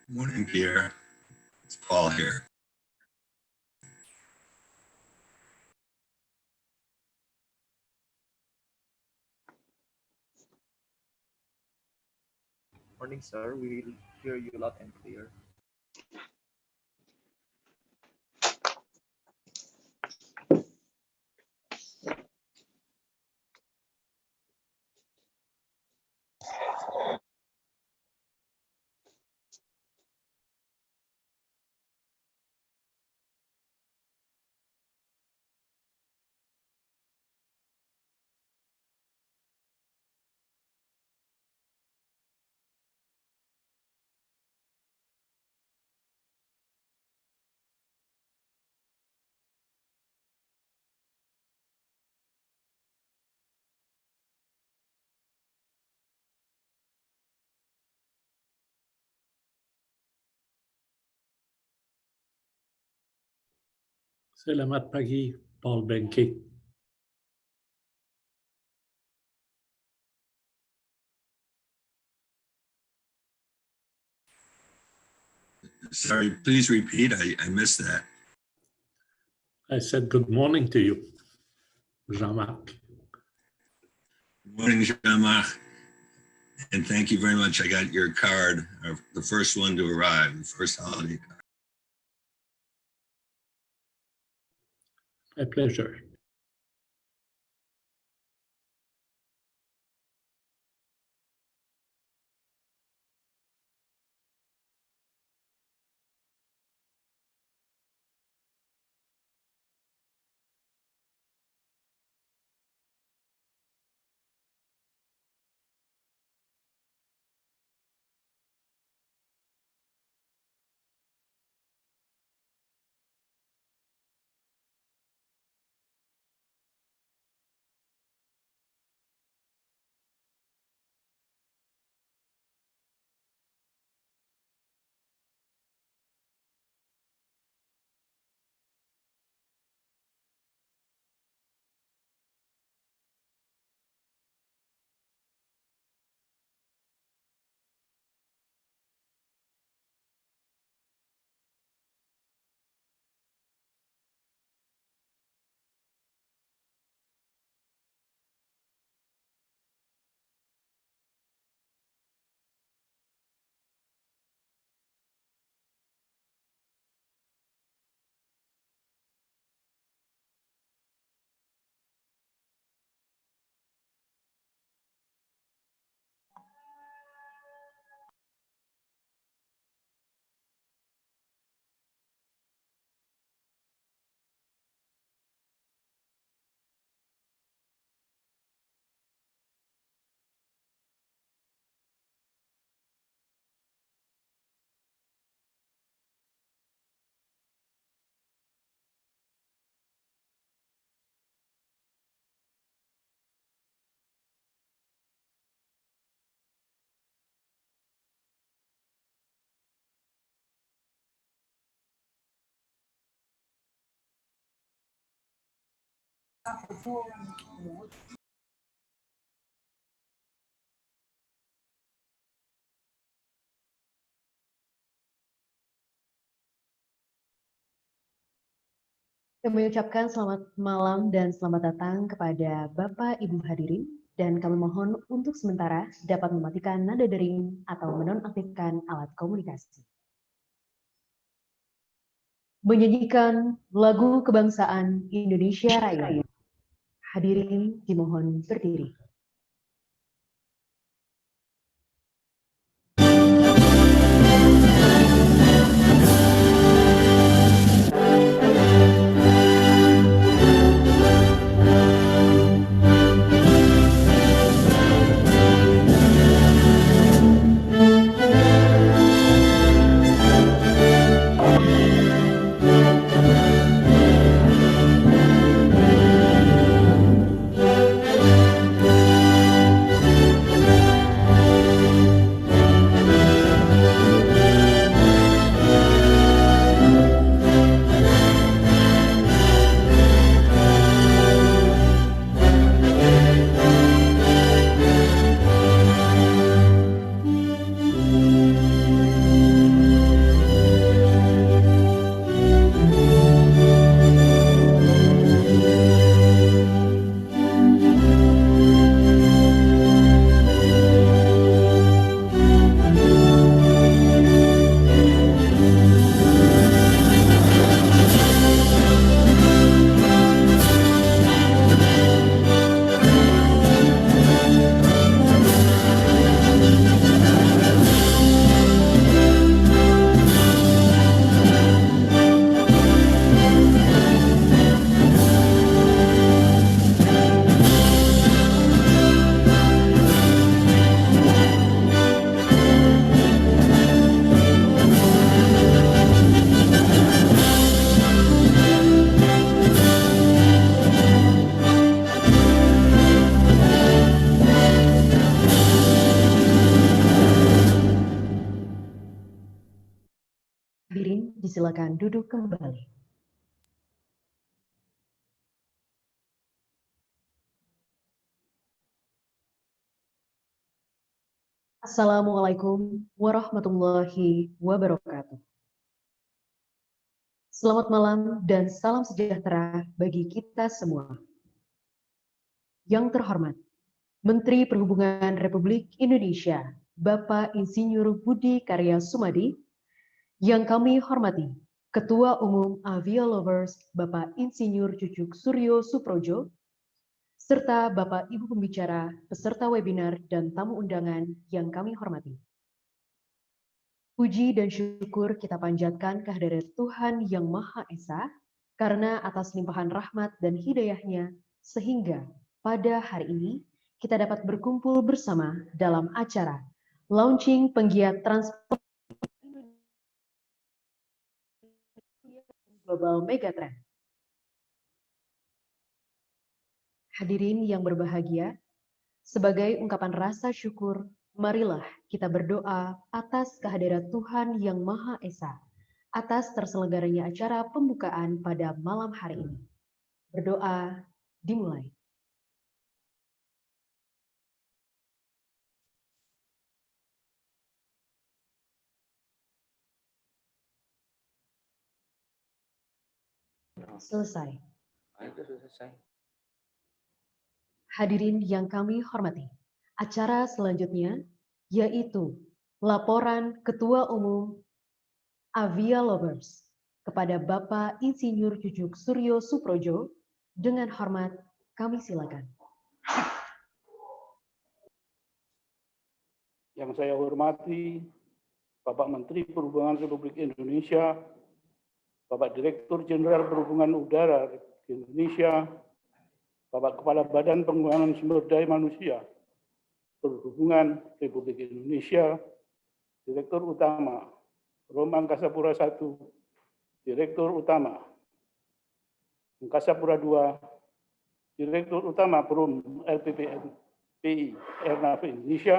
Morning, Pierre. It's Paul here. Morning, sir. We hear you loud and clear. Selamat pagi, Paul Benke. Sorry, please repeat. I missed that. I said good morning to you, Jean-Marc. Good morning, Jean-Marc. And thank you very much. I got your card, the first one to arrive, the first holiday card. My pleasure. Kami ucapkan selamat malam dan selamat datang kepada Bapak Ibu hadirin dan kami mohon untuk sementara dapat mematikan nada dering atau menonaktifkan alat komunikasi. Menyanyikan lagu kebangsaan Indonesia Raya. Hadirin dimohon berdiri. silakan duduk kembali. Assalamualaikum warahmatullahi wabarakatuh. Selamat malam dan salam sejahtera bagi kita semua. Yang terhormat, Menteri Perhubungan Republik Indonesia, Bapak Insinyur Budi Karya Sumadi, yang kami hormati, Ketua Umum Avia Lovers, Bapak Insinyur Cucuk Suryo Suprojo, serta Bapak Ibu pembicara, peserta webinar, dan tamu undangan yang kami hormati. Puji dan syukur kita panjatkan kehadirat Tuhan Yang Maha Esa, karena atas limpahan rahmat dan hidayahnya, sehingga pada hari ini kita dapat berkumpul bersama dalam acara launching penggiat transport global megatrend. Hadirin yang berbahagia, sebagai ungkapan rasa syukur, marilah kita berdoa atas kehadirat Tuhan Yang Maha Esa, atas terselenggaranya acara pembukaan pada malam hari ini. Berdoa dimulai. Selesai. Hadirin yang kami hormati, acara selanjutnya yaitu laporan Ketua Umum Avia Lovers kepada Bapak Insinyur Cucuk Suryo Suprojo. Dengan hormat, kami silakan. Yang saya hormati Bapak Menteri Perhubungan Republik Indonesia, Bapak Direktur Jenderal Perhubungan Udara Republik Indonesia, Bapak Kepala Badan Pengembangan Sumber Daya Manusia Perhubungan Republik Indonesia, Direktur Utama Rom Angkasa Pura I, Direktur Utama Angkasa Pura II, Direktur Utama Perum LPPN PI Airnav Indonesia,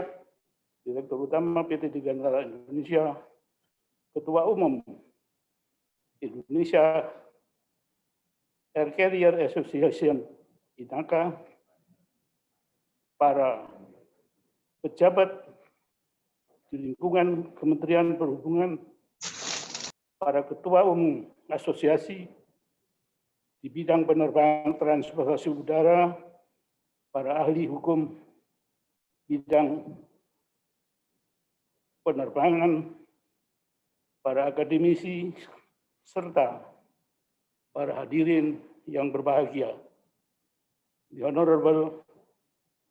Direktur Utama PT Generale Indonesia, Ketua Umum Indonesia Air Carrier Association INACA, para pejabat di lingkungan Kementerian Perhubungan, para ketua umum asosiasi di bidang penerbangan transportasi udara, para ahli hukum bidang penerbangan, para akademisi, serta para hadirin yang berbahagia. The Honorable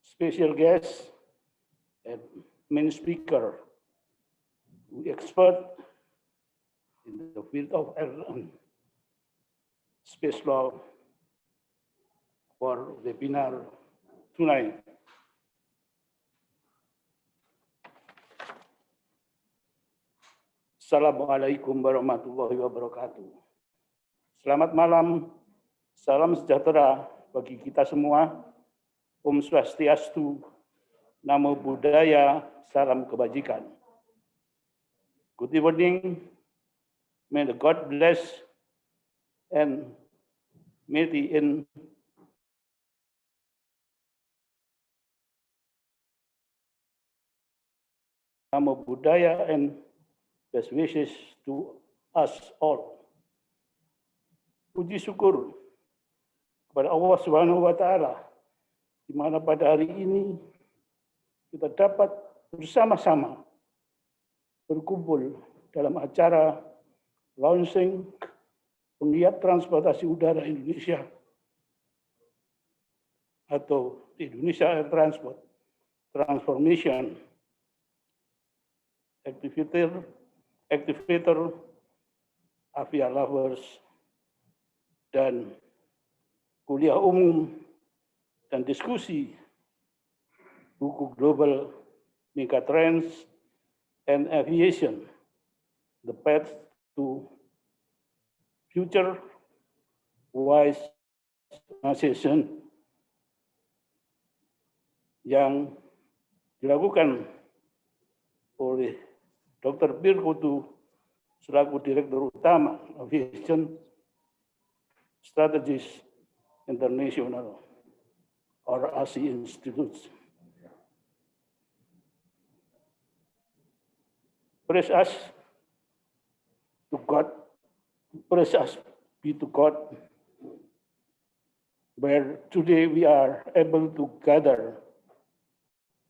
Special Guest and main speaker, who expert in the field of air and space law for webinar tonight. Assalamualaikum warahmatullahi wabarakatuh. Selamat malam, salam sejahtera bagi kita semua. Om Swastiastu, Namo Buddhaya, salam kebajikan. Good evening, may the God bless and may the end Namo Buddhaya and best wishes to us all. Puji syukur kepada Allah Subhanahu wa Ta'ala, di mana pada hari ini kita dapat bersama-sama berkumpul dalam acara launching penggiat transportasi udara Indonesia atau Indonesia Air Transport Transformation Activator Avia Lovers dan kuliah umum dan diskusi buku Global Megatrends and Aviation, The Path to Future Wise Organization yang dilakukan oleh Dr. Birkutu selaku Direktur Utama Aviation Strategies International or AC Institute. Praise us to God, praise us be to God, where today we are able to gather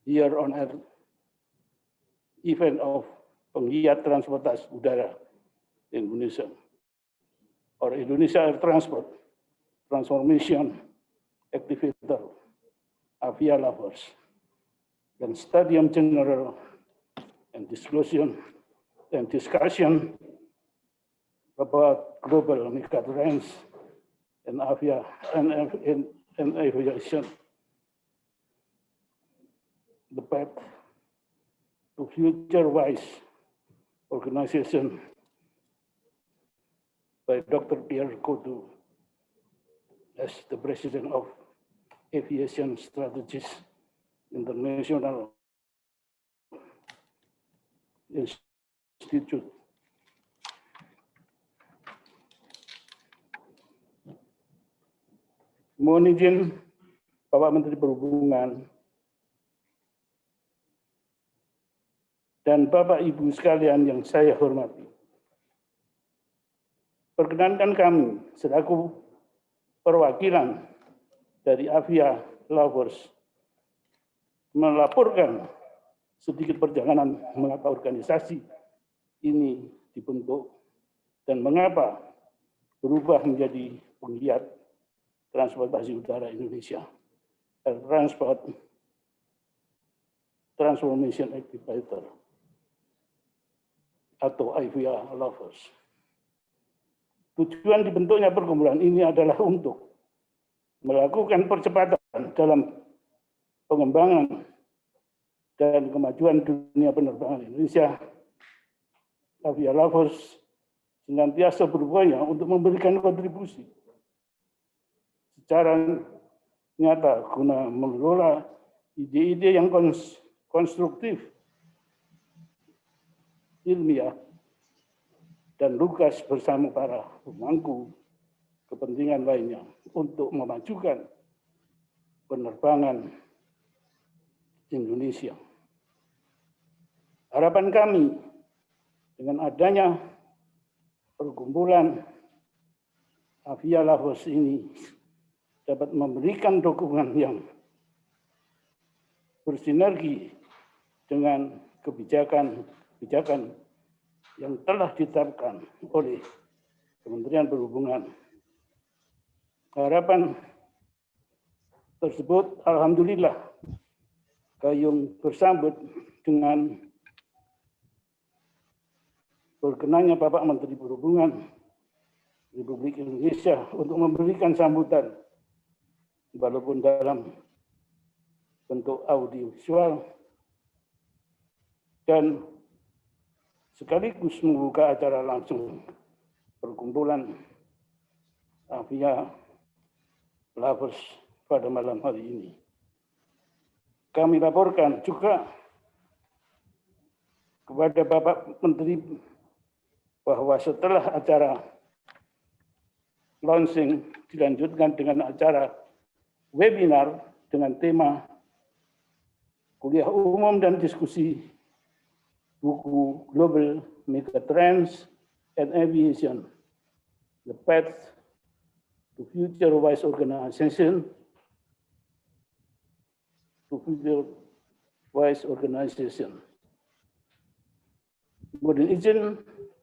here on earth, event of penggiat transportasi udara Indonesia, or Indonesia Air Transport Transformation Activator, Avia Lovers, dan Studium Generale and discussion about global megatrends and Avia and aviation, the path to future-wise organization by Dr. Pierre Coutu as the President of Aviation Strategies International Institute. Mohon izin Bapak Menteri Perhubungan dan Bapak Ibu sekalian yang saya hormati. Perkenankan kami selaku perwakilan dari Avia Lovers melaporkan sedikit perjalanan mengapa organisasi ini dibentuk dan mengapa berubah menjadi penggiat transportasi udara Indonesia, Air Transport Transformation Activator atau Avia Lovers. Tujuan dibentuknya perkumpulan ini adalah untuk melakukan percepatan dalam pengembangan dan kemajuan dunia penerbangan Indonesia. Avia Lovers senantiasa berupaya untuk memberikan kontribusi secara nyata guna mengelola ide-ide yang konstruktif, ilmiah, dan lugas bersama para pemangku kepentingan lainnya untuk memajukan penerbangan Indonesia. Harapan kami dengan adanya perkumpulan Avia Lovers ini dapat memberikan dukungan yang bersinergi dengan kebijakan yang telah ditetapkan oleh Kementerian Perhubungan. Harapan tersebut alhamdulillah gayung bersambut dengan berkenannya Bapak Menteri Perhubungan Republik Indonesia untuk memberikan sambutan walaupun dalam bentuk audiovisual dan sekaligus membuka acara langsung perkumpulan Avia Lovers pada malam hari ini. Kami laporkan juga kepada Bapak Menteri bahwa setelah acara launching dilanjutkan dengan acara webinar dengan tema kuliah umum dan diskusi buku Global Megatrends and Aviation, The Path to Future-Wise Organization, Kemudian izin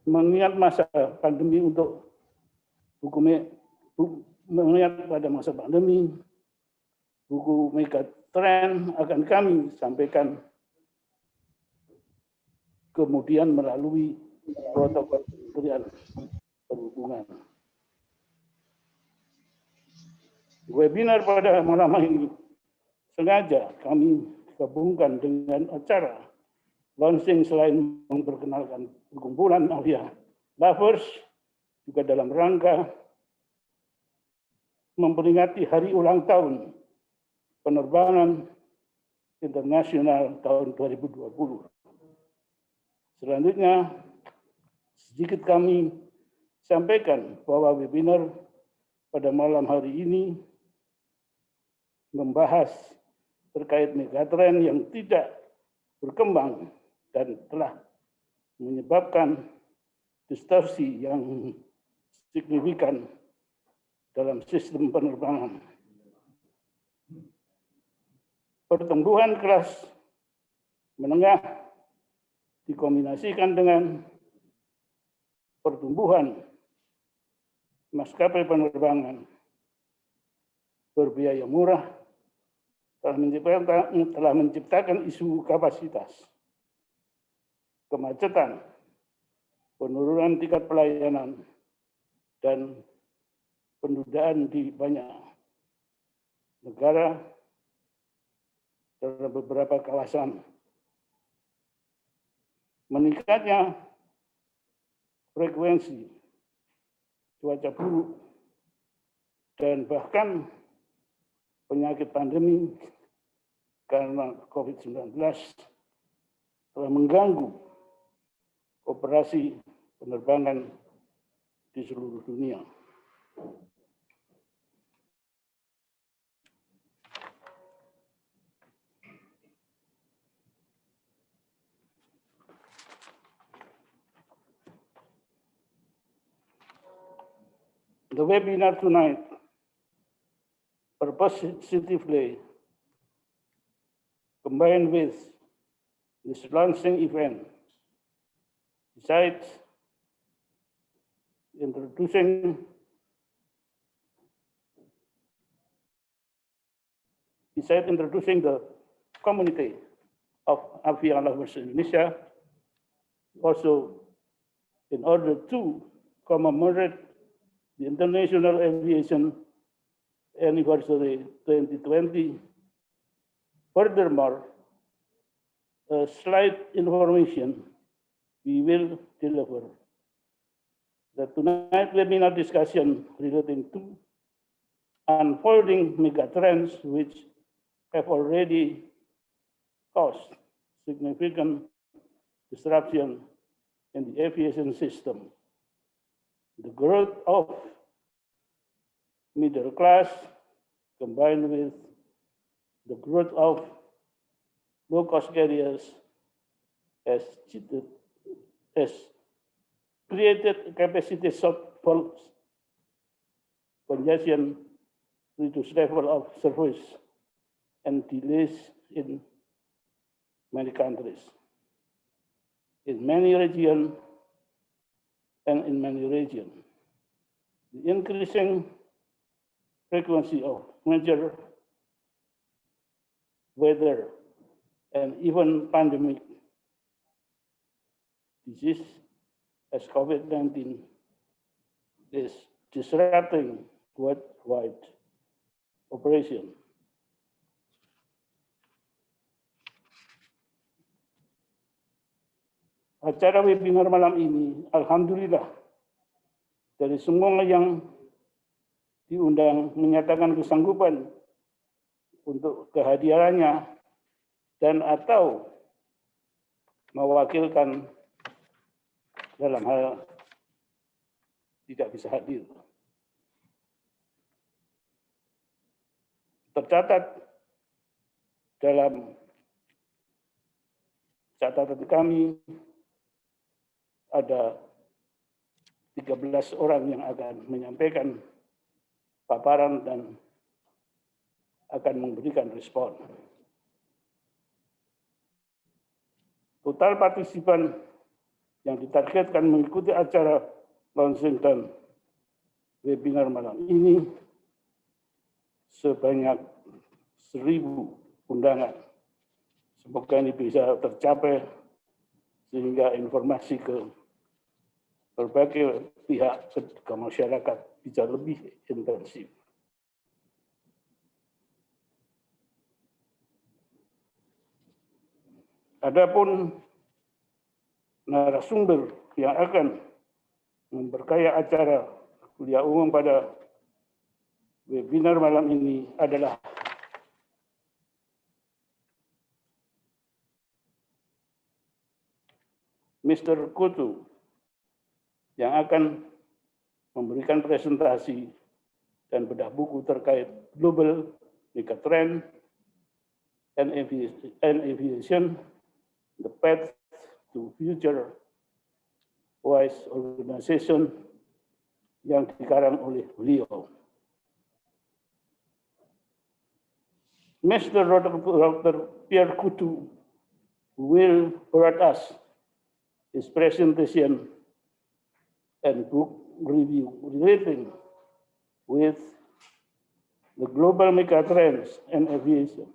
mengingat masa pandemi untuk mengingat pada masa pandemi, buku Megatrend akan kami sampaikan kemudian melalui protokol Kementerian Perhubungan. Webinar pada malam ini sengaja kami gabungkan dengan acara launching selain memperkenalkan perkumpulan Avia Lovers, juga dalam rangka memperingati hari ulang tahun penerbangan internasional tahun 2020. Selanjutnya, sedikit kami sampaikan bahwa webinar pada malam hari ini membahas terkait megatrend yang tidak berkembang dan telah menyebabkan distorsi yang signifikan dalam sistem penerbangan. Pertumbuhan kelas menengah dikombinasikan dengan pertumbuhan maskapai penerbangan berbiaya murah telah menciptakan isu kapasitas, kemacetan, penurunan tingkat pelayanan, dan penundaan di banyak negara dalam beberapa kawasan. Meningkatnya frekuensi cuaca buruk dan bahkan penyakit pandemi karena COVID-19 telah mengganggu operasi penerbangan di seluruh dunia. The webinar tonight purpositively combined with this launching event, besides introducing the community of Avia lovers in Indonesia, also in order to commemorate the International Aviation Anniversary 2020. Furthermore, a slight information we will deliver. The tonight webinar discussion relating to unfolding megatrends which have already caused significant disruption in the aviation system. The growth of middle class combined with the growth of low-cost carriers has created capacity shortfalls, congestion, reduced level of service, and delays in many countries. In many regions, the increasing frequency of major weather and even pandemic disease as COVID-19 is disrupting worldwide operation. Acara webinar malam ini, alhamdulillah, dari semua yang diundang menyatakan kesanggupan untuk kehadirannya dan atau mewakilkan dalam hal tidak bisa hadir. Tercatat dalam catatan kami ada 13 orang yang akan menyampaikan paparan dan akan memberikan respon. Total partisipan yang ditargetkan mengikuti acara launching dan webinar malam ini sebanyak 1.000 undangan. Semoga ini bisa tercapai sehingga informasi ke berbagai pihak ke masyarakat bisa lebih intensif. Adapun narasumber yang akan memperkaya acara kuliah umum pada webinar malam ini adalah Mr. Kutu, yang akan memberikan presentasi dan bedah buku terkait Global Megatrend and Aviation, the Path to Future Wise Organization yang dikarang oleh beliau. Mr. Dr. Pierre Coutu will provide us his presentation and book review relating with the global megatrends and aviation,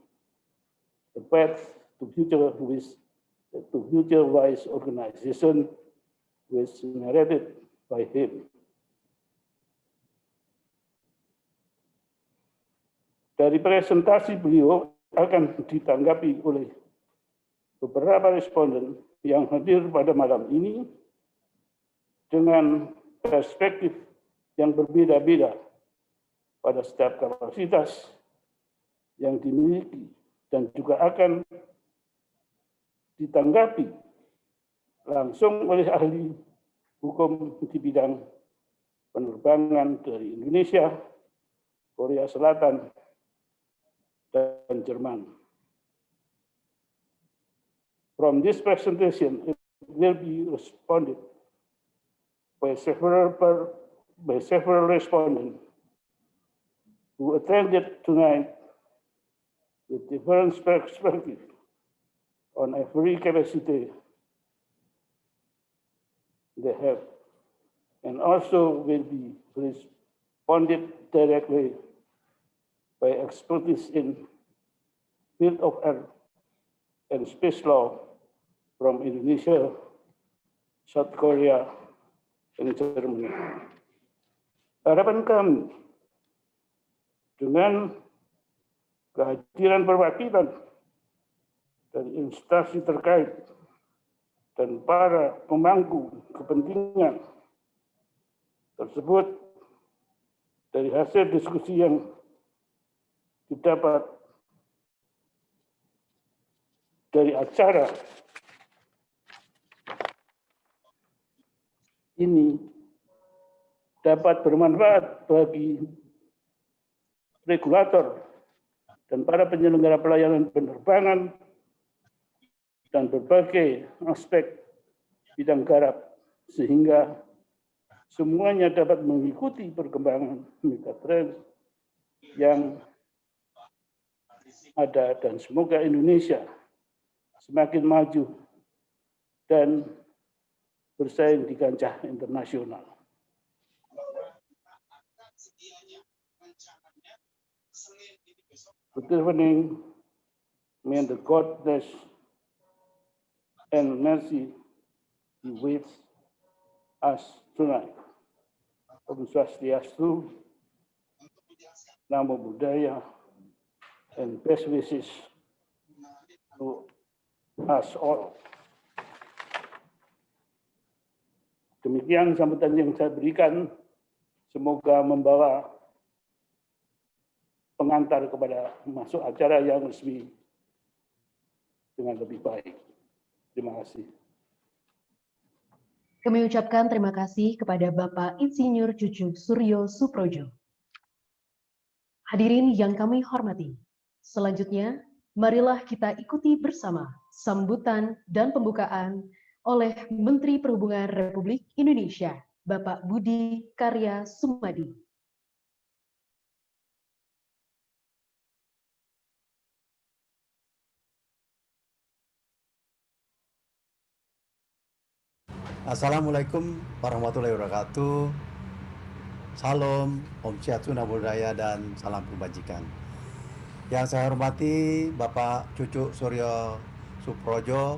the path to future wise organization, which narrated by him. Dari presentasi beliau akan ditanggapi oleh beberapa responden yang hadir pada malam ini dengan perspektif yang berbeda-beda pada setiap kapasitas yang dimiliki dan juga akan ditanggapi langsung oleh ahli hukum di bidang penerbangan dari Indonesia, Korea Selatan, dan Jerman. From this presentation, it will be responded by several respondents who attended tonight with different perspectives on every capacity they have, and also will be responded directly by expertise in field of air and space law from Indonesia, South Korea, and Germany. Harapan kami dengan kehadiran perwakilan dari instansi terkait dan para pemangku kepentingan tersebut, dari hasil diskusi yang didapat dari acara ini dapat bermanfaat bagi regulator dan para penyelenggara pelayanan penerbangan dan berbagai aspek bidang garap, sehingga semuanya dapat mengikuti perkembangan megatrends yang ada, dan semoga Indonesia semakin maju dan bersaing di kancah internasional. Good evening. May the goodness and mercy be with us tonight. Om Swastiastu, Namo Buddhaya, and best wishes to us all. Demikian sambutan yang saya berikan, semoga membawa pengantar kepada masuk acara yang resmi dengan lebih baik. Terima kasih. Kami ucapkan terima kasih kepada Bapak Insinyur Cucuk Suryo Suprojo. Hadirin yang kami hormati, selanjutnya marilah kita ikuti bersama sambutan dan pembukaan oleh Menteri Perhubungan Republik Indonesia, Bapak Budi Karya Sumadi. Assalamualaikum warahmatullahi wabarakatuh. Salam, Om Swastiastu, Namo Buddhaya, dan salam kebajikan. Yang saya hormati Bapak Cucuk Suryo Suprojo,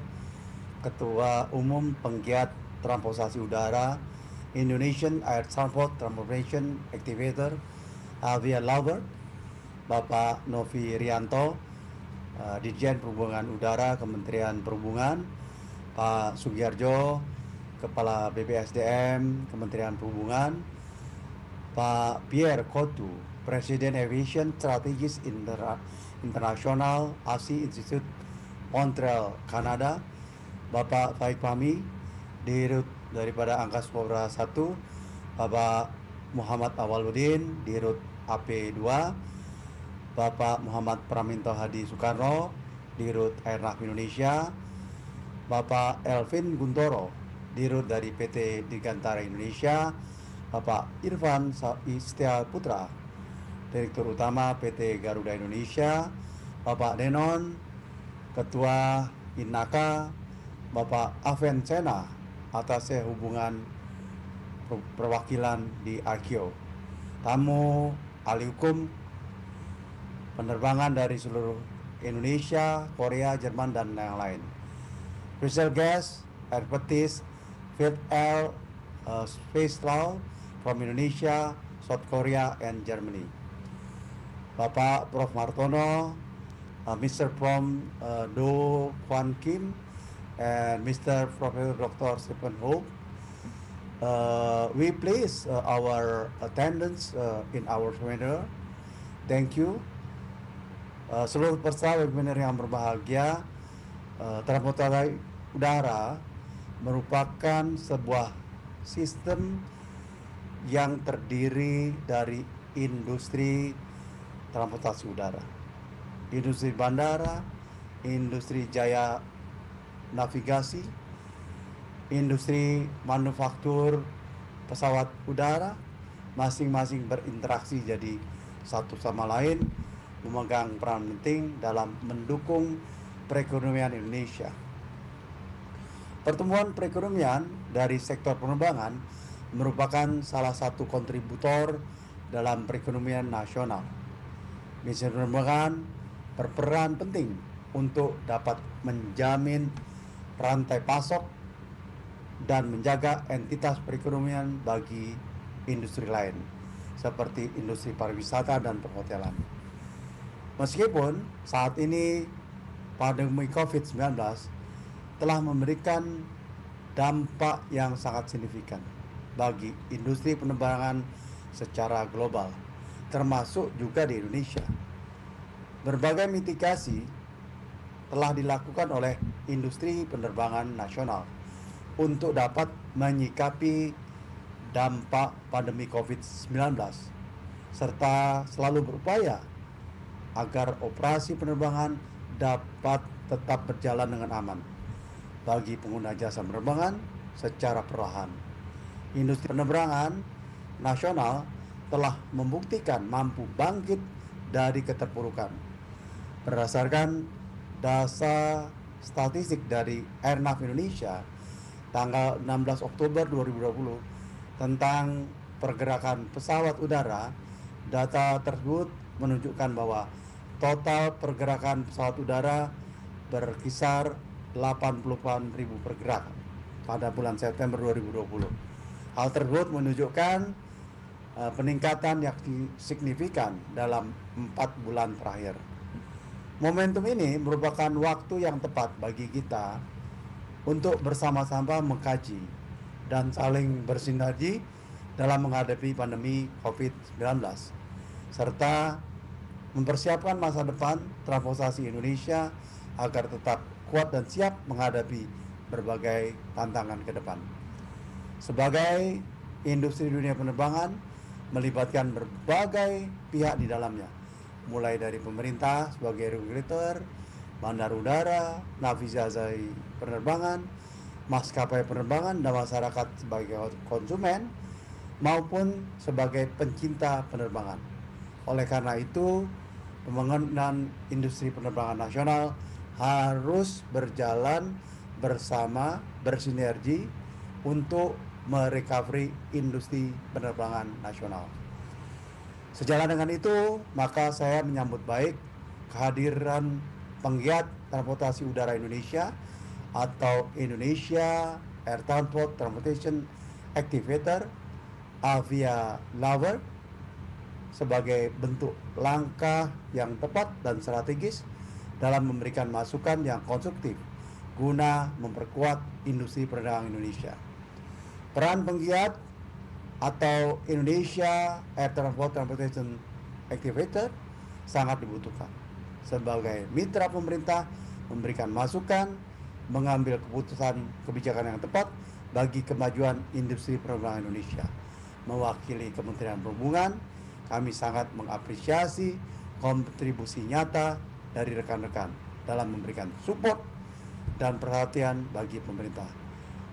Ketua Umum Penggiat Transportasi Udara, Indonesian Air Transport Transportation Activator, Avia Lover, Bapak Novi Rianto, Dirjen Perhubungan Udara, Kementerian Perhubungan, Pak Sugiarjo, Kepala BPSDM, Kementerian Perhubungan, Pak Pierre Coutu, Presiden Aviation Strategis International ASI Institute, Montreal, Kanada, Bapak Faik Fahmi, Dirut daripada Angkasa Pura 1, Bapak Muhammad Awaludin, Dirut AP2, Bapak Muhammad Praminto Hadi Soekarno, Dirut Airnav Indonesia, Bapak Elvin Guntoro, Dirut dari PT Dirgantara Indonesia, Bapak Irfan Istia Putra, Direktur Utama PT Garuda Indonesia, Bapak Denon, Ketua Inaka, Bapak Aven Sena, Atasnya Hubungan Perwakilan di AKIO, tamu ahli hukum penerbangan dari seluruh Indonesia, Korea, Jerman, dan yang lain. Special guest, Air Petis, Field Air Space Law from Indonesia, South Korea, and Germany. Bapak Prof. Martono, Mr. from Do Kwan Kim, and Mr. Professor Dr. Stephen Hope. We place our attendance in our seminar. Thank you. Seluruh peserta webinar yang berbahagia, transportasi udara merupakan sebuah sistem yang terdiri dari industri transportasi udara, industri bandara, industri jaya navigasi, industri manufaktur pesawat udara, masing-masing berinteraksi jadi satu sama lain, memegang peran penting dalam mendukung perekonomian Indonesia. Pertumbuhan perekonomian dari sektor penerbangan merupakan salah satu kontributor dalam perekonomian nasional. Bisnis penerbangan berperan penting untuk dapat menjamin rantai pasok dan menjaga entitas perekonomian bagi industri lain, seperti industri pariwisata dan perhotelan. Meskipun saat ini pandemi COVID-19 telah memberikan dampak yang sangat signifikan bagi industri penerbangan secara global, termasuk juga di Indonesia. Berbagai mitigasi telah dilakukan oleh industri penerbangan nasional untuk dapat menyikapi dampak pandemi COVID-19, serta selalu berupaya agar operasi penerbangan dapat tetap berjalan dengan aman bagi pengguna jasa penerbangan secara perlahan. Industri penerbangan nasional telah membuktikan mampu bangkit dari keterpurukan. Berdasarkan data statistik dari Airnav Indonesia tanggal 16 Oktober 2020 tentang pergerakan pesawat udara, data tersebut menunjukkan bahwa total pergerakan pesawat udara berkisar 80.000 pergerakan pada bulan September 2020. Hal tersebut menunjukkan peningkatan yang signifikan dalam 4 bulan terakhir. Momentum ini merupakan waktu yang tepat bagi kita untuk bersama-sama mengkaji dan saling bersinergi dalam menghadapi pandemi COVID-19, serta mempersiapkan masa depan transportasi Indonesia agar tetap kuat dan siap menghadapi berbagai tantangan ke depan. Sebagai industri dunia penerbangan melibatkan berbagai pihak di dalamnya, mulai dari pemerintah sebagai regulator, bandar udara, navigasi penerbangan, maskapai penerbangan, dan masyarakat sebagai konsumen maupun sebagai pencinta penerbangan. Oleh karena itu, pembangunan industri penerbangan nasional harus berjalan bersama, bersinergi untuk merecovery industri penerbangan nasional. Sejalan dengan itu, maka saya menyambut baik kehadiran penggiat transportasi udara Indonesia atau Indonesia Air Transport Transportation Activator Avia Lover sebagai bentuk langkah yang tepat dan strategis dalam memberikan masukan yang konstruktif guna memperkuat industri penerbangan Indonesia. Peran penggiat atau Indonesia Air Transport Transportation Activator sangat dibutuhkan sebagai mitra pemerintah, memberikan masukan, mengambil keputusan kebijakan yang tepat bagi kemajuan industri penerbangan Indonesia. Mewakili Kementerian Perhubungan, kami sangat mengapresiasi kontribusi nyata dari rekan-rekan dalam memberikan support dan perhatian bagi pemerintah.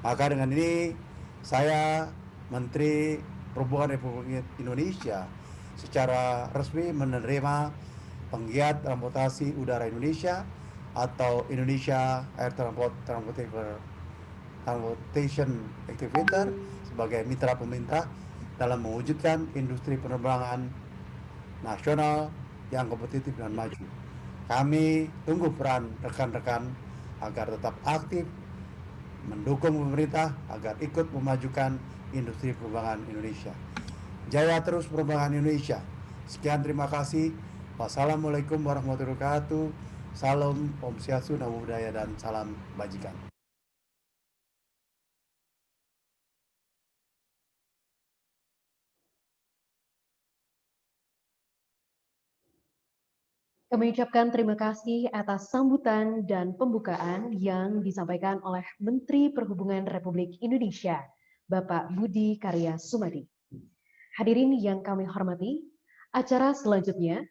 Maka dengan ini saya Menteri Perhubungan Republik Indonesia secara resmi menerima penggiat transportasi udara Indonesia atau Indonesia Air Transportation Activator sebagai mitra pemerintah dalam mewujudkan industri penerbangan nasional yang kompetitif dan maju. Kami tunggu peran rekan-rekan agar tetap aktif mendukung pemerintah agar ikut memajukan industri penerbangan Indonesia. Jaya terus penerbangan Indonesia. Sekian, terima kasih. Wassalamualaikum warahmatullahi wabarakatuh. Salam, Om Swastiastu, Namo Buddhaya, dan salam bajikan. Kami ucapkan terima kasih atas sambutan dan pembukaan yang disampaikan oleh Menteri Perhubungan Republik Indonesia, Bapak Budi Karya Sumadi. Hadirin yang kami hormati, acara selanjutnya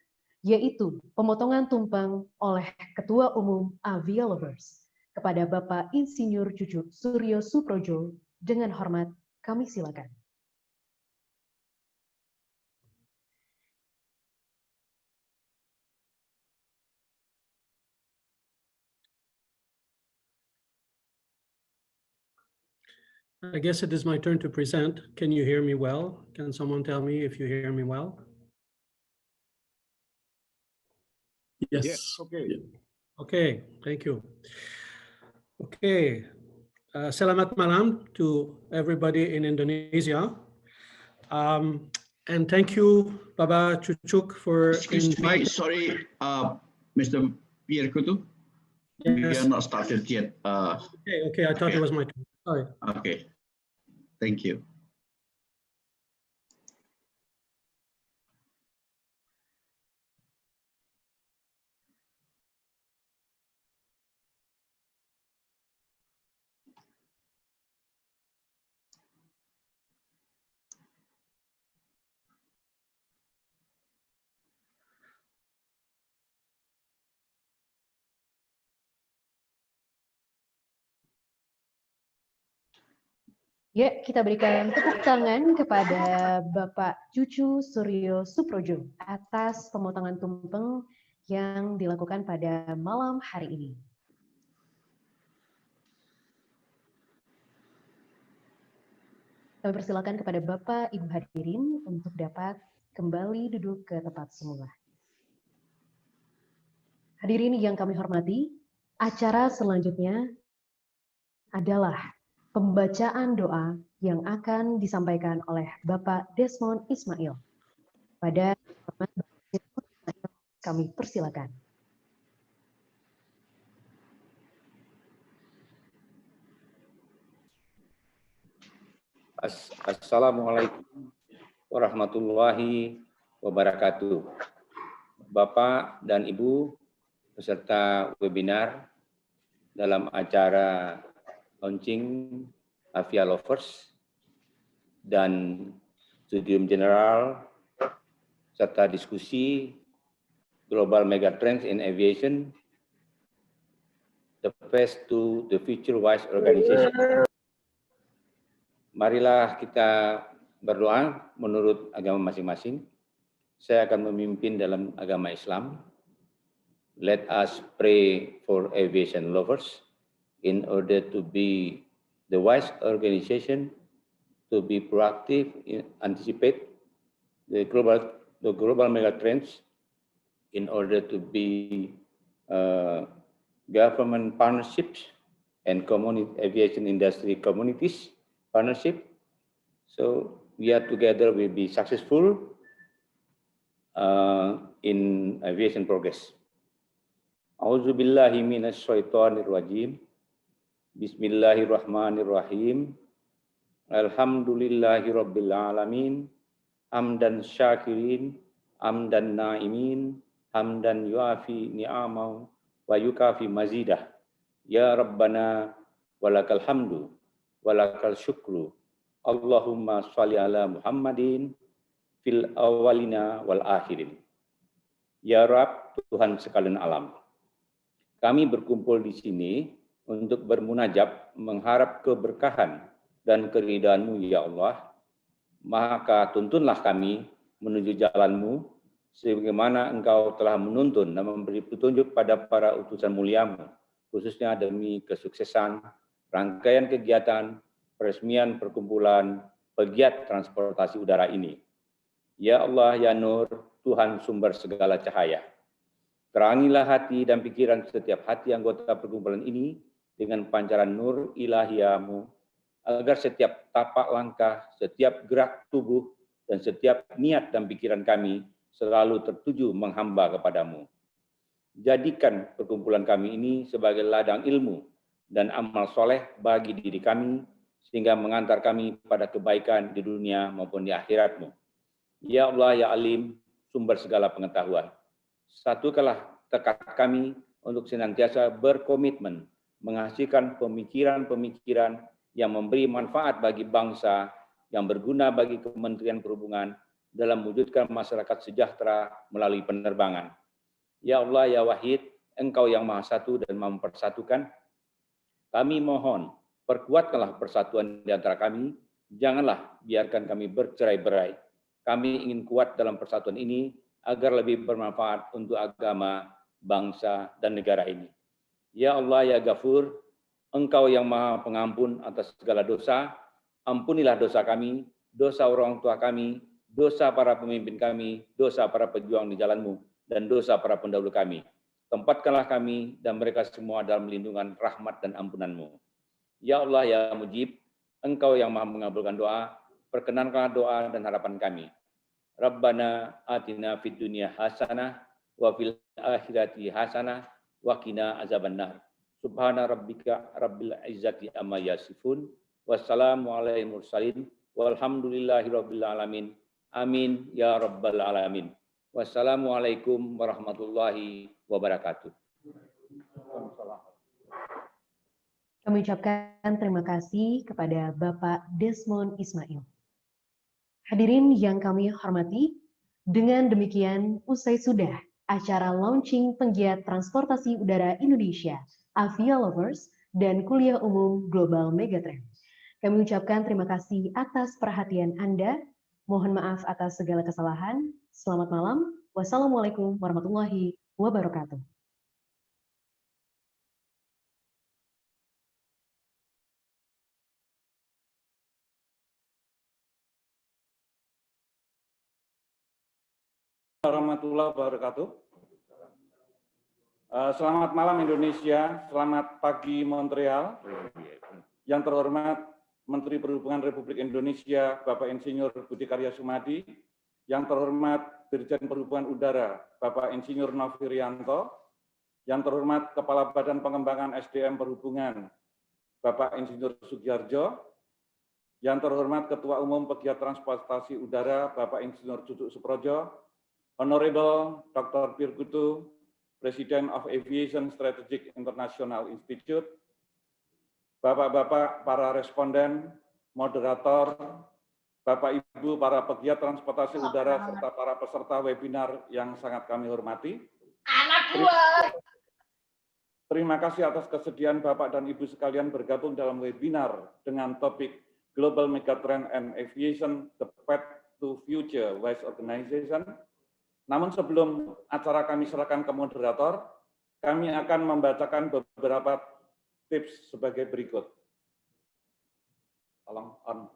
yaitu pemotongan tumpeng oleh Ketua Umum Avia Lovers kepada Bapak Insinyur Cucu Suryo Suprojo. Dengan hormat, kami silakan. I guess it is my turn to present. Can you hear me well? Can someone tell me if you hear me well? Yes. Okay. Okay, thank you. Okay, selamat malam to everybody in Indonesia. And thank you, Baba Cucuk, for Excuse me, sorry, Mr. Pierre Kutu. We Yes. are not started yet. Okay, I thought it was my turn. Sorry. Okay, thank you. Ya, kita berikan tepuk tangan kepada Bapak Cucu Suryo Suprojo atas pemotongan tumpeng yang dilakukan pada malam hari ini. Kami persilakan kepada Bapak Ibu hadirin untuk dapat kembali duduk ke tempat semula. Hadirin yang kami hormati, acara selanjutnya adalah pembacaan doa yang akan disampaikan oleh Bapak Desmond Ismail. Pada Bapak Desmond Ismail, kami persilakan. Assalamualaikum warahmatullahi wabarakatuh. Bapak dan Ibu peserta webinar dalam acara launching Avia Lovers dan Studium Generale serta diskusi Global Megatrends in Aviation, the Path to the Future Wise Organization. Marilah kita berdoa menurut agama masing-masing. Saya akan memimpin dalam agama Islam. Let us pray for aviation lovers in order to be the wise organization, to be proactive, anticipate the global megatrends, in order to be government partnerships and community aviation industry communities partnership. So we are together will be successful in aviation progress. A'udzubillahi minasyaitonirrajim. Bismillahirrahmanirrahim. Alhamdulillahirabbil alamin. Hamdan syakirin, hamdan naimin, hamdan yuafi ni'amau wa yukafi mazidah. Ya Rabbana walakal hamdu walakal syukru. Allahumma sholli ala Muhammadin fil awalina wal akhirin. Ya Rabb, Tuhan sekalian alam. Kami berkumpul di sini untuk bermunajat mengharap keberkahan dan keridhaan-Mu ya Allah. Maka tuntunlah kami menuju jalan-Mu sebagaimana Engkau telah menuntun dan memberi petunjuk pada para utusan mulia-Mu, khususnya demi kesuksesan rangkaian kegiatan peresmian perkumpulan pegiat transportasi udara ini. Ya Allah, ya Nur, Tuhan sumber segala cahaya. Terangilah hati dan pikiran setiap hati anggota perkumpulan ini dengan pancaran nur ilahiyah-Mu, agar setiap tapak langkah, setiap gerak tubuh, dan setiap niat dan pikiran kami selalu tertuju menghamba kepadamu. Jadikan perkumpulan kami ini sebagai ladang ilmu dan amal soleh bagi diri kami, sehingga mengantar kami pada kebaikan di dunia maupun di akhirat-Mu. Ya Allah, ya Alim, sumber segala pengetahuan. Satukanlah tekad kami untuk senantiasa berkomitmen menghasilkan pemikiran-pemikiran yang memberi manfaat bagi bangsa, yang berguna bagi Kementerian Perhubungan dalam mewujudkan masyarakat sejahtera melalui penerbangan. Ya Allah, ya Wahid, Engkau yang Maha Satu dan Maha Mempersatukan. Kami mohon, perkuatkanlah persatuan di antara kami, janganlah biarkan kami bercerai-berai. Kami ingin kuat dalam persatuan ini agar lebih bermanfaat untuk agama, bangsa, dan negara ini. Ya Allah, ya Ghafur, Engkau yang Maha Pengampun atas segala dosa, ampunilah dosa kami, dosa orang tua kami, dosa para pemimpin kami, dosa para pejuang di jalan-Mu, dan dosa para pendahulu kami. Tempatkanlah kami dan mereka semua dalam lindungan rahmat dan ampunan-Mu. Ya Allah, ya Mujib, Engkau yang Maha mengabulkan doa, perkenankanlah doa dan harapan kami. Rabbana atina fid dunya hasanah wa fil akhirati hasanah wa qina azabannar. Subhana rabbika rabbil izzati amma yasifun. Wassalamu alaihi mursalin walhamdulillahi rabbil alamin. Amin ya rabbal alamin. Wassalamualaikum warahmatullahi wabarakatuh. Kami ucapkan terima kasih kepada Bapak Desmond Ismail. Hadirin yang kami hormati, dengan demikian usai sudah acara launching penggiat transportasi udara Indonesia, Avia Lovers, dan kuliah umum Global Megatrends. Kami ucapkan terima kasih atas perhatian Anda. Mohon maaf atas segala kesalahan. Selamat malam. Wassalamualaikum warahmatullahi wabarakatuh. Warahmatullahi wabarakatuh. Selamat malam Indonesia, selamat pagi Montreal. Yang terhormat Menteri Perhubungan Republik Indonesia, Bapak Insinyur Budi Karya Sumadi. Yang terhormat Dirjen Perhubungan Udara, Bapak Insinyur Novi Rianto. Yang terhormat Kepala Badan Pengembangan SDM Perhubungan, Bapak Insinyur Sugiharjo. Yang terhormat Ketua Umum Pegiat Transportasi Udara, Bapak Insinyur Cucuk Suprojo. Honorable Dr. Pirkutu, President of Aviation Strategic International Institute, Bapak-bapak para responden, moderator, Bapak Ibu para pegiat transportasi udara serta para peserta webinar yang sangat kami hormati. Terima kasih atas kesediaan Bapak dan Ibu sekalian bergabung dalam webinar dengan topik Global Megatrend and Aviation, the Path to Future Wise Organization. Namun sebelum acara kami serahkan ke moderator, kami akan membacakan beberapa tips sebagai berikut. Tolong on.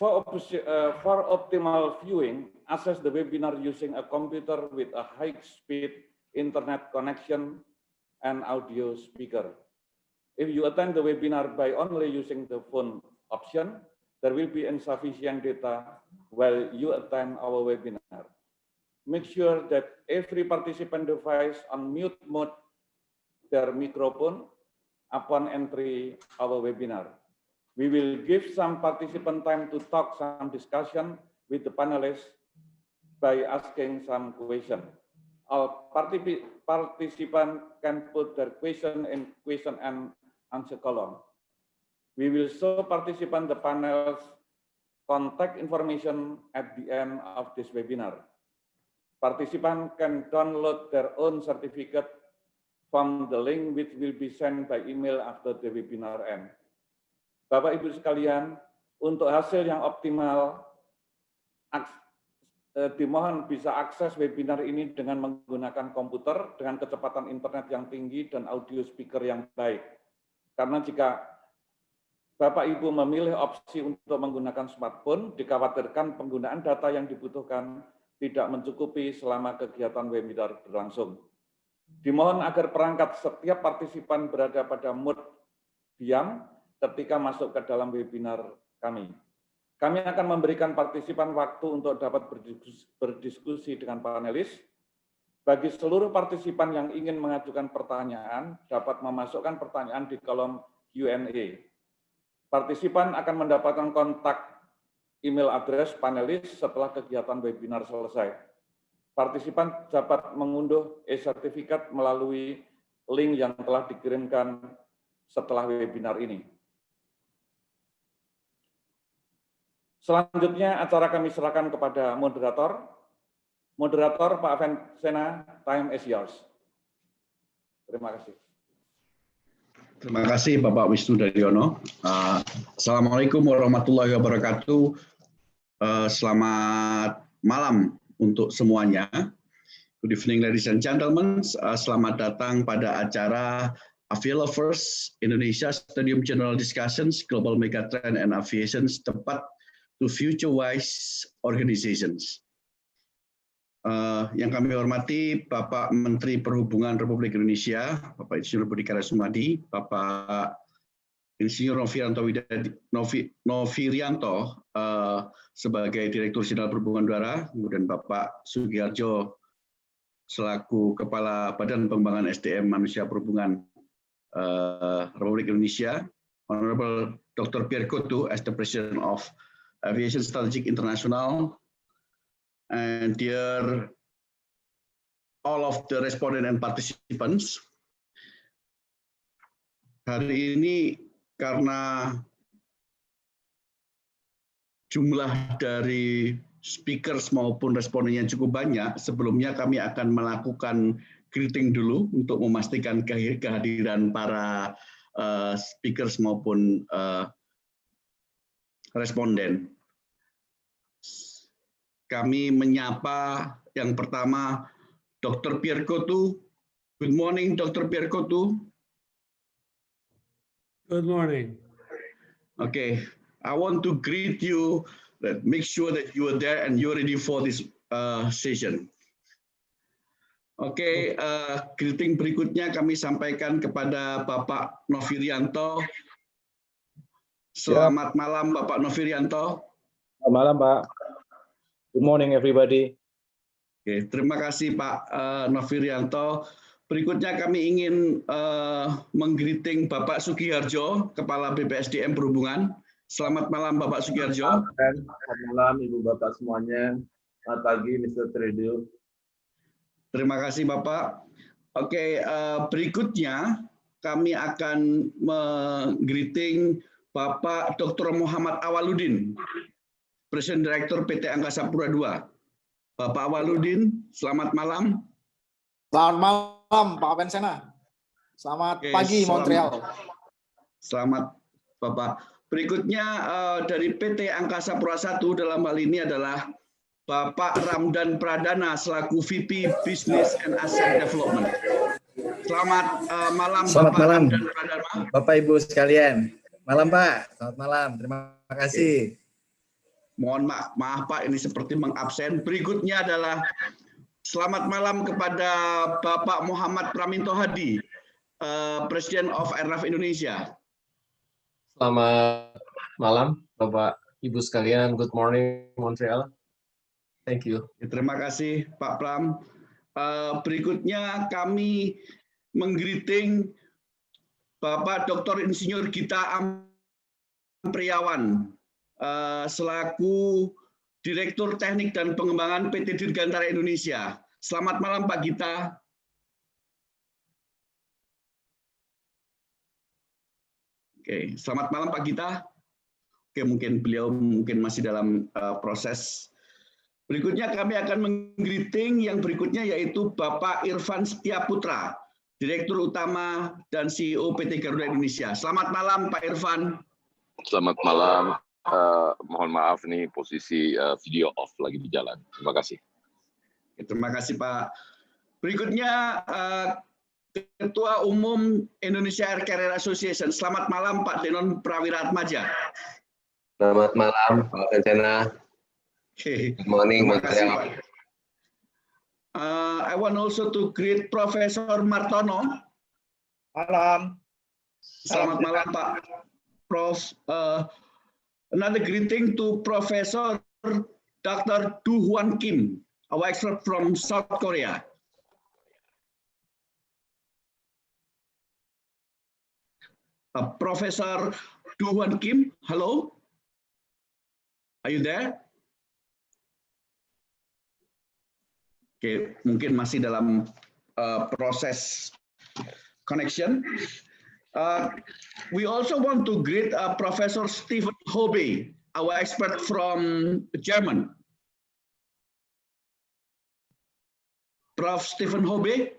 For optimal viewing, access the webinar using a computer with a high-speed internet connection and audio speaker. If you attend the webinar by only using the phone option, there will be insufficient data while you attend our webinar. Make sure that every participant device on mute mode their microphone upon entry our webinar. We will give some participant time to talk some discussion with the panelists by asking some question. All participants can put their question in question and answer column. We will show participants the panel's contact information at the end of this webinar. Participants can download their own certificate from the link which will be sent by email after the webinar end. Bapak Ibu sekalian, untuk hasil yang optimal, dimohon bisa akses webinar ini dengan menggunakan komputer dengan kecepatan internet yang tinggi dan audio speaker yang baik. Karena jika Bapak Ibu memilih opsi untuk menggunakan smartphone, dikhawatirkan penggunaan data yang dibutuhkan tidak mencukupi selama kegiatan webinar berlangsung. Dimohon agar perangkat setiap partisipan berada pada mode diam ketika masuk ke dalam webinar kami. Kami akan memberikan partisipan waktu untuk dapat berdiskusi dengan panelis. Bagi seluruh partisipan yang ingin mengajukan pertanyaan, dapat memasukkan pertanyaan di kolom Q&A. Partisipan akan mendapatkan kontak email address panelis setelah kegiatan webinar selesai. Partisipan dapat mengunduh e-sertifikat melalui link yang telah dikirimkan setelah webinar ini. Selanjutnya acara kami serahkan kepada moderator. Moderator Pak Avensena, time is yours. Terima kasih. Terima kasih Bapak Wisnu Daryono. Assalamualaikum warahmatullahi wabarakatuh. Selamat malam untuk semuanya. Good evening ladies and gentlemen. Selamat datang pada acara Avia Lovers Indonesia Studium General Discussions Global Megatrend and Aviation tepat to future-wise organizations. Yang kami hormati Bapak Menteri Perhubungan Republik Indonesia, Bapak Insinyur Budi Karya Sumadi, Bapak Insinyur Novirianto sebagai Direktur Jenderal Perhubungan Udara, kemudian Bapak Sugiharjo selaku Kepala Badan Pengembangan SDM Manusia Perhubungan Republik Indonesia, Honorable Dr. Pierre Coutu as the President of Aviation Strategic International, and dear all of the respondent and participants. Hari ini karena jumlah dari speakers maupun respondennya cukup banyak, sebelumnya kami akan melakukan greeting dulu untuk memastikan kehadiran para speakers maupun responden. Kami menyapa yang pertama Dr. Pierre Coutu. Good morning, Dr. Pierre Coutu. Good morning. Okay, I want to greet you. Make sure that you are there and you're ready for this session. Oke, greeting berikutnya kami sampaikan kepada Bapak Novirianto. Selamat malam, Bapak Novirianto. Selamat malam, Pak. Good morning, everybody. Oke, terima kasih Pak Novirianto. Berikutnya kami ingin menggreeting Bapak Sugiharjo, Kepala BPSDM Perhubungan. Selamat malam, Bapak Sugiharjo. Selamat malam, Ibu Bapak semuanya. Selamat pagi, Mr. Tredu. Terima kasih, Bapak. Oke, berikutnya kami akan menggreeting Bapak Dr. Muhammad Awaludin, Presiden Direktur PT Angkasa Pura II. Bapak Awaludin, selamat malam. Selamat malam, Pak Avensena. Selamat pagi, Montreal. Selamat, Bapak. Berikutnya dari PT Angkasa Pura I dalam hal ini adalah Bapak Ramdan Pradana selaku VP Business and Asset Development. Selamat malam, Selamat Bapak malam, Ramdan Pradana. Bapak Ibu sekalian. Malam Pak, selamat malam. Terima kasih. Mohon maaf Pak, ini seperti mengabsen. Berikutnya adalah selamat malam kepada Bapak Muhammad Praminto Hadi, Presiden of Airnav Indonesia. Selamat malam Bapak Ibu sekalian. Good morning Montreal. Thank you. Terima kasih Pak Pram. Berikutnya kami menggreeting Bapak Dr. Insinyur Gita Ampriawan selaku Direktur Teknik dan Pengembangan PT Dirgantara Indonesia. Selamat malam Pak Gita. Oke, selamat malam Pak Gita. Oke, mungkin beliau masih dalam proses. Berikutnya kami akan menggreeting yang berikutnya yaitu Bapak Irfan Setiaputra, Direktur Utama dan CEO PT Garuda Indonesia. Selamat malam Pak Irfan. Selamat malam. Mohon maaf nih posisi video off lagi di jalan. Terima kasih. Terima kasih Pak. Berikutnya Ketua Umum Indonesia Air Carrier Association. Selamat malam Pak Denon Prawiratmaja. Selamat malam Pak Bencana. Good morning Montreal. I want also to greet Profesor Martono. Malam. Selamat malam Pak Prof. Another greeting to Professor Dr. Du Hwan Kim, our expert from South Korea. Professor Du Hwan Kim, hello. Are you there? Oke, mungkin masih dalam proses connection. We also want to greet Professor Stephen Hobe, our expert from German. Prof. Stephen Hobe,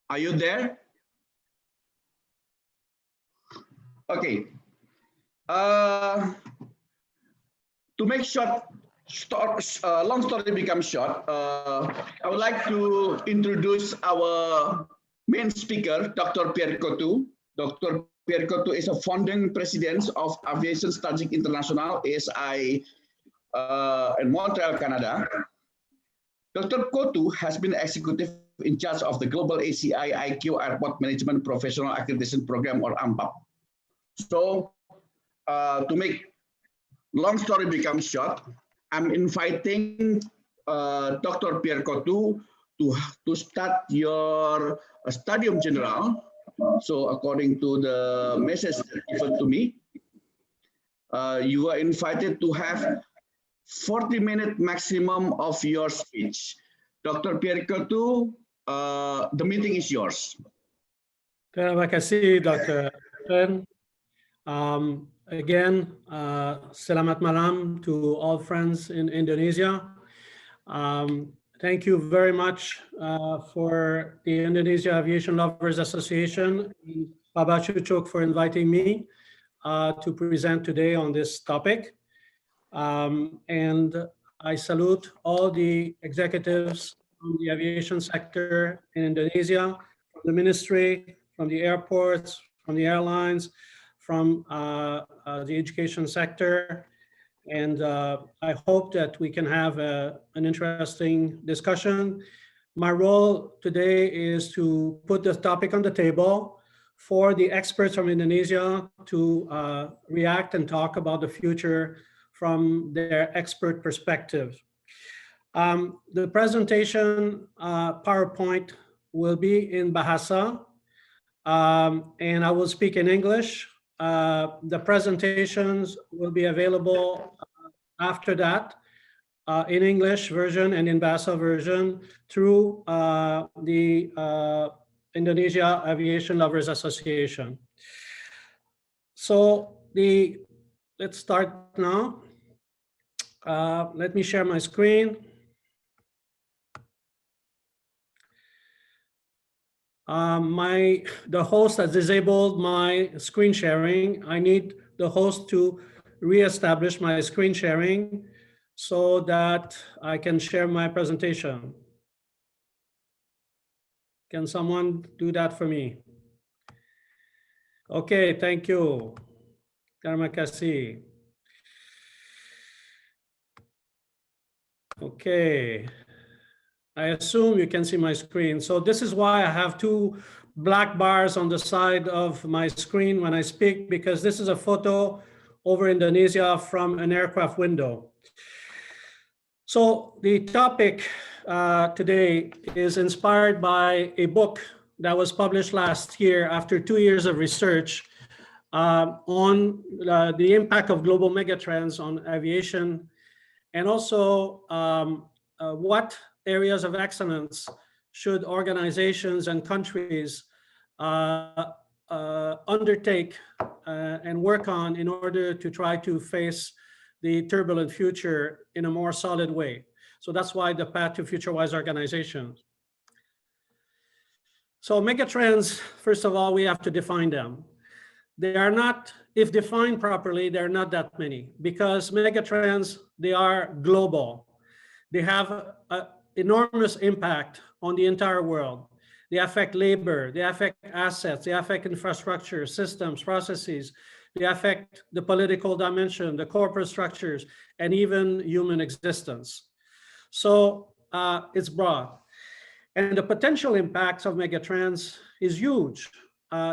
are you there? Okay. To make long story becomes short, I would like to introduce our main speaker, Dr. Pierre Coutu. Dr. Pierre Coutu is a founding president of Aviation Strategic International, ASI, in Montreal, Canada. Dr. Coutu has been executive in charge of the Global ACI IQ Airport Management Professional Accreditation Program, or AMPAP. So, to make long story become short, I'm inviting Dr. Pierre Coutu to start your Studium Generale. So according to the message given to me, you are invited to have 40-minute maximum of your speech. Dr. Pierre Coutu, the meeting is yours. Terima kasih, Dr. Again, selamat malam to all friends in Indonesia. Thank you very much for the Indonesia Aviation Lovers Association, Bapak Cucuk, for inviting me to present today on this topic. And I salute all the executives from the aviation sector in Indonesia, from the ministry, from the airports, from the airlines, from the education sector. And I hope that we can have an interesting discussion. My role today is to put the topic on the table for the experts from Indonesia to react and talk about the future from their expert perspective. The presentation PowerPoint will be in Bahasa, and I will speak in English. The presentations will be available after that in English version and in Bahasa version through the Indonesia Aviation Lovers Association. So let's start now. Let me share my screen. The host has disabled my screen sharing. I need the host to reestablish my screen sharing so that I can share my presentation. Can someone do that for me? Okay, thank you. Terima kasih. Okay. I assume you can see my screen. So this is why I have two black bars on the side of my screen when I speak, because this is a photo over Indonesia from an aircraft window. So the topic today is inspired by a book that was published last year after 2 years of research on the impact of global megatrends on aviation, and also what areas of excellence should organizations and countries undertake and work on in order to try to face the turbulent future in a more solid way. So that's why the path to future-wise organizations. So megatrends, first of all, we have to define them. They are not, if defined properly, they're not that many, because megatrends, they are global. They have an enormous impact on the entire world. They affect labor, they affect assets, they affect infrastructure, systems, processes, they affect the political dimension, the corporate structures, and even human existence. So it's broad. And the potential impacts of megatrends is huge.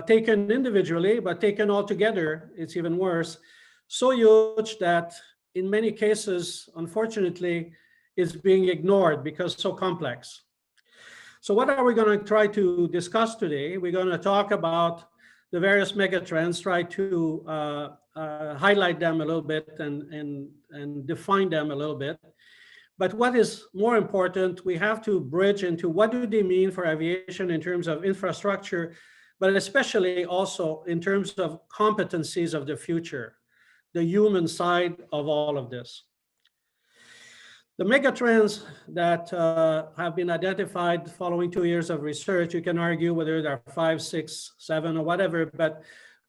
Taken individually, but taken all together, it's even worse. So huge that in many cases, unfortunately, is being ignored because it's so complex. So what are we going to try to discuss today? We're going to talk about the various megatrends, try to highlight them a little bit and define them a little bit. But what is more important, we have to bridge into what do they mean for aviation in terms of infrastructure, but especially also in terms of competencies of the future, the human side of all of this. The megatrends that have been identified following 2 years of research, you can argue whether there are 5, 6, 7, or whatever, but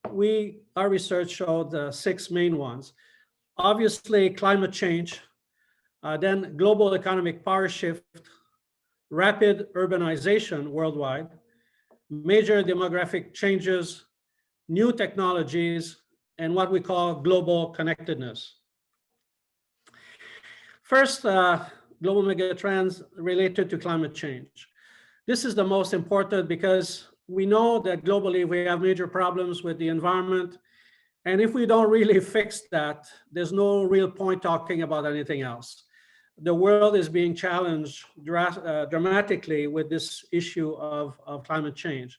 our research showed the 6 main ones. Obviously, climate change, then global economic power shift, rapid urbanization worldwide, major demographic changes, new technologies, and what we call global connectedness. First, global megatrends related to climate change. This is the most important because we know that globally we have major problems with the environment. And if we don't really fix that, there's no real point talking about anything else. The world is being challenged dramatically with this issue of climate change.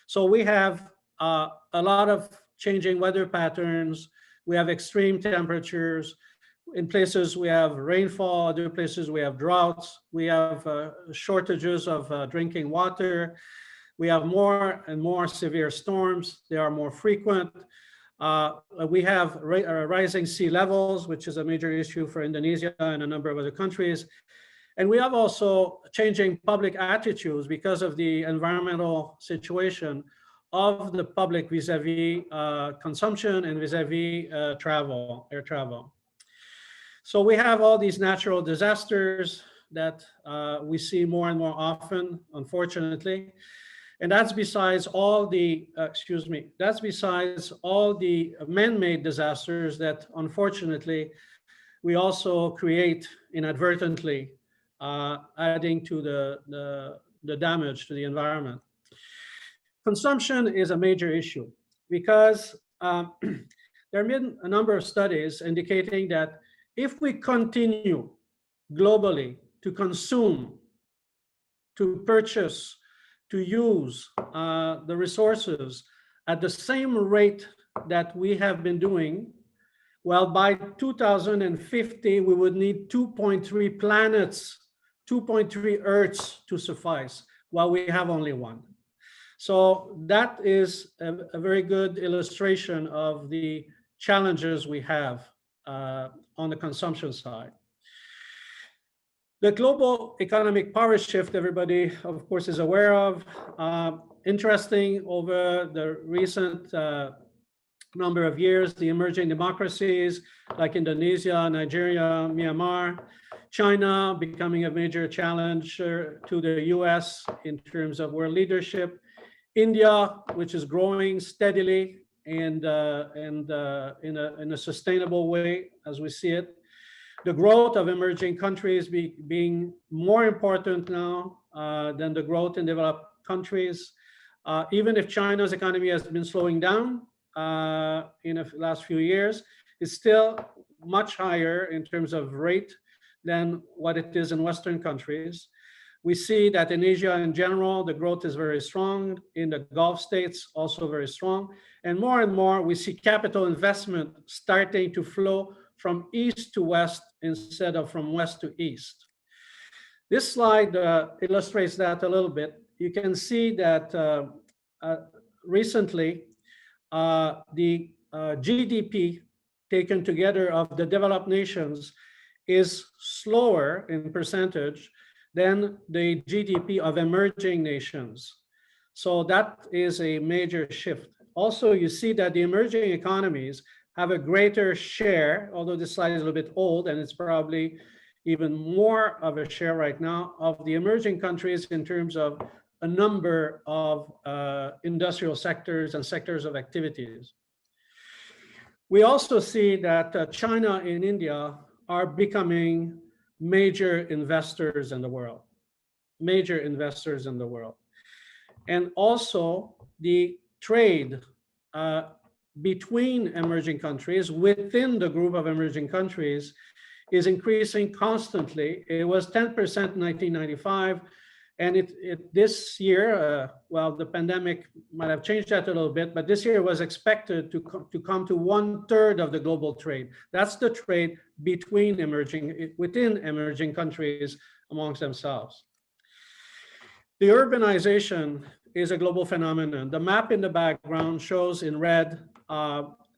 So we have a lot of changing weather patterns. We have extreme temperatures. In places we have rainfall, other places we have droughts. We have shortages of drinking water. We have more and more severe storms. They are more frequent. We have rising sea levels, which is a major issue for Indonesia and a number of other countries. And we have also changing public attitudes because of the environmental situation of the public vis-a-vis consumption and vis-a-vis air travel. So we have all these natural disasters that we see more and more often, unfortunately. And that's besides all the, that's besides all the man-made disasters that unfortunately we also create inadvertently, adding to the damage to the environment. Consumption is a major issue because there have been a number of studies indicating that if we continue globally to consume, to purchase, to use the resources at the same rate that we have been doing, well, by 2050, we would need 2.3 planets, 2.3 Earths to suffice, while we have only one. So that is a very good illustration of the challenges we have on the consumption side. The global economic power shift, everybody, of course, is aware of. Interesting, over the recent number of years, the emerging democracies like Indonesia, Nigeria, Myanmar, China becoming a major challenge to the US in terms of world leadership, India, which is growing steadily and in a sustainable way as we see it. The growth of emerging countries being more important now than the growth in developed countries. Even if China's economy has been slowing down in the last few years, it's still much higher in terms of rate than what it is in Western countries. We see that in Asia in general, the growth is very strong. In the Gulf states, also very strong. And more, we see capital investment starting to flow from east to west instead of from west to east. This slide illustrates that a little bit. You can see that recently, the GDP taken together of the developed nations is slower in percentage than the GDP of emerging nations. So that is a major shift. Also, you see that the emerging economies have a greater share, although this slide is a little bit old and it's probably even more of a share right now of the emerging countries in terms of a number of industrial sectors and sectors of activities. We also see that China and India are becoming major investors in the world, major investors in the world. And also the trade between emerging countries within the group of emerging countries is increasing constantly. It was 10% in 1995. And this year, well, the pandemic might have changed that a little bit, but this year was expected to come to 1/3 of the global trade. That's the trade within emerging countries amongst themselves. The urbanization is a global phenomenon. The map in the background shows in red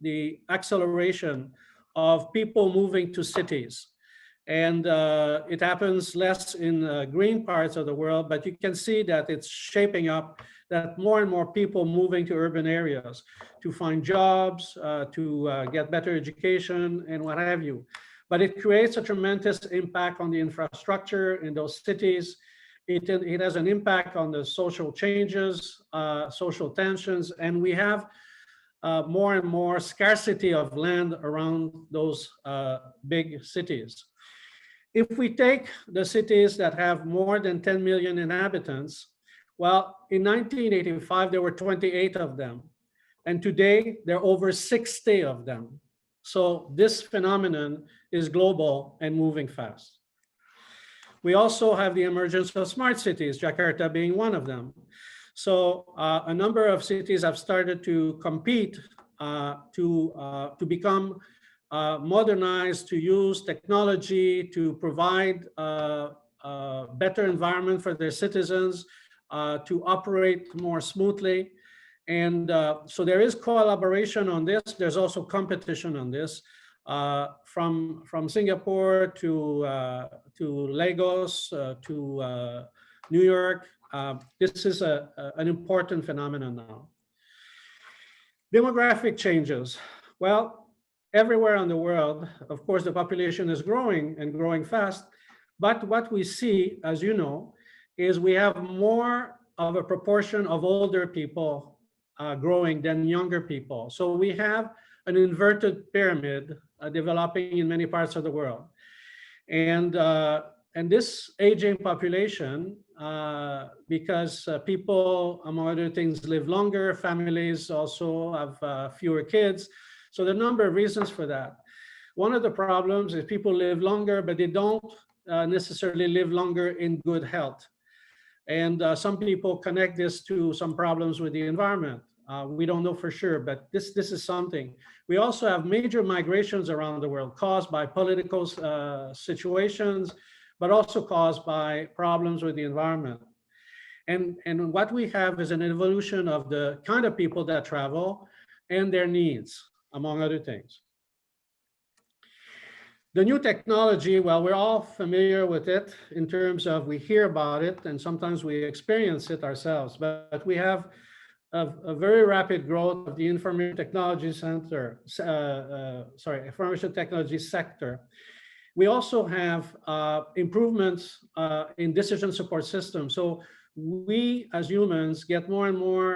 the acceleration of people moving to cities. And it happens less in green parts of the world, but you can see that it's shaping up, that more and more people moving to urban areas to find jobs, to get better education and what have you. But it creates a tremendous impact on the infrastructure in those cities. It has an impact on the social changes, social tensions, and we have more and more scarcity of land around those big cities. If we take the cities that have more than 10 million inhabitants, well, in 1985, there were 28 of them. And today, there are over 60 of them. So this phenomenon is global and moving fast. We also have the emergence of smart cities, Jakarta being one of them. So a number of cities have started to compete to become modernized, to use technology, to provide a better environment for their citizens, to operate more smoothly. And so there is collaboration on this. There's also competition on this. From Singapore to Lagos to New York, this is an important phenomenon now. Demographic changes. Well, everywhere in the world, of course, the population is growing and growing fast. But what we see, as you know, is we have more of a proportion of older people growing than younger people. So we have an inverted pyramid developing in many parts of the world. And this aging population, because people, among other things, live longer, families also have fewer kids. So there are a number of reasons for that. One of the problems is people live longer, but they don't necessarily live longer in good health. And some people connect this to some problems with the environment. We don't know for sure, but this is something. We also have major migrations around the world caused by political situations, but also caused by problems with the environment. And what we have is an evolution of the kind of people that travel and their needs, among other things. The new technology, well, we're all familiar with it in terms of we hear about it and sometimes we experience it ourselves, but we have a very rapid growth of the information technology information technology sector. We also have improvements in decision support systems. So we as humans get more and more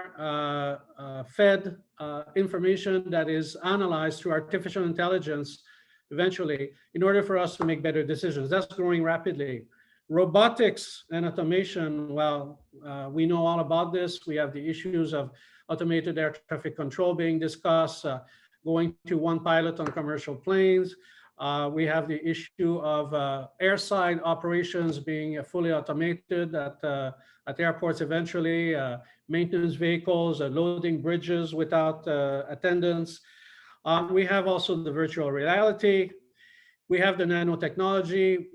fed information that is analyzed through artificial intelligence eventually in order for us to make better decisions. That's growing rapidly. Robotics and automation, well, we know all about this. We have the issues of automated air traffic control being discussed, going to one pilot on commercial planes. We have the issue of airside operations being fully automated at airports eventually, maintenance vehicles, loading bridges without attendants. We have also the virtual reality. We have the nanotechnology,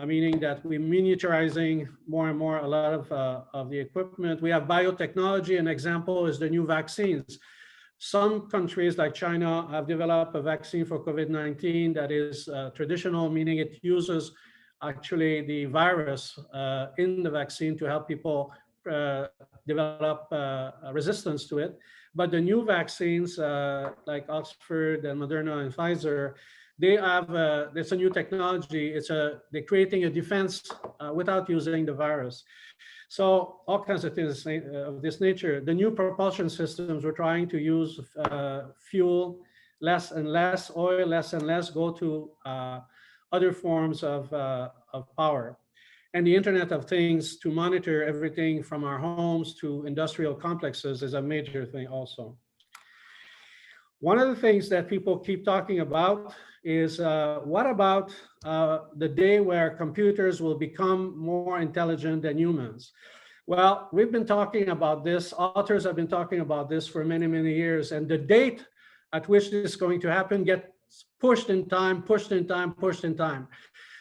meaning that we're miniaturizing more and more a lot of the equipment. We have biotechnology. An example is the new vaccines. Some countries like China have developed a vaccine for COVID-19 that is traditional, meaning it uses actually the virus in the vaccine to help people develop resistance to it. But the new vaccines like Oxford and Moderna and Pfizer, they have, it's a new technology. They're creating a defense without using the virus. So all kinds of things of this nature. The new propulsion systems, we're trying to use fuel less and less, oil less and less, go to other forms of power. And the Internet of Things to monitor everything from our homes to industrial complexes is a major thing also. One of the things that people keep talking about is what about the day where computers will become more intelligent than humans? Well, we've been talking about this, authors have been talking about this for many, many years, and the date at which this is going to happen gets pushed in time, pushed in time, pushed in time.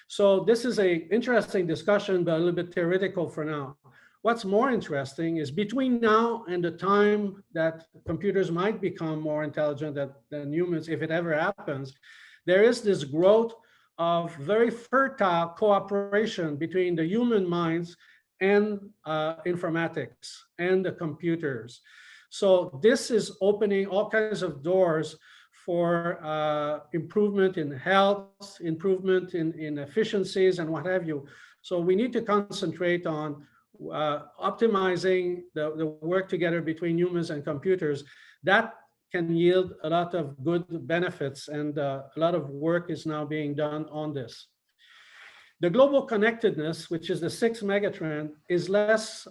So this is an interesting discussion, but a little bit theoretical for now. What's more interesting is between now and the time that computers might become more intelligent than humans, if it ever happens, there is this growth of very fertile cooperation between the human minds and informatics and the computers. So this is opening all kinds of doors for improvement in health, improvement in efficiencies and what have you. So we need to concentrate on optimizing the work together between humans and computers. That can yield a lot of good benefits, and a lot of work is now being done on this. The global connectedness, which is the sixth megatrend, is less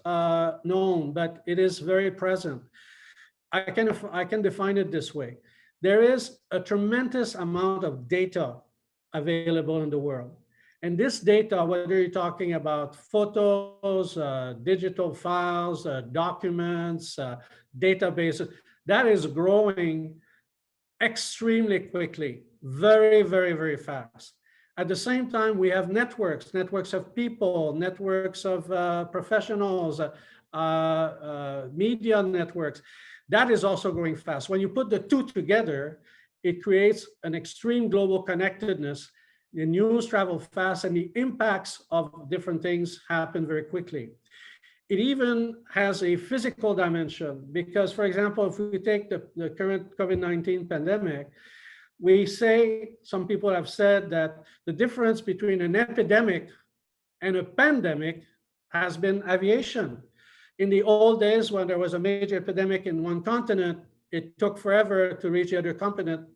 known, but it is very present. I can define it this way. There is a tremendous amount of data available in the world. And this data, whether you're talking about photos, digital files, documents, databases, that is growing extremely quickly, very, very, very fast. At the same time, we have networks of people, networks of professionals, media networks. That is also growing fast. When you put the two together, it creates an extreme global connectedness. The news travel fast, and the impacts of different things happen very quickly. It even has a physical dimension because, for example, if we take the current COVID-19 pandemic, we say, some people have said that the difference between an epidemic and a pandemic has been aviation. In the old days, when there was a major epidemic in one continent, it took forever to reach the other continent.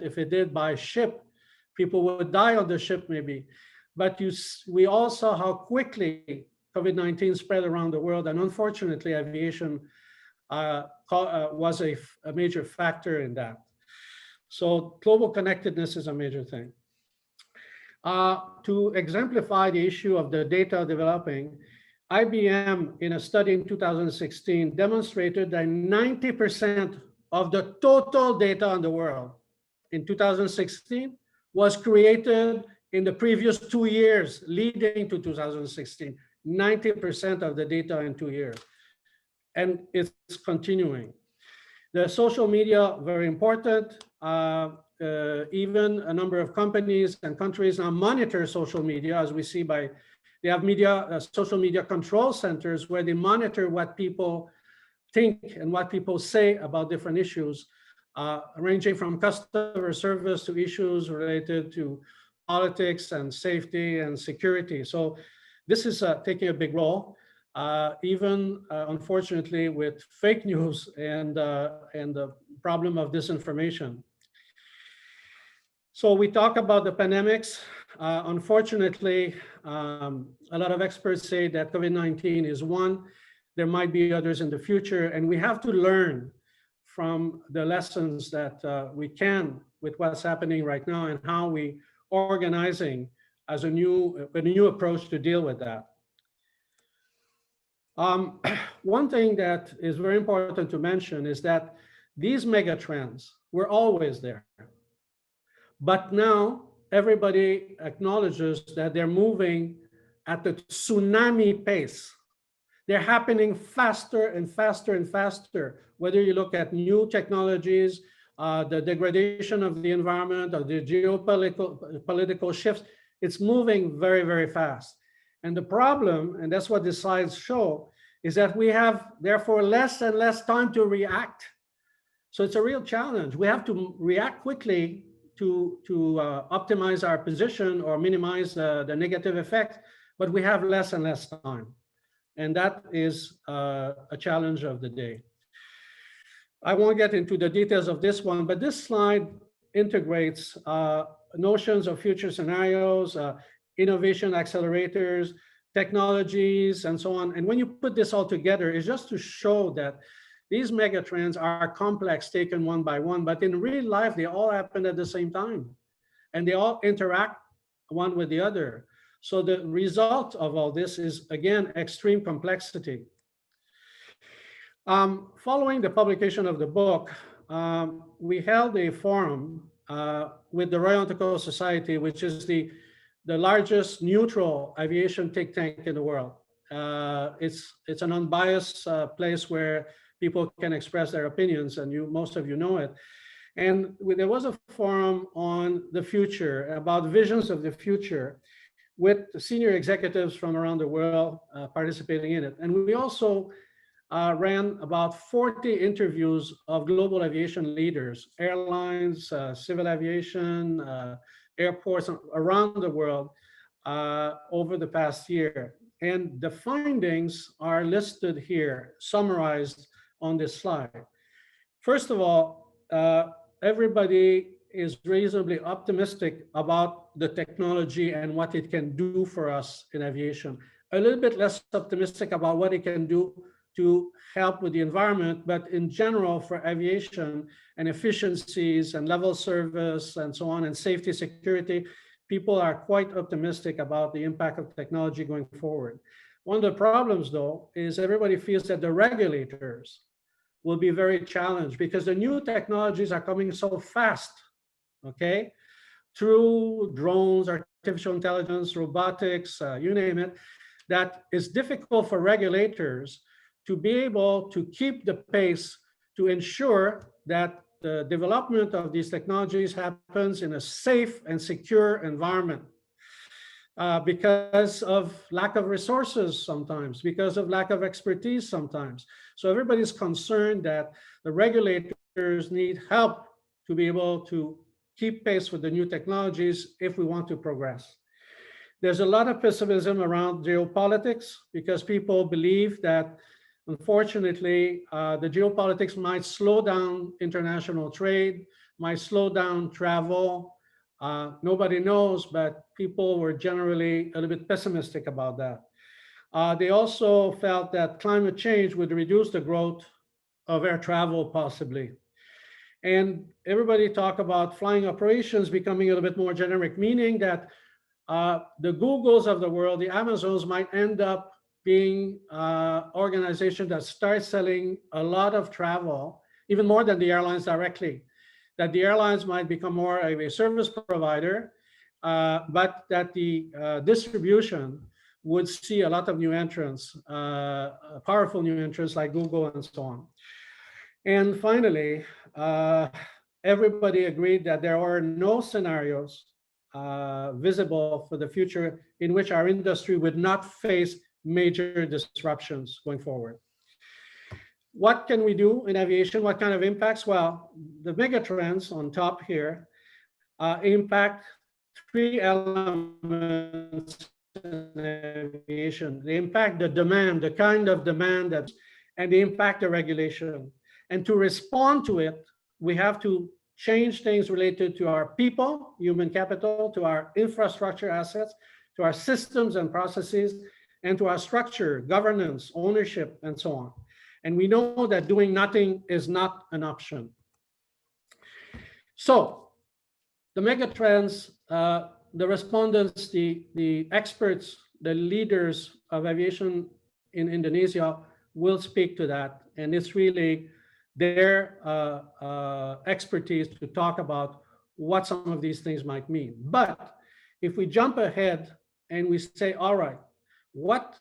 If it did by ship, people would die on the ship maybe. But we all saw how quickly COVID-19 spread around the world. And unfortunately, aviation was a major factor in that. So global connectedness is a major thing. To exemplify the issue of the data developing, IBM, in a study in 2016, demonstrated that 90% of the total data in the world in 2016 was created in the previous 2 years leading to 2016. 90% of the data in 2 years. And it's continuing. The social media, very important. Even a number of companies and countries now monitor social media, as we see by, they have social media control centers where they monitor what people think and what people say about different issues, ranging from customer service to issues related to politics and safety and security. So this is taking a big role, even unfortunately with fake news and the problem of disinformation. So we talk about the pandemics. Unfortunately, a lot of experts say that COVID-19 is one. There might be others in the future, and we have to learn from the lessons that we can with what's happening right now and how we organizing as a new approach to deal with that. One thing that is very important to mention is that these megatrends were always there. But now everybody acknowledges that they're moving at the tsunami pace. They're happening faster and faster and faster, whether you look at new technologies, the degradation of the environment, or the geopolitical shifts. It's moving very, very fast. And the problem, and that's what the slides show, is that we have therefore less and less time to react. So it's a real challenge. We have to react quickly to optimize our position or minimize the negative effects, but we have less and less time. And that is a challenge of the day. I won't get into the details of this one, but this slide integrates notions of future scenarios, innovation accelerators, technologies, and so on. And when you put this all together, it's just to show that these megatrends are complex, taken one by one, but in real life, they all happen at the same time. And they all interact one with the other. So the result of all this is, again, extreme complexity. Following the publication of the book, we held a forum with the Royal Nautical Society, which is the largest neutral aviation think tank in the world. It's an unbiased place where people can express their opinions, and most of you know it. And there was a forum on the future, about visions of the future, with senior executives from around the world participating in it. And we also ran about 40 interviews of global aviation leaders, airlines, civil aviation, airports around the world over the past year. And the findings are listed here, summarized on this slide. First of all, everybody is reasonably optimistic about the technology and what it can do for us in aviation. A little bit less optimistic about what it can do to help with the environment, but in general for aviation and efficiencies and level service and so on, and safety, security, people are quite optimistic about the impact of technology going forward. One of the problems, though, is everybody feels that the regulators will be very challenged because the new technologies are coming so fast, okay? Through drones, artificial intelligence, robotics, you name it, that it's difficult for regulators to be able to keep the pace to ensure that the development of these technologies happens in a safe and secure environment. Because of lack of resources sometimes, because of lack of expertise sometimes. So everybody's concerned that the regulators need help to be able to keep pace with the new technologies if we want to progress. There's a lot of pessimism around geopolitics because people believe that, unfortunately, the geopolitics might slow down international trade, might slow down travel. Nobody knows, but people were generally a little bit pessimistic about that. They also felt that climate change would reduce the growth of air travel possibly. And everybody talked about flying operations becoming a little bit more generic, meaning that the Googles of the world, the Amazons might end up being organizations that start selling a lot of travel, even more than the airlines directly. That the airlines might become more of a service provider, but that the distribution would see a lot of new entrants, powerful new entrants like Google and so on. And finally, everybody agreed that there are no scenarios visible for the future in which our industry would not face major disruptions going forward. What can we do in aviation? What kind of impacts? Well, the megatrends on top here impact three elements in aviation. They impact the demand, the kind of demand that, and they impact the regulation. And to respond to it, we have to change things related to our people, human capital, to our infrastructure assets, to our systems and processes, and to our structure, governance, ownership, and so on. And we know that doing nothing is not an option. So the megatrends the respondents, the experts, the leaders of aviation in Indonesia will speak to that. And it's really their expertise to talk about what some of these things might mean. But if we jump ahead and we say, all right, what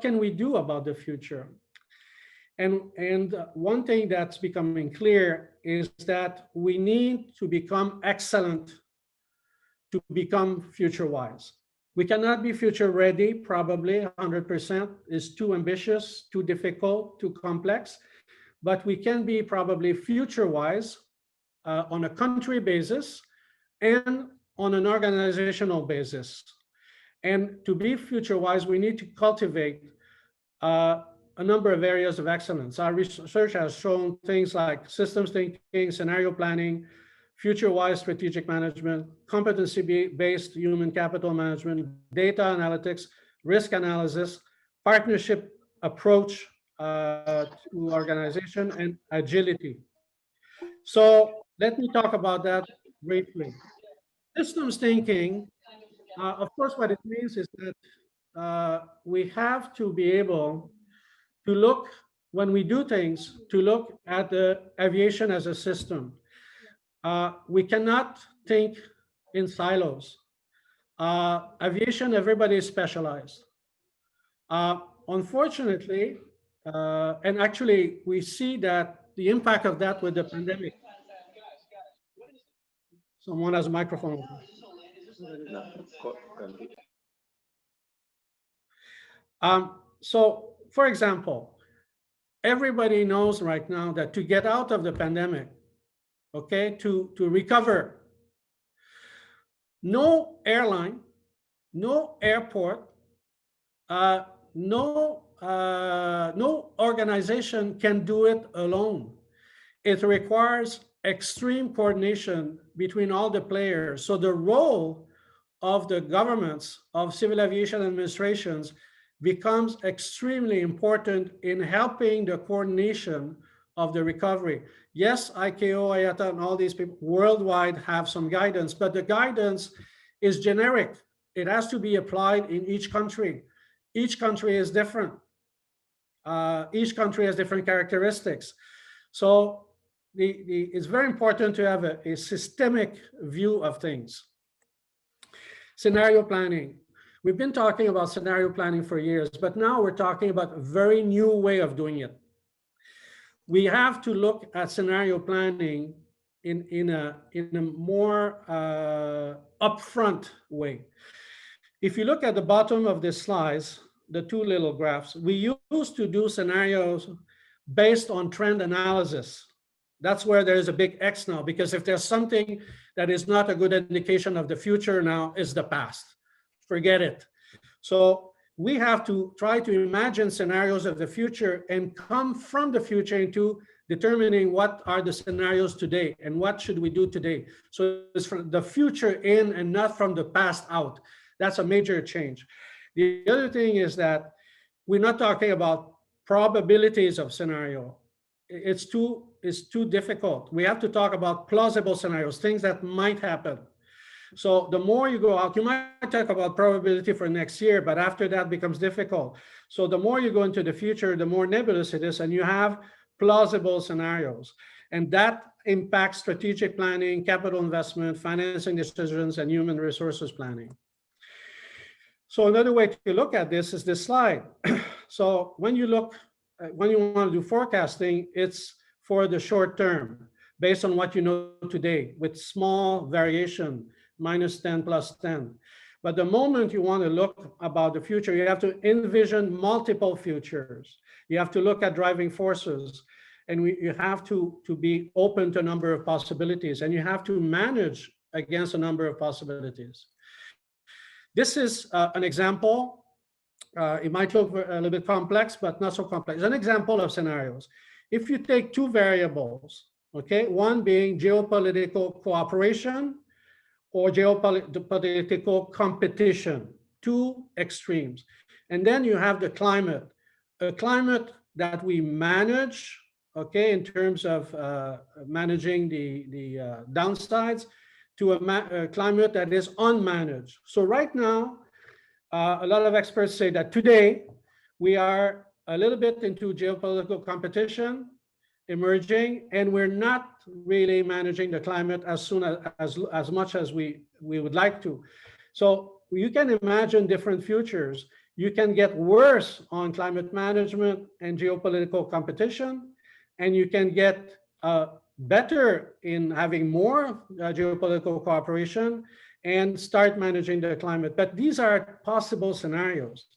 can we do about the future? And one thing that's becoming clear is that we need to become excellent to become future wise. We cannot be future ready, probably 100% is too ambitious, too difficult, too complex, but we can be probably future wise on a country basis and on an organizational basis. And to be future wise, we need to cultivate a number of areas of excellence. Our research has shown things like systems thinking, scenario planning, future-wise strategic management, competency-based human capital management, data analytics, risk analysis, partnership approach to organization, and agility. So let me talk about that briefly. Systems thinking, of course, what it means is that we have to be able to look, when we do things, to look at the aviation as a system. We cannot think in silos. Aviation, everybody is specialized. Unfortunately, and actually we see that the impact of that with the pandemic. Someone has a microphone. So, for example, everybody knows right now that to get out of the pandemic, okay, to recover, no airline, no airport, no organization can do it alone. It requires extreme coordination between all the players. So the role of the governments, of civil aviation administrations, becomes extremely important in helping the coordination of the recovery. Yes, ICAO, IATA, and all these people worldwide have some guidance, but the guidance is generic. It has to be applied in each country. Each country is different. Each country has different characteristics. So it's very important to have a systemic view of things. Scenario planning. We've been talking about scenario planning for years, but now we're talking about a very new way of doing it. We have to look at scenario planning in a more upfront way. If you look at the bottom of this slides, the two little graphs, we used to do scenarios based on trend analysis. That's where there's a big X now, because if there's something that is not a good indication of the future now, is the past. Forget it. So we have to try to imagine scenarios of the future and come from the future into determining what are the scenarios today and what should we do today. So it's from the future in and not from the past out. That's a major change. The other thing is that we're not talking about probabilities of scenario. It's too difficult. We have to talk about plausible scenarios, things that might happen. So the more you go out, you might talk about probability for next year, but after that becomes difficult. So the more you go into the future, the more nebulous it is, and you have plausible scenarios. And that impacts strategic planning, capital investment, financing decisions, and human resources planning. So another way to look at this is this slide. So when you look, when you want to do forecasting, it's for the short term, based on what you know today, with small variation, -10, +10. But the moment you want to look about the future, you have to envision multiple futures. You have to look at driving forces, and you have to be open to a number of possibilities, and you have to manage against a number of possibilities. This is an example. It might look a little bit complex, but not so complex. An example of scenarios. If you take two variables, okay, one being geopolitical cooperation or geopolitical competition, two extremes. And then you have the climate, a climate that we manage, okay, in terms of managing the downsides, to a climate that is unmanaged. So right now, a lot of experts say that today we are a little bit into geopolitical competition emerging, and we're not really managing the climate as much as we would like to. So you can imagine different futures. You can get worse on climate management and geopolitical competition, and you can get better in having more geopolitical cooperation and start managing the climate. But these are possible scenarios,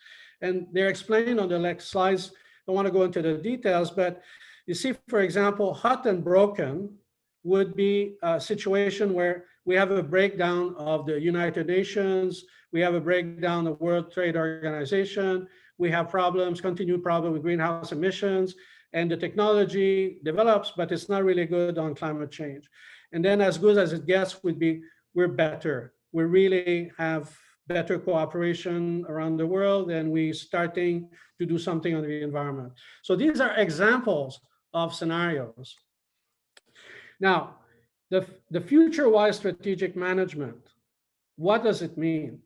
and they're explained on the next slides. I don't want to go into the details, but you see, for example, hot and broken would be a situation where we have a breakdown of the United Nations, we have a breakdown of World Trade Organization, we have problems, continued problem with greenhouse emissions, and the technology develops, but it's not really good on climate change. And then as good as it gets would be, we're better. We really have better cooperation around the world, and we're starting to do something on the environment. So these are examples of scenarios. Now, the future-wise strategic management, what does it mean?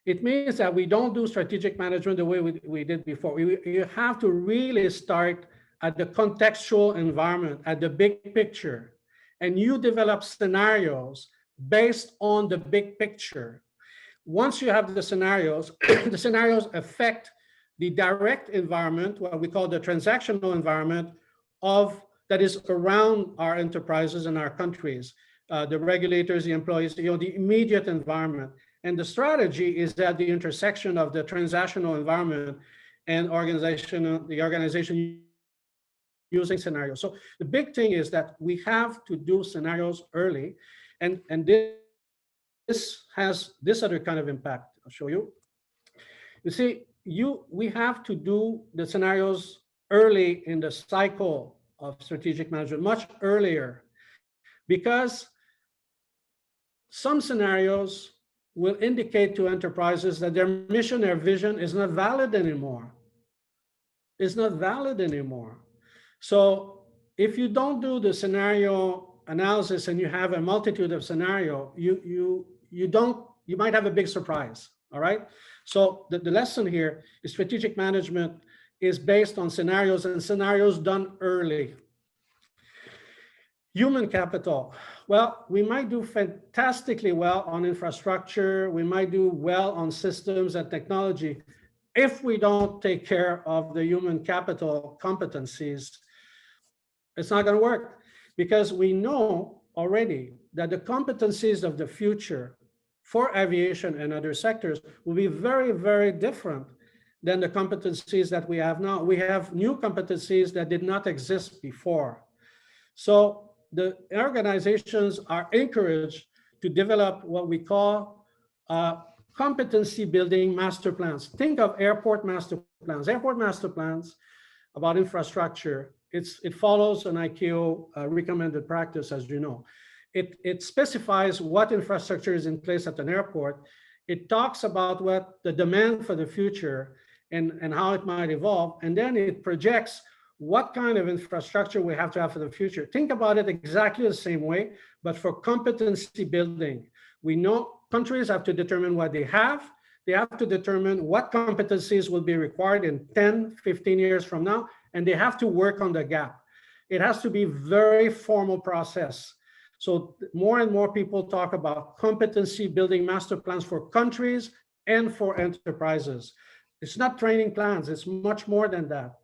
It means that we don't do strategic management the way we did before. You have to really start at the contextual environment, at the big picture, and you develop scenarios based on the big picture. Once you have the scenarios, the scenarios affect the direct environment, what we call the transactional environment that is around our enterprises and our countries, the regulators, the employees, the immediate environment. And the strategy is at the intersection of the transactional environment and the organization using scenarios. So the big thing is that we have to do scenarios early, and this has this other kind of impact. I'll show you. You see, we have to do the scenarios early in the cycle of strategic management, much earlier, because some scenarios will indicate to enterprises that their mission, their vision is not valid anymore. It's not valid anymore. So if you don't do the scenario analysis and you have a multitude of scenario, you might have a big surprise. All right. So the lesson here is strategic management is based on scenarios, and scenarios done early. Human capital. Well, we might do fantastically well on infrastructure. We might do well on systems and technology. If we don't take care of the human capital competencies, it's not going to work, because we know already that the competencies of the future for aviation and other sectors will be very, very different than the competencies that we have now. We have new competencies that did not exist before. So the organizations are encouraged to develop what we call competency building master plans. Think of airport master plans. Airport master plans about infrastructure, it follows an ICAO recommended practice, as you know. It specifies what infrastructure is in place at an airport. It talks about what the demand for the future and how it might evolve. And then it projects what kind of infrastructure we have to have for the future. Think about it exactly the same way, but for competency building. We know countries have to determine what they have. They have to determine what competencies will be required in 10, 15 years from now, and they have to work on the gap. It has to be very formal process. So more and more people talk about competency building master plans for countries and for enterprises. It's not training plans, it's much more than that.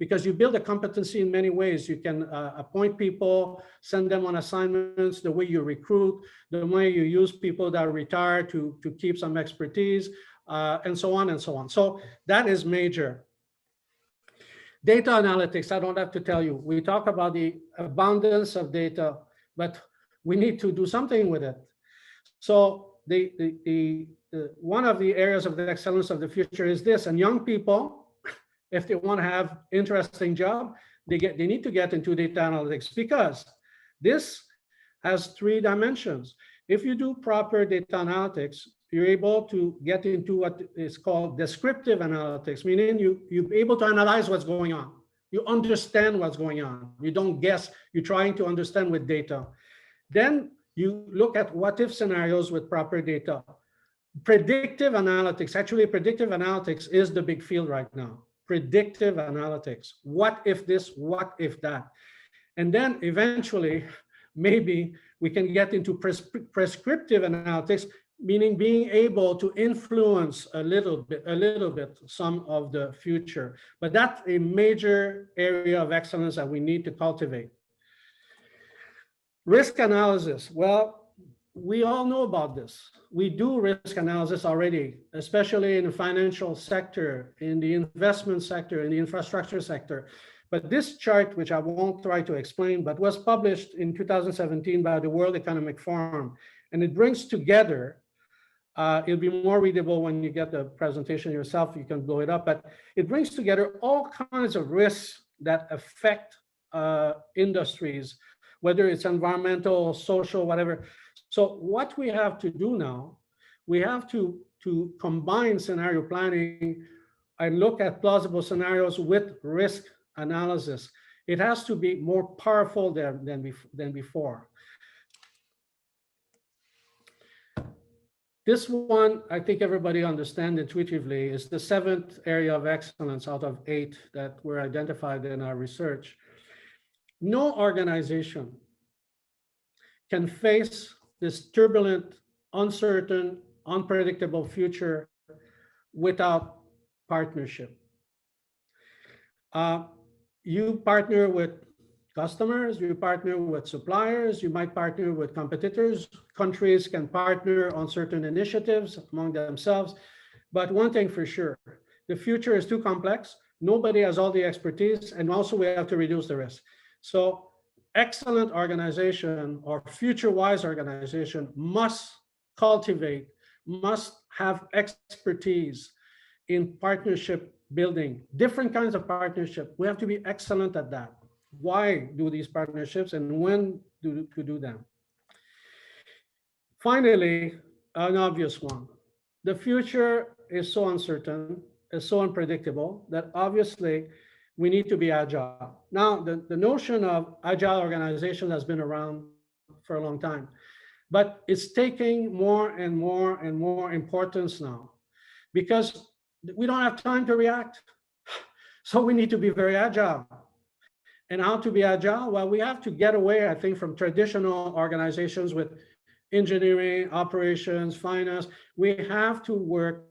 Because you build a competency in many ways. You can appoint people, send them on assignments, the way you recruit, the way you use people that retire to keep some expertise, and so on and so on. So that is major. Data analytics, I don't have to tell you. We talk about the abundance of data, but we need to do something with it. So one of the areas of the excellence of the future is this, and young people, if they want to have interesting job, they need to get into data analytics, because this has 3 dimensions. If you do proper data analytics, you're able to get into what is called descriptive analytics, meaning you're able to analyze what's going on. You understand what's going on. You don't guess, you're trying to understand with data. Then You look at what if scenarios with proper data. Predictive analytics, actually predictive analytics is the big field right now. Predictive analytics, what if this, what if that? And then eventually, maybe we can get into prescriptive analytics, meaning being able to influence a little bit some of the future. But that's a major area of excellence that we need to cultivate. Risk analysis, well, we all know about this. We do risk analysis already, especially in the financial sector, in the investment sector, in the infrastructure sector. But this chart, which I won't try to explain, but was published in 2017 by the World Economic Forum, and it brings together, it'll be more readable when you get the presentation yourself, you can blow it up, but it brings together all kinds of risks that affect industries, whether it's environmental, social, whatever. So what we have to do now, we have to combine scenario planning and look at plausible scenarios with risk analysis. It has to be more powerful than before. This one, I think everybody understands intuitively, is the 7th area of excellence out of 8 that were identified in our research. No organization can face this turbulent, uncertain, unpredictable future without partnership. You partner with customers, you partner with suppliers, you might partner with competitors. Countries can partner on certain initiatives among themselves. But one thing for sure, the future is too complex. Nobody has all the expertise, and also we have to reduce the risk. So excellent organization or future-wise organization must cultivate, must have expertise in partnership building, different kinds of partnership. We have to be excellent at that. Why do these partnerships and when to do them? Finally, an obvious one. The future is so uncertain, is so unpredictable that obviously we need to be agile. Now, the notion of agile organization has been around for a long time, but it's taking more and more and more importance now because we don't have time to react. So we need to be very agile. And how to be agile? Well, we have to get away, I think, from traditional organizations with engineering, operations, finance. We have to work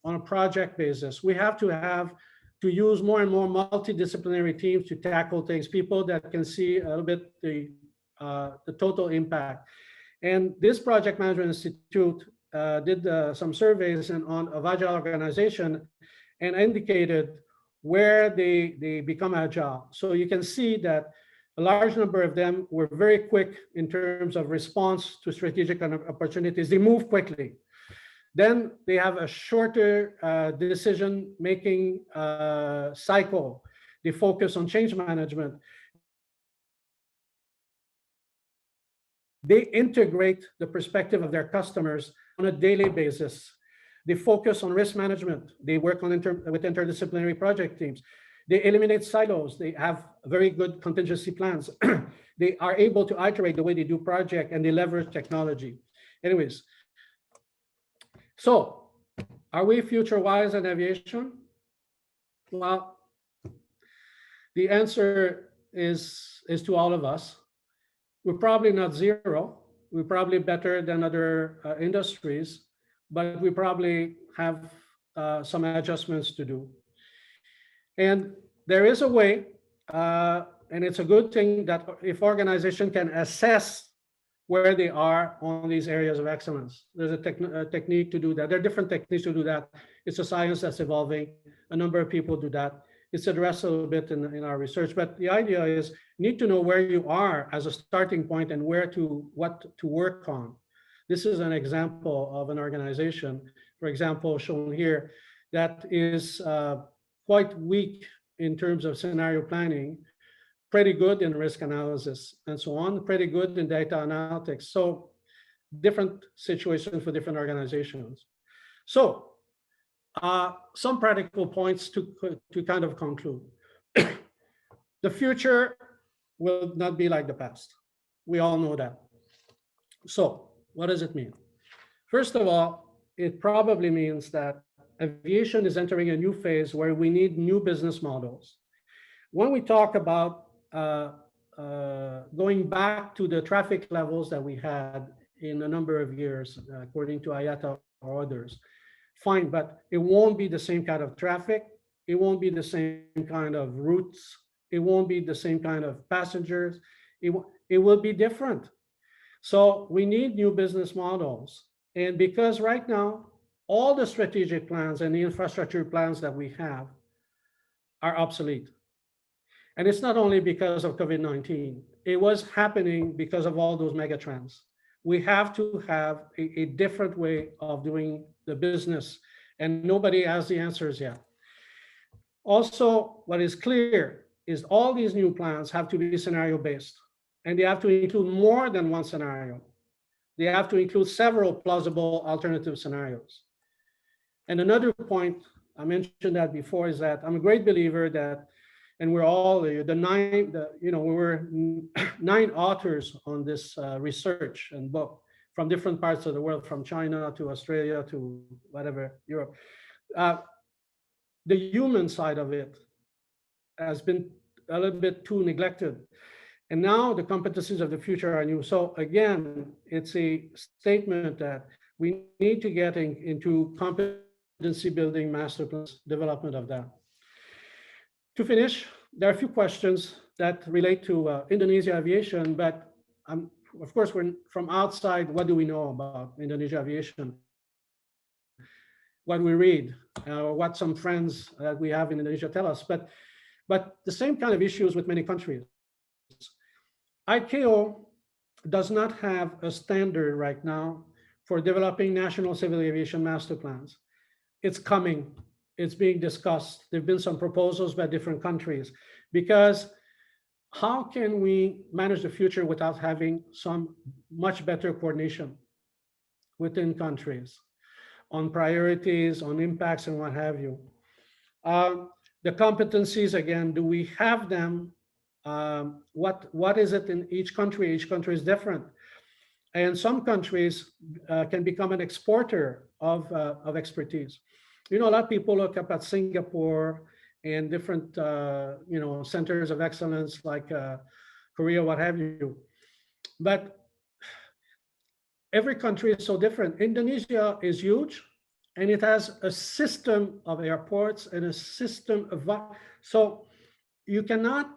on a project basis. We have to use more and more multidisciplinary teams to tackle things, people that can see a little bit the total impact. And this Project Management Institute did some surveys of agile organization and indicated where they become agile. So you can see that a large number of them were very quick in terms of response to strategic opportunities. They move quickly. Then they have a shorter decision-making cycle. They focus on change management. They integrate the perspective of their customers on a daily basis. They focus on risk management. They work with interdisciplinary project teams. They eliminate silos. They have very good contingency plans. They are able to iterate the way they do project, and they leverage technology. Anyways, so are we future-wise in aviation? Well, the answer is to all of us. We're probably not zero. We're probably better than other industries, but we probably have some adjustments to do. And there is a way, and it's a good thing that if organization can assess where they are on these areas of excellence, there's a technique to do that. There are different techniques to do that. It's a science that's evolving. A number of people do that. It's addressed a little bit in our research, but the idea is you need to know where you are as a starting point and what to work on. This is an example of an organization, for example, shown here, that is quite weak in terms of scenario planning, pretty good in risk analysis and so on, pretty good in data analytics. So different situations for different organizations. So some practical points to kind of conclude. The future will not be like the past. We all know that. So what does it mean? First of all, it probably means that aviation is entering a new phase where we need new business models. When we talk about going back to the traffic levels that we had in a number of years, according to IATA or others, fine, but it won't be the same kind of traffic. It won't be the same kind of routes. It won't be the same kind of passengers. It will be different. So we need new business models. And because right now, all the strategic plans and the infrastructure plans that we have are obsolete. And it's not only because of COVID-19. It was happening because of all those mega trends. We have to have a different way of doing the business, and nobody has the answers yet. Also, what is clear is all these new plans have to be scenario-based, and they have to include more than one scenario. They have to include several plausible alternative scenarios. And another point, I mentioned that before, is that I'm a great believer that, and we're all we were 9 authors on this research and book from different parts of the world, from China to Australia to whatever, Europe. The human side of it has been a little bit too neglected. And now the competencies of the future are new. So again, it's a statement that we need to get into competency building master plans, development of that. To finish, there are a few questions that relate to Indonesia aviation, but of course, we're from outside. What do we know about Indonesia aviation? What we read, what some friends that we have in Indonesia tell us, but the same kind of issues with many countries. ICAO does not have a standard right now for developing national civil aviation master plans. It's coming. It's being discussed. There have been some proposals by different countries, because how can we manage the future without having some much better coordination within countries on priorities, on impacts, and what have you? The competencies, again, do we have them? What is it in each country? Each country is different. And some countries can become an exporter of expertise. A lot of people look up at Singapore and different centers of excellence like Korea, what have you. But every country is so different. Indonesia is huge, and it has a system of airports and a system of, so you cannot,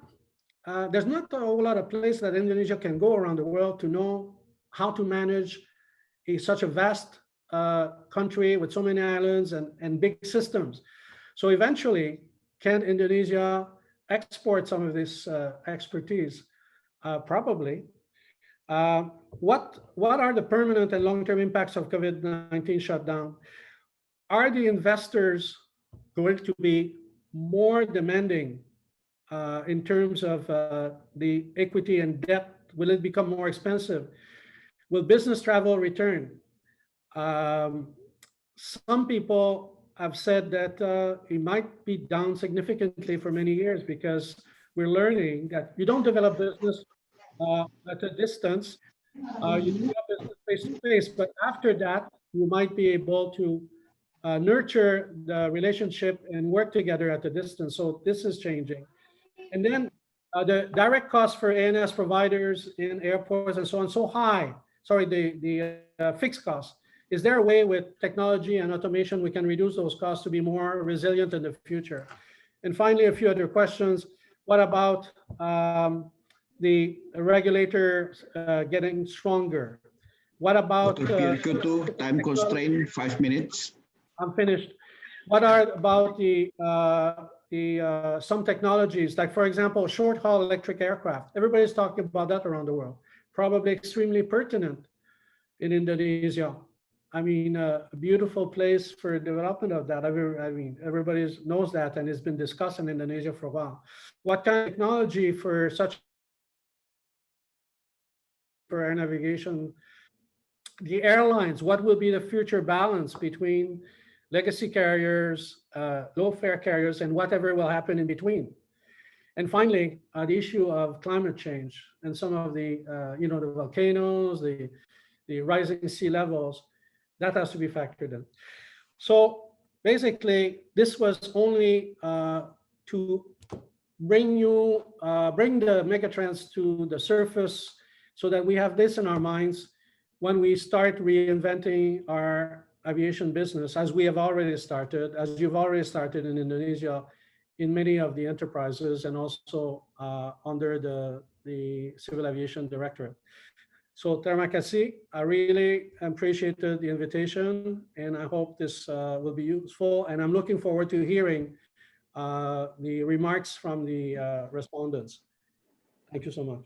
there's not a whole lot of places that Indonesia can go around the world to know how to manage such a vast country with so many islands and big systems. So eventually, can Indonesia export some of this expertise? Probably. What are the permanent and long-term impacts of COVID-19 shutdown? Are the investors going to be more demanding in terms of the equity and debt? Will it become more expensive? Will business travel return? Some people have said that it might be down significantly for many years, because we're learning that you don't develop business at a distance. You do business face to face, but after that, you might be able to nurture the relationship and work together at a distance. So this is changing. And then the direct costs for ANS providers in airports and so on, so high. Sorry, the fixed costs. Is there a way with technology and automation we can reduce those costs to be more resilient in the future? And finally, a few other questions. What about the regulator getting stronger? What about time constraint, 5 minutes? I'm finished. What are about the some technologies, like for example, short-haul electric aircraft? Everybody's talking about that around the world. Probably extremely pertinent in Indonesia. I mean, a beautiful place for development of that. I mean, everybody knows that, and it's been discussed in Indonesia for a while. What kind of technology for air navigation? The airlines, what will be the future balance between legacy carriers, low-fare carriers, and whatever will happen in between? And finally, the issue of climate change and some of the, the volcanoes, the rising sea levels, that has to be factored in. So basically, this was only to bring the megatrends to the surface so that we have this in our minds when we start reinventing our aviation business, as we have already started, as you've already started in Indonesia, in many of the enterprises, and also under the Civil Aviation Directorate. So terima kasih. I really appreciated the invitation, and I hope this will be useful. And I'm looking forward to hearing the remarks from the respondents. Thank you so much.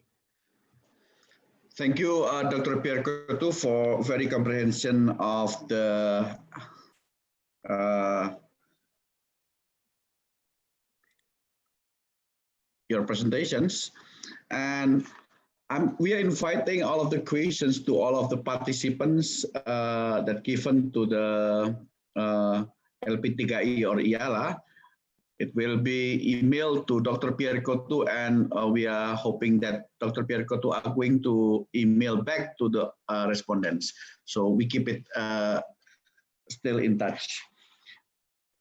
Thank you, Dr. Pierre Coutu, for very comprehension of the your presentations. And we are inviting all of the questions to all of the participants that given to the LP3I or IALA. It will be emailed to Dr. Pierre Coutu, and we are hoping that Dr. Pierre Coutu are going to email back to the respondents. So we keep it still in touch.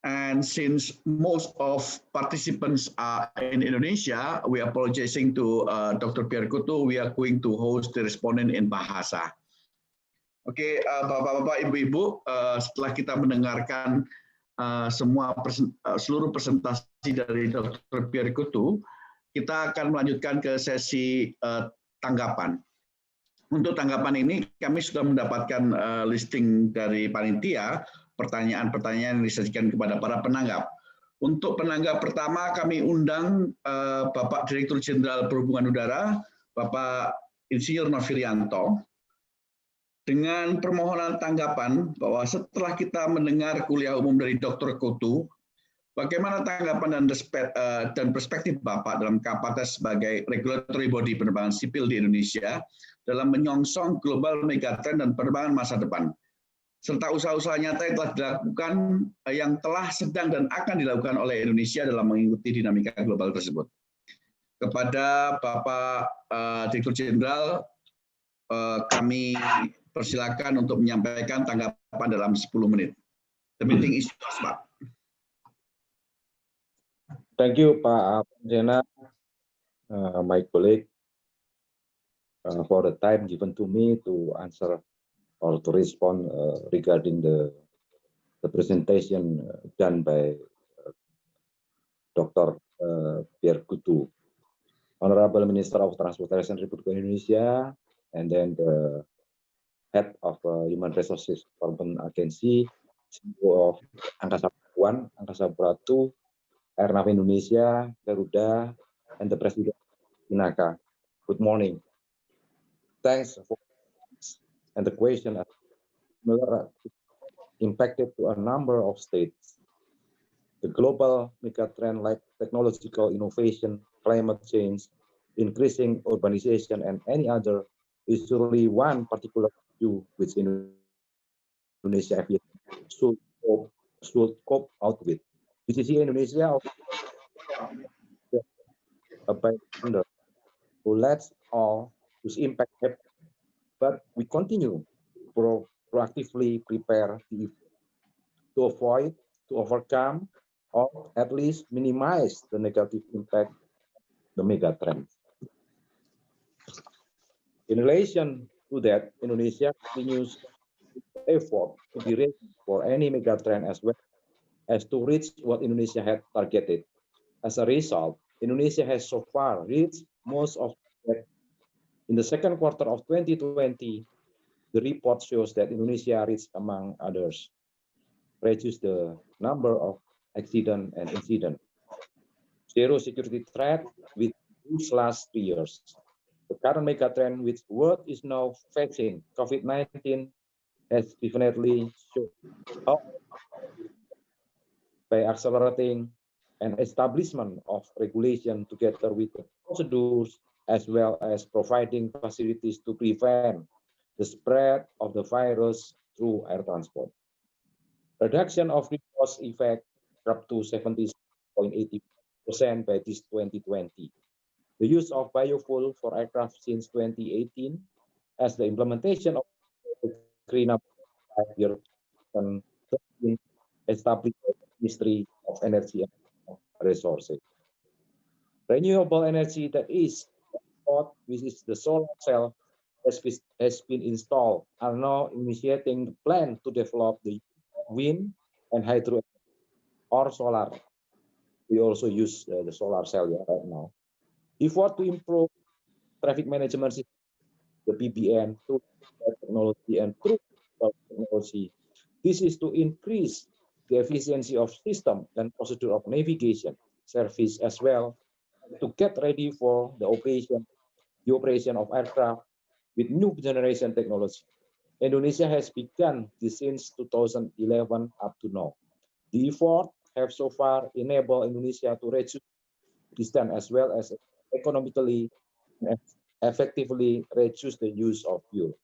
And since most of participants are in Indonesia, we are apologizing to Dr. Pierre Coutu. We are going to host the respondent in Bahasa. Oke, Bapak-Bapak, Ibu-Ibu, setelah kita mendengarkan seluruh presentasi dari Dr. Pierre Coutu, kita akan melanjutkan ke sesi tanggapan. Untuk tanggapan ini, kami sudah mendapatkan listing dari panitia, pertanyaan-pertanyaan yang disajikan kepada para penanggap. Untuk penanggap pertama, kami undang Bapak Direktur Jenderal Perhubungan Udara, Bapak Insinyur Nofrianto, dengan permohonan tanggapan bahwa setelah kita mendengar kuliah umum dari Dr. Coutu, bagaimana tanggapan dan perspektif Bapak dalam kapasitas sebagai regulatory body penerbangan sipil di Indonesia dalam menyongsong global megatrend dan penerbangan masa depan, serta usaha-usaha nyata yang telah dilakukan, yang telah sedang dan akan dilakukan oleh Indonesia dalam mengikuti dinamika global tersebut. Kepada Bapak Direktur Jenderal, kami persilakan untuk menyampaikan tanggapan dalam 10 menit. The meeting is yours, Pak. Thank you, Pak Jena, my colleague, for the time given to me to answer or to respond regarding the presentation done by Dr. Pierre Coutu, Honorable Minister of Transportation Republik Indonesia, and then the Head of Human Resources Development Agency, CEO of Angkasa Pura I, Angkasa Pura II, Airnav Indonesia, Garuda, and the President Inaka. Good morning. Thanks for and the question impacted to a number of states. The global megatrend like technological innovation, climate change, increasing urbanization, and any other is surely one particular issue which Indonesia should cope out with. BCC Indonesia who lets all this impact happen, but we continue to proactively prepare to avoid, to overcome, or at least minimize the negative impact of the megatrends. In relation to that, Indonesia continues effort to be ready for any megatrend as well as to reach what Indonesia had targeted. As a result, Indonesia has so far reached most of that. In the second quarter of 2020, the report shows that Indonesia reached, among others, reduce the number of accidents and incidents. Zero security threat with these last 3 years. The current megatrend which world is now facing, COVID-19, has definitely shown how by accelerating an establishment of regulation together with the procedures as well as providing facilities to prevent the spread of the virus through air transport. Reduction of greenhouse effect up to 70.80% by this 2020. The use of biofuel for aircraft since 2018 as the implementation of screen up your established Ministry of Energy and Resources. Renewable energy that is which is the solar cell has been installed, are now initiating the plan to develop the wind and hydro or solar. We also use the solar cell right now. Effort to improve traffic management system, the PBN, through technology and through technology. This is to increase the efficiency of system and procedure of navigation service as well, to get ready for the operation of aircraft with new generation technology. Indonesia has begun this since 2011 up to now. The effort have so far enabled Indonesia to reduce distance as well as economically and effectively reduce the use of fuel.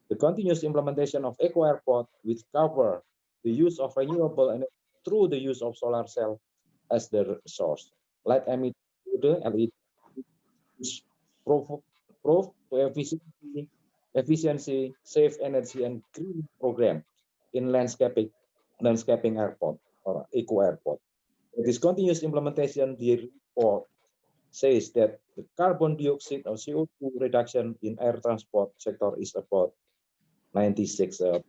The continuous implementation of Eco Airport, which cover the use of renewable energy through the use of solar cell as the source. Light emitter LED proof to efficiency, safe energy, and green program in landscaping airport or eco airport. This continuous implementation, the report says that the carbon dioxide or CO2 reduction in air transport sector is about 96%.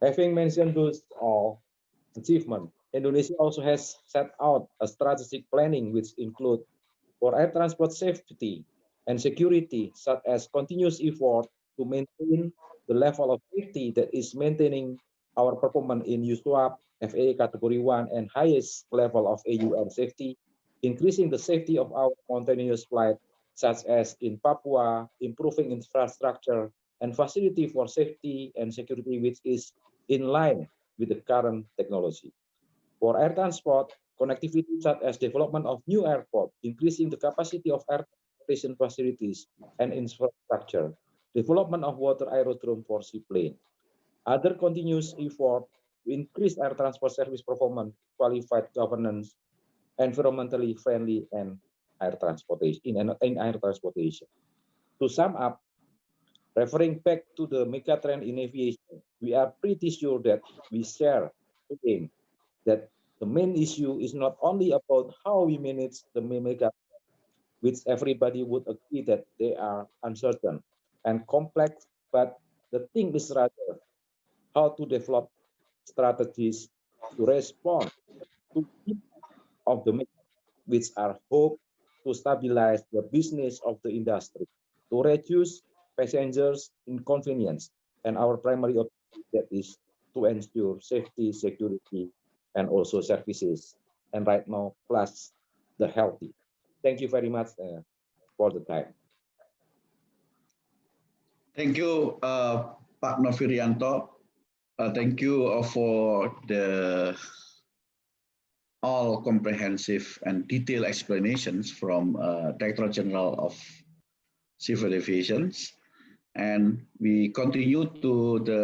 Having mentioned those all achievements, Indonesia also has set out a strategic planning which include for air transport safety and security, such as continuous effort to maintain the level of safety that is maintaining our performance in USWAP, FAA Category 1, and highest level of AUR safety, increasing the safety of our continuous flight, such as in Papua, improving infrastructure and facility for safety and security, which is in line with the current technology. For air transport, connectivity such as development of new airport, increasing the capacity of air transportation facilities and infrastructure, development of water aerodrome for seaplane. Other continuous effort to increase air transport service performance, qualified governance, environmentally friendly, and air transportation in air transportation. To sum up, referring back to the megatrend in aviation, we are pretty sure that we share the aim that the main issue is not only about how we manage the mega, which everybody would agree that they are uncertain and complex, but the thing is rather how to develop strategies to respond to of the mega, which are hoped to stabilize the business of the industry, to reduce passengers' inconvenience, and our primary objective that is to ensure safety, security, and also services, and right now, plus the healthy. Thank you very much for the time. Thank you, Pak Novirianto. Thank you for the all comprehensive and detailed explanations from Director General of Civil Aviation. And we continue to the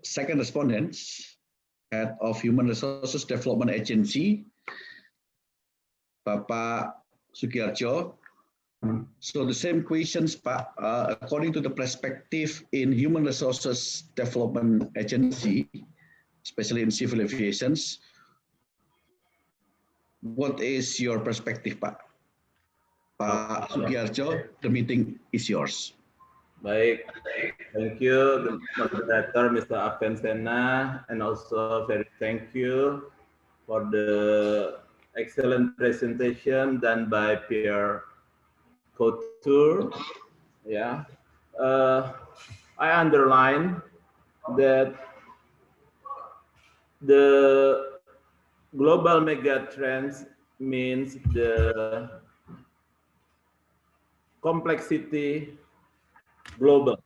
second respondents, Head of Human Resources Development Agency, Bapak Sugiarjo. So the same questions, Pak, according to the perspective in Human Resources Development Agency, especially in civil aviation, what is your perspective, Pak? Pak Sugiarjo, the meeting is yours. Baik, thank you, the moderator, Mr. Avensena, and also very thank you for the excellent presentation done by Pierre Couture. Yeah, I underline that the global mega trends means the complexity global,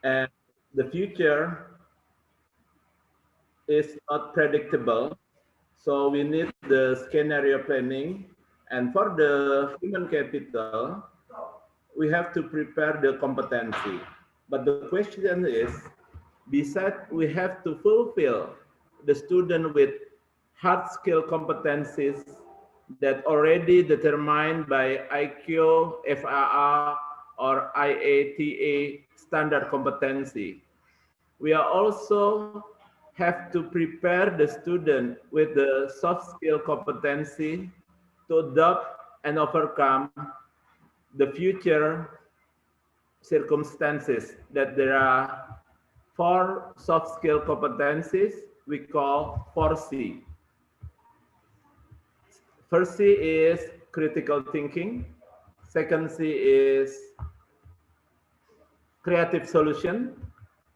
and the future is not predictable, so we need the scenario planning, and for the human capital we have to prepare the competency. But the question is, besides we have to fulfill the student with hard skill competencies that already determined by IQ, FAA, or IATA standard competency. we are also have to prepare the student with the soft skill competency to adopt and overcome the future circumstances. That there are 4 soft skill competencies we call 4C. First C is critical thinking. Second C is creative solution.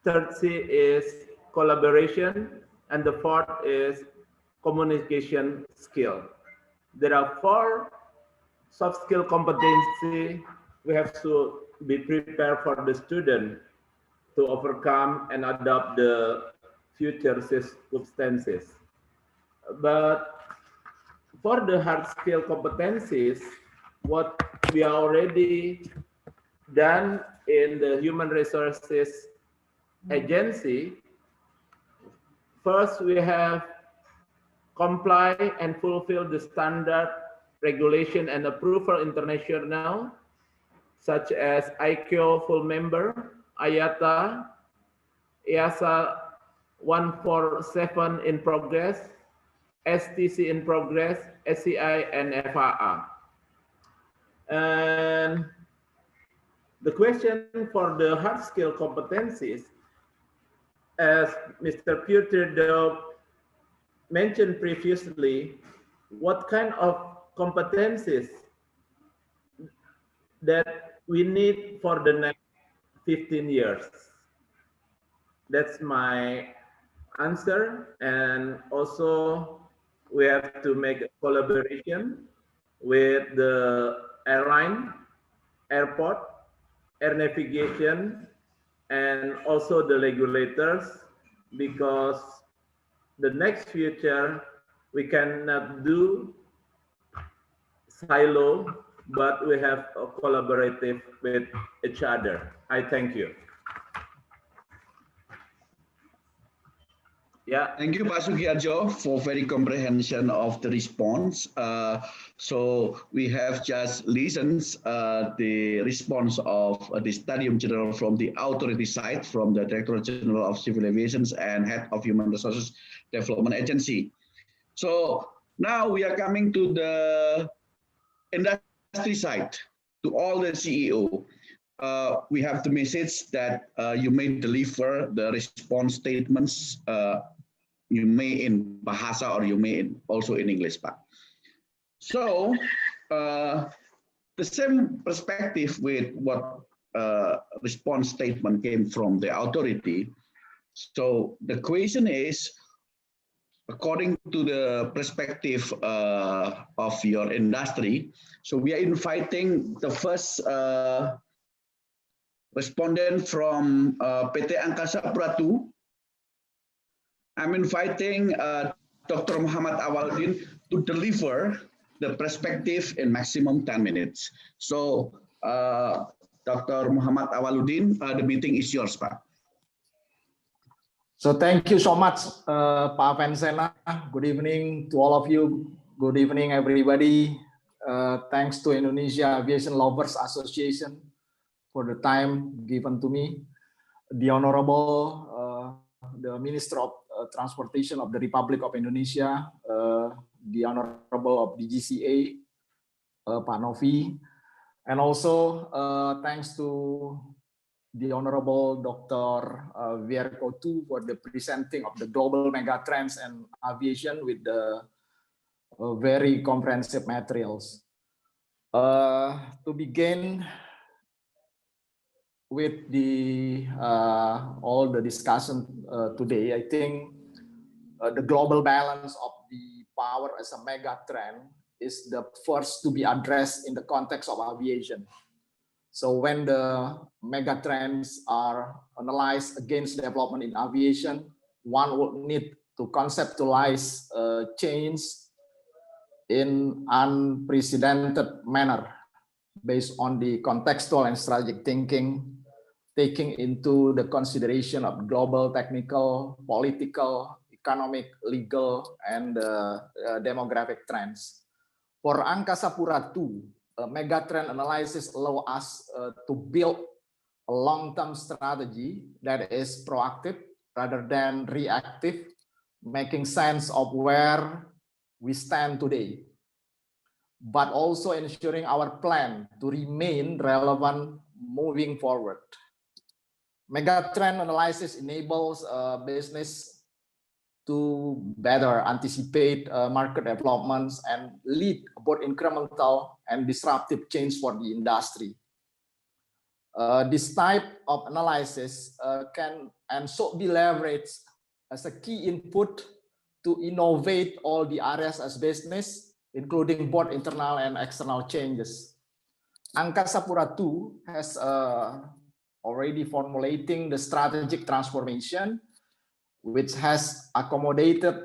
Third C is collaboration. And the fourth is communication skill. There are 4 soft skill competency we have to be prepared for the student to overcome and adopt the future circumstances. But for the hard skill competencies, what we are already done in the human resources agency, first we have comply and fulfill the standard regulation and approval international, such as ICAO full member, IATA, EASA 147 in progress, STC in progress, SCI, and FAA. And the question for the hard skill competencies, as Mr. Peter mentioned previously, what kind of competencies that we need for the next 15 years? That's my answer. And also we have to make a collaboration with the airline, airport, air navigation, and also the regulators, because the next future we cannot do silo, but we have a collaborative with each other. I thank you. Yeah. Thank you, Pak Sugiarjo, for very comprehension of the response. So we have just listened the response of the Studium General from the authority side, from the Director General of Civil Aviation and Head of Human Resources Development Agency. So now we are coming to the industry side, to all the CEO. We have the message that you may deliver the response statements. You may in Bahasa or you may also in English, Pak. So the same perspective with what response statement came from the authority. So the question is, according to the perspective of your industry, so we are inviting the first respondent from PT Angkasa Pura II. I'm inviting Dr. Muhammad Awaludin to deliver the perspective in maximum 10 minutes. So, Dr. Muhammad Awaludin, the meeting is yours, Pak. So thank you so much, Pak Vensena. Good evening to all of you. Good evening, everybody. Thanks to Indonesia Aviation Lovers Association for the time given to me. The Honorable the Minister of Transportation of the Republic of Indonesia, the Honorable of DGCA, Pak Novi, and also thanks to the Honorable Dr. Vierko too for the presenting of the global megatrends and aviation with the very comprehensive materials. To begin with the all the discussion today, I think the global balance of the power as a mega trend is the first to be addressed in the context of aviation. So when the mega trends are analyzed against development in aviation, one would need to conceptualize change in unprecedented manner based on the contextual and strategic thinking, taking into the consideration of global, technical, political, economic, legal, and demographic trends. For Angkasa Pura II, megatrend analysis allow us to build a long-term strategy that is proactive, rather than reactive, making sense of where we stand today, but also ensuring our plan to remain relevant moving forward. Megatrend analysis enables business to better anticipate market developments and lead both incremental and disruptive change for the industry. This type of analysis can and should be leveraged as a key input to innovate all the areas as business, including both internal and external changes. Angkasa Pura II has already formulating the strategic transformation, which has accommodated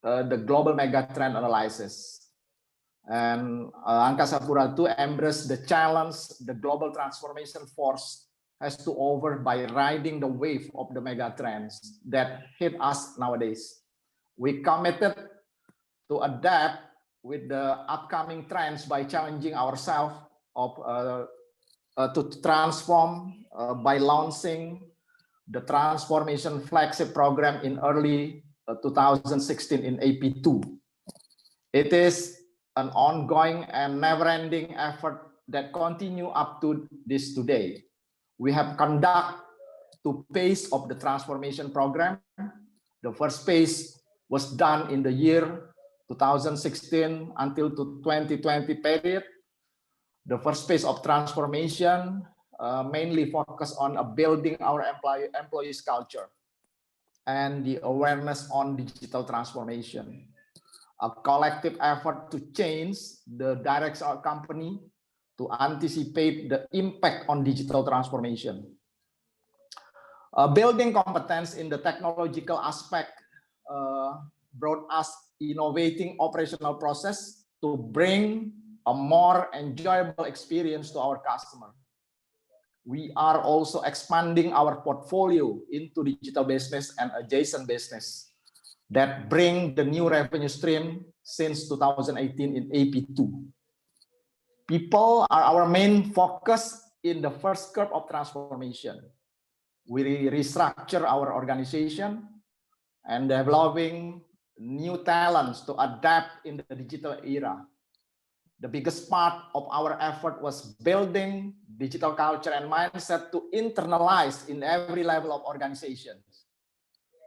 the global megatrend analysis. And Angkasa Pura II embraced the challenge the global transformation force has to over by riding the wave of the megatrends that hit us nowadays. We committed to adapt with the upcoming trends by challenging ourselves to transform by launching the transformation flagship program in early 2016 in AP2. It is an ongoing and never-ending effort that continue up to this today. We have conducted two phases of the transformation program. The first phase was done in the year 2016 until to 2020 period. The first phase of transformation mainly focused on building our employees' culture and the awareness on digital transformation. A collective effort to change the direction of our company to anticipate the impact on digital transformation. Building competence in the technological aspect brought us innovating operational process to bring a more enjoyable experience to our customer. We are also expanding our portfolio into digital business and adjacent business that bring the new revenue stream since 2018 in AP2. People are our main focus in the first curve of transformation. We restructure our organization and developing new talents to adapt in the digital era. The biggest part of our effort was building digital culture and mindset to internalize in every level of organizations.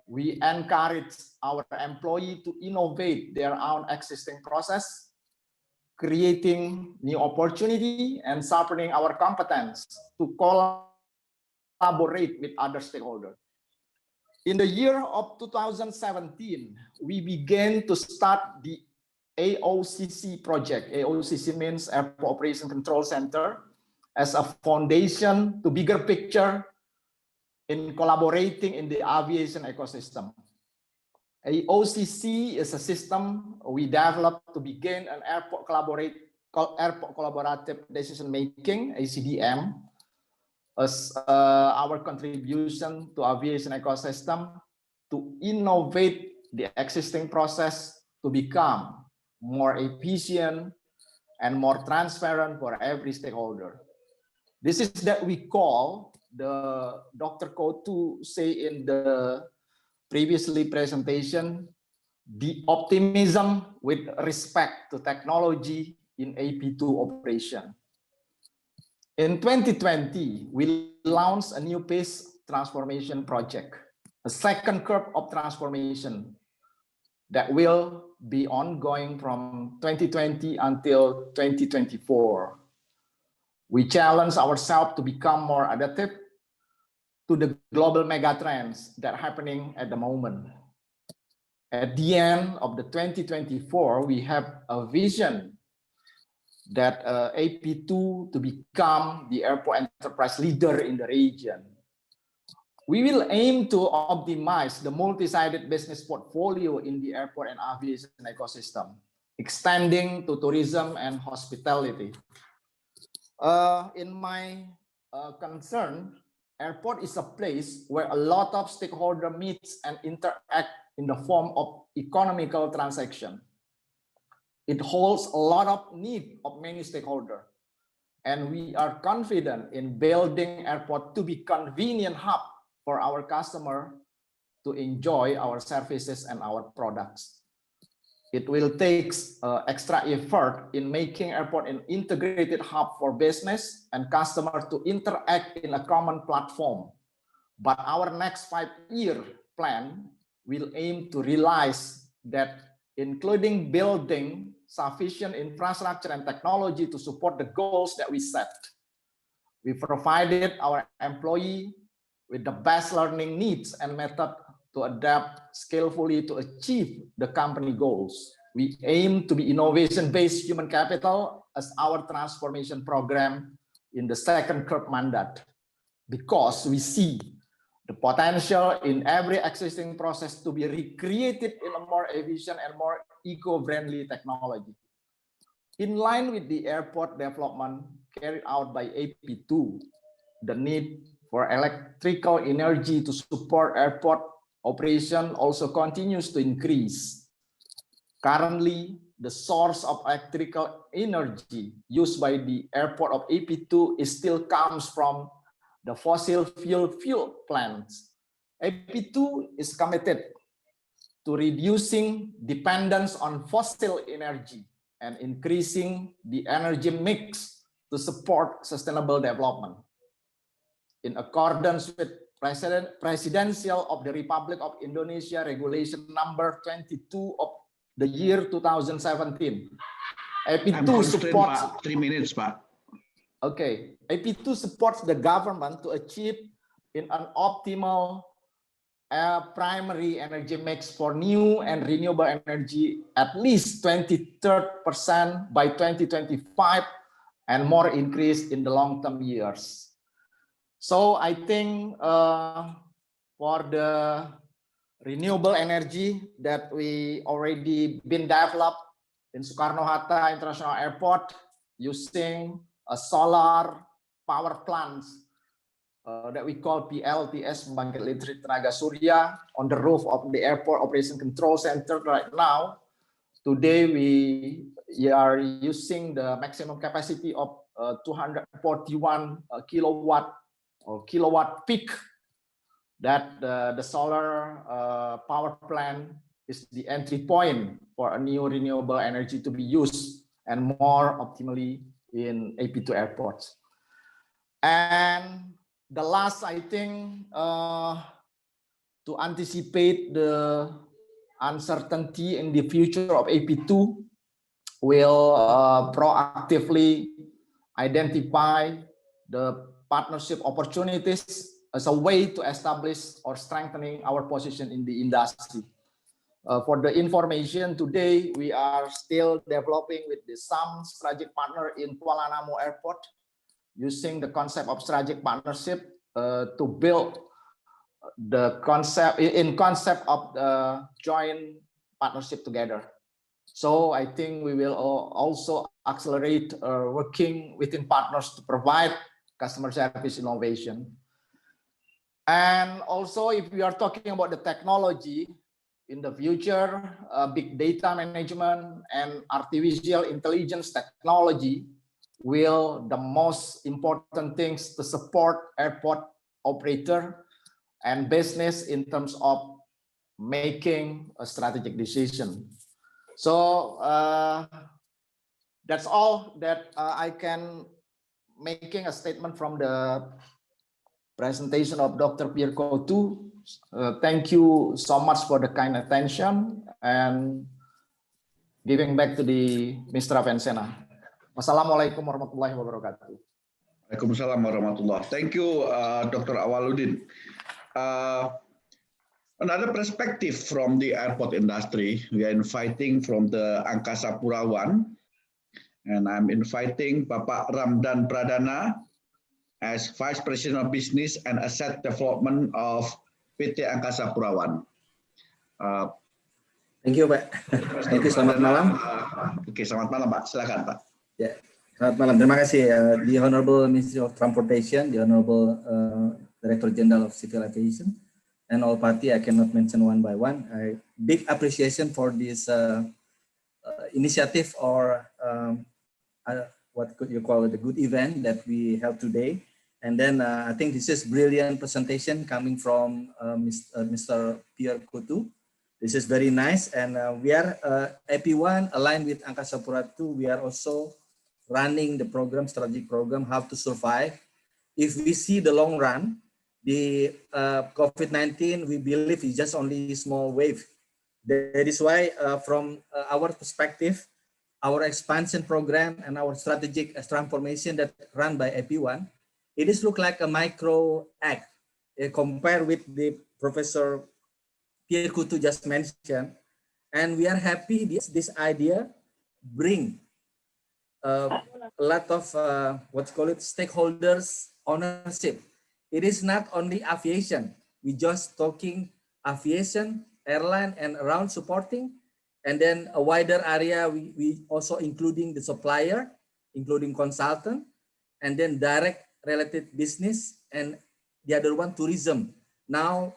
We encourage our employees to innovate their own existing process, creating new opportunity and sharpening our competence to collaborate with other stakeholders. In the year of 2017, we began to start the AOCC project. AOCC means Airport Operation Control Center, as a foundation to bigger picture in collaborating in the aviation ecosystem. AOCC is a system we developed to begin an airport collaborative decision making, ACDM, as our contribution to aviation ecosystem to innovate the existing process to become more efficient and more transparent for every stakeholder. This is that we call the Dr. Kotu say in the previously presentation, the optimism with respect to technology in AP2 operation. In 2020, we launched a new pace transformation project, a second curve of transformation that will be ongoing from 2020 until 2024. We challenge ourselves to become more adaptive to the global megatrends that are happening at the moment. At the end of the 2024, we have a vision that AP2 to become the airport enterprise leader in the region. We will aim to optimize the multi-sided business portfolio in the airport and aviation ecosystem, extending to tourism and hospitality. In my concern, airport is a place where a lot of stakeholders meet and interact in the form of economical transaction. It holds a lot of need of many stakeholders, and we are confident in building airport to be convenient hub for our customer to enjoy our services and our products. It will take extra effort in making airport an integrated hub for business and customers to interact in a common platform. But our next 5-year plan will aim to realize that, including building sufficient infrastructure and technology to support the goals that we set. We provided our employee with the best learning needs and method to adapt skillfully to achieve the company goals. We aim to be innovation-based human capital as our transformation program in the second curve mandate, because we see the potential in every existing process to be recreated in a more efficient and more eco-friendly technology. In line with the airport development carried out by AP2, the need for electrical energy to support airport operation also continues to increase. Currently, the source of electrical energy used by the airport of AP2 still comes from the fossil fuel plants. AP2 is committed to reducing dependence on fossil energy and increasing the energy mix to support sustainable development. In accordance with Presidential of the Republic of Indonesia Regulation number 22 of the year 2017, AP2 supports 3 minutes, Pak. Okay, AP2 supports the government to achieve in an optimal primary energy mix for new and renewable energy at least 23% by 2025 and more increase in the long-term years. So I think for the renewable energy that we already been developed in Soekarno-Hatta International Airport using a solar power plants that we call PLTS, pembangkit listrik tenaga surya, on the roof of the airport operation control center right now. Today we are using the maximum capacity of 241 kilowatt or kilowatt peak. That the solar power plant is the entry point for a new renewable energy to be used and more optimally in AP2 airports. And the last, I think, to anticipate the uncertainty in the future of AP2, will proactively identify the partnership opportunities as a way to establish or strengthening our position in the industry. For the information today, we are still developing with some strategic partner in Kuala Namu Airport, using the concept of strategic partnership to build the concept of the joint partnership together. So I think we will also accelerate working within partners to provide customer service innovation. And also, if we are talking about the technology in the future, big data management and artificial intelligence technology will the most important things to support airport operator and business in terms of making a strategic decision. So that's all that I can making a statement from the presentation of Dr. Pierre Coutu. Thank you so much for the kind attention and giving back to the Mr. Avensena. Wassalamualaikum warahmatullahi wabarakatuh. Waalaikumsalam warahmatullahi. Thank you, Dr. Awaludin. Another perspective from the airport industry, we are inviting from the Angkasa Pura I, and I'm inviting Bapak Ramdan Pradana as Vice President of Business and Asset Development of PT Angkasa Pura I. Thank you, Pak. Thank you, selamat malam. Oke, selamat malam, Pak. Silakan, Pak. Ya, selamat malam. Terima kasih. The Honorable Ministry of Transportation, the Honorable Director General of Civil Aviation, and all party. I cannot mention one by one. Big appreciation for this initiative, or what could you call it, a good event that we held today. And then I think this is brilliant presentation coming from Mr. Pierre Coutu. This is very nice. And we are AP1 aligned with Angkasa Pura II. We are also running the program, strategic program, how to survive. If we see the long run, the COVID-19, we believe is just only a small wave. That is why from our perspective, our expansion program and our strategic transformation that run by AP1, it is look like a micro act compared with the Professor Pierre Coutu just mentioned. And we are happy this idea bring a lot of stakeholders ownership. It is not only aviation. We just talking aviation, airline, and around supporting. And then a wider area, we also including the supplier, including consultant, and then direct related business, and the other one, tourism. Now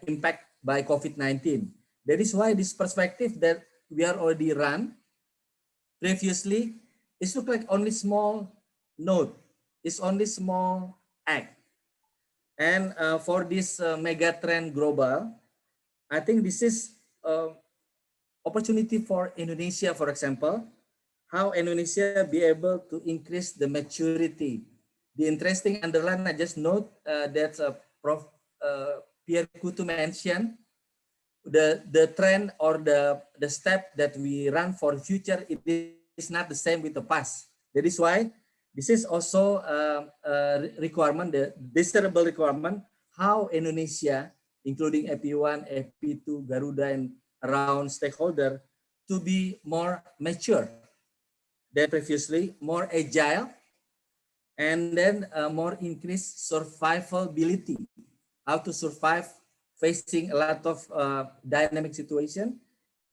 impact by COVID-19. That is why this perspective that we are already run previously, it look like only small note. It's only small act. And for this mega trend global, I think this is opportunity for Indonesia, for example, how Indonesia be able to increase the maturity. The interesting underline, I just note that Prof. Pierre Coutu mentioned, the trend or the step that we run for future, it is not the same with the past. That is why this is also a requirement, the desirable requirement, how Indonesia, including AP1, AP2, Garuda, and around stakeholder, to be more mature than previously, more agile, and then more increased survivability, how to survive facing a lot of dynamic situation.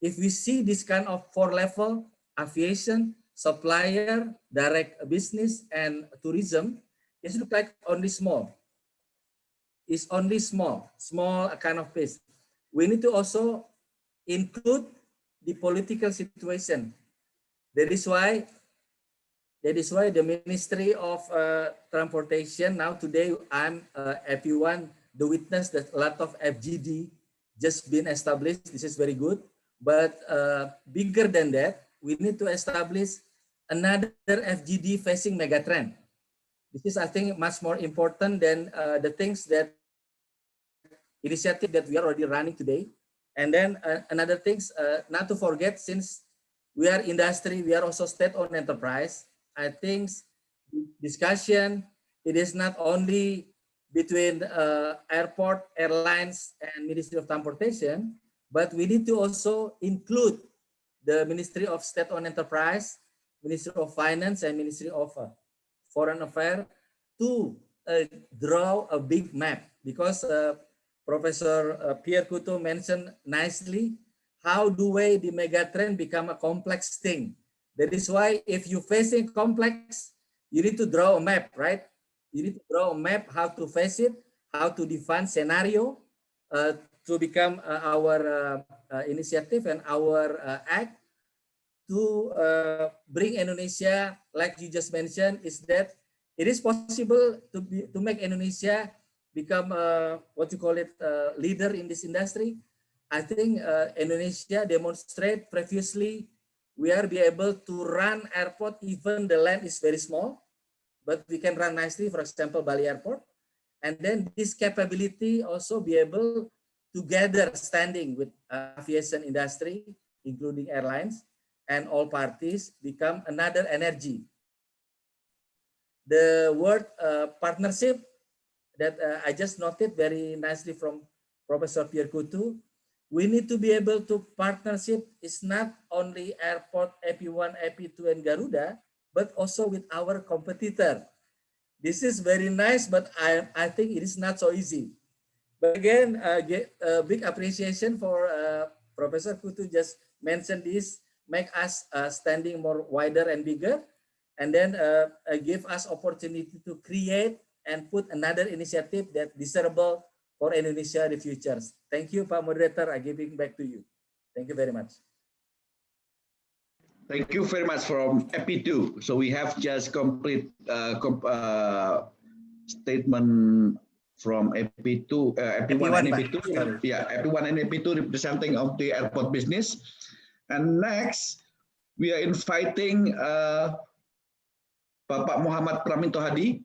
If we see this kind of 4-level, aviation, supplier, direct business, and tourism, it looks like only small. It's only small kind of pace. We need to also include the political situation. That is why the Ministry of Transportation, now today I'm AP1, the witness that a lot of FGD just been established. This is very good. But bigger than that, we need to establish another FGD facing megatrend. This is, I think, much more important than the things that initiative that we are already running today. And then another things, not to forget, since we are industry, we are also state-owned enterprise. I think discussion, it is not only between airport, airlines, and Ministry of Transportation, but we need to also include the Ministry of State-owned Enterprise, Ministry of Finance, and Ministry of Foreign Affairs to draw a big map, because Professor Pierre Coutu mentioned nicely, how do we the megatrend become a complex thing? That is why if you facing complex, you need to draw a map, right? You need to draw a map how to face it, how to define scenario to become our initiative and our act to bring Indonesia, like you just mentioned, is that it is possible to make Indonesia become what you call it, leader in this industry. I think Indonesia demonstrate previously we are be able to run airport, even the land is very small, but we can run nicely, for example, Bali Airport. And then this capability also be able to gather standing with aviation industry, including airlines, and all parties become another energy. The word partnership that I just noted very nicely from Professor Pierre Coutu, we need to be able to partnership is not only airport, AP1, AP2, and Garuda, but also with our competitor. This is very nice, but I think it is not so easy. But again, big appreciation for Professor Coutu just mentioned this, make us standing more wider and bigger, and then give us opportunity to create and put another initiative that desirable for Indonesia in the future. Thank you, Pak Moderator. I give it back to you. Thank you very much. Thank you very much from AP2. So we have just complete statement from AP2, AP1 and Pak. AP2. Sorry. Yeah, AP1 and AP2 representing of the airport business. And next, we are inviting Bapak Muhammad Praminto Hadi,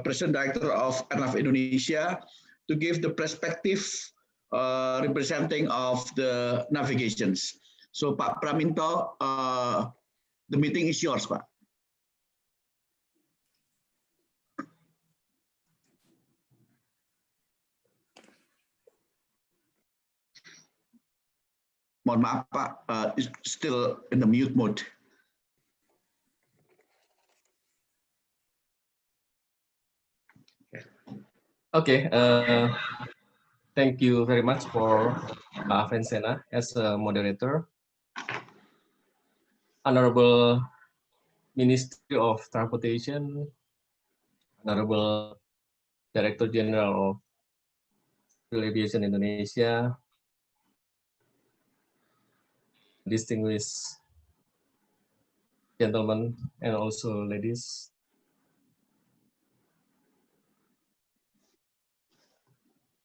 President Director of Airnav Indonesia, to give the perspective representing of the navigations. So Pak Praminto, the meeting is yours, Pak. Mohon maaf Pak, is still in the mute mode. Okay, thank you very much for Vincena as a moderator. Honorable Ministry of Transportation, Honorable Director General of Civil Aviation Indonesia, distinguished gentlemen and also ladies.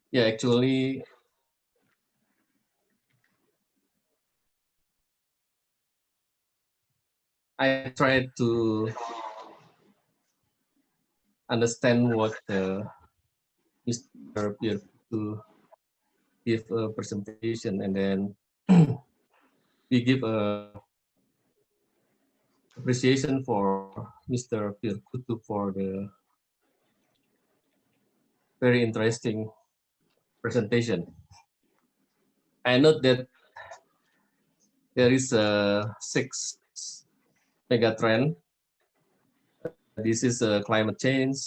Yeah, actually, I tried to understand what Mr. Pierre to give a presentation, and then we give a appreciation for Mr. Pierre Kutu for the very interesting presentation. I note that there is a 6 megatrend. This is climate change,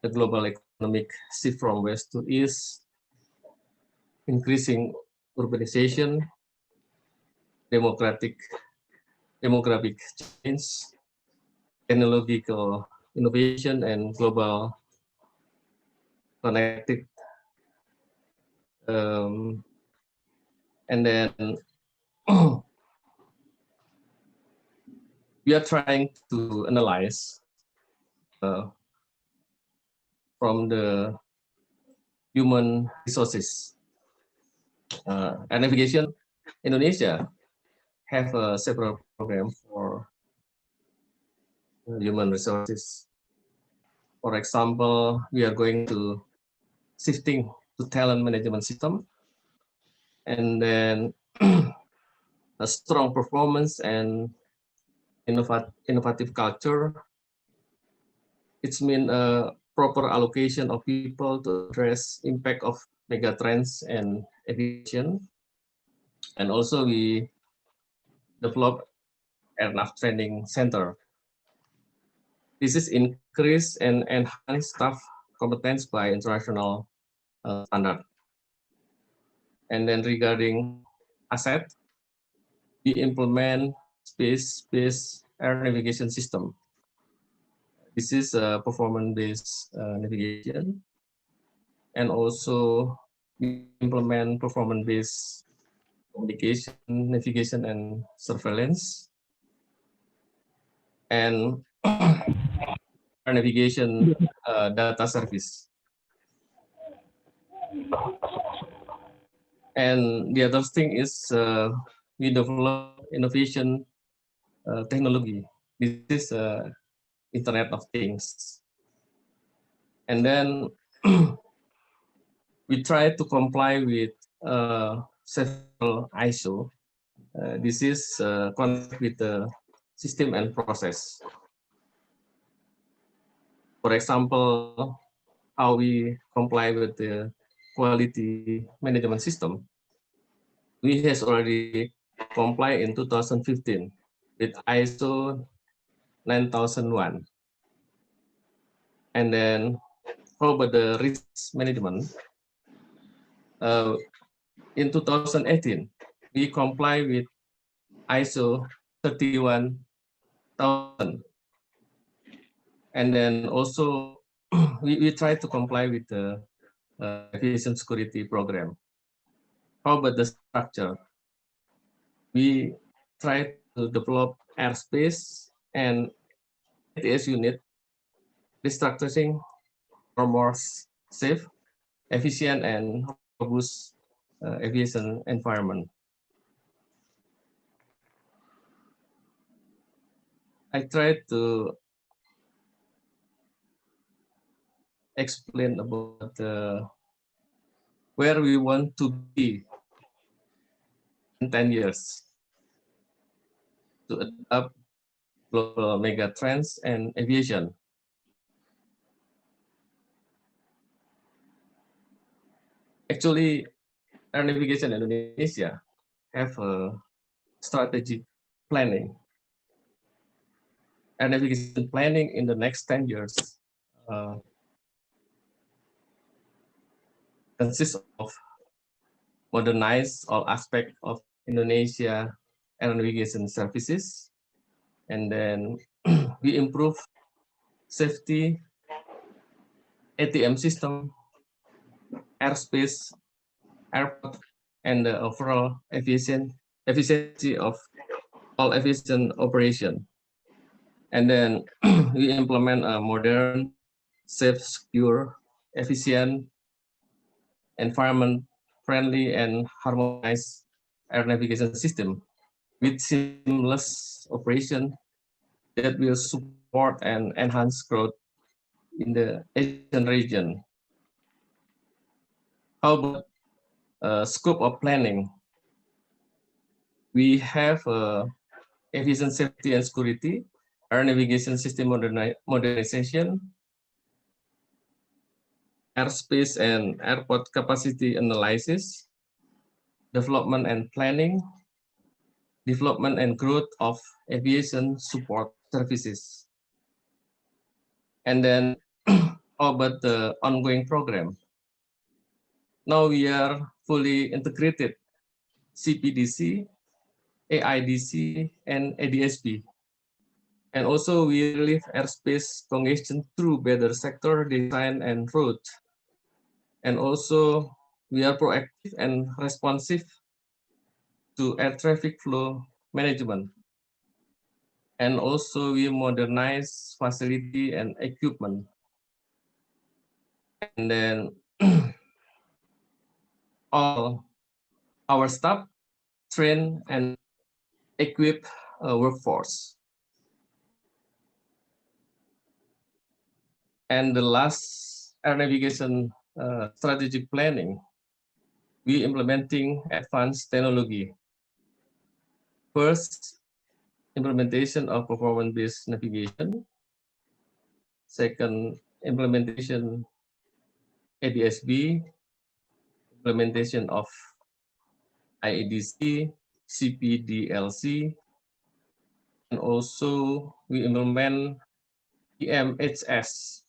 the global economic shift from west to east, increasing urbanization, demographic change, technological innovation, and global connected. And then we are trying to analyze from the human resources. And Navigation Indonesia have several programs for human resources. For example, we are going to shifting to talent management system, and then a strong performance and innovative culture. It's mean a proper allocation of people to address impact of megatrends and aviation. And also we develop Airnav Training Center. This is increase and enhance staff competence by international standard. And then regarding asset, we implement space-based air navigation system. This is performance-based navigation, and also we implement performance-based communication, navigation, and surveillance, and air navigation data service. And the other thing is we develop innovation technology. This is Internet of Things. And then we try to comply with several ISO. This is connect with the system and process. For example, how we comply with the quality management system. We has already comply in 2015 with ISO 9001. And then how about the risk management? In 2018, we comply with ISO 31000. And then also we try to comply with the aviation security program. How about the structure? We try to develop airspace and ATS unit restructuring for more safe, efficient, and robust aviation environment. I tried to explain about where we want to be in 10 years to adapt global mega trends and aviation. Actually, Air Navigation Indonesia have a strategic planning. Air navigation planning in the next 10 years consists of modernize all aspects of Indonesia air navigation services, and then we improve safety, ATM system, airspace, airport, and the overall efficiency of all aviation operation. And then we implement a modern, safe, secure, efficient, environment-friendly, and harmonized air navigation system with seamless operation that will support and enhance growth in the Asian region. How about scope of planning? We have aviation safety and security, air navigation system modernization, airspace and airport capacity analysis, development and planning, development and growth of aviation support services. And then how about the ongoing program? Now we are fully integrated CPDC, AIDC, and ADSB. And also we relieve airspace congestion through better sector design and route. And also we are proactive and responsive to air traffic flow management. And also we modernize facility and equipment. And then all our staff train and equip workforce. And the last air navigation strategic planning, we implementing advanced technology. First, implementation of performance-based navigation. Second, implementation ADSB, implementation of IADC, CPDLC, and also we implement EMHS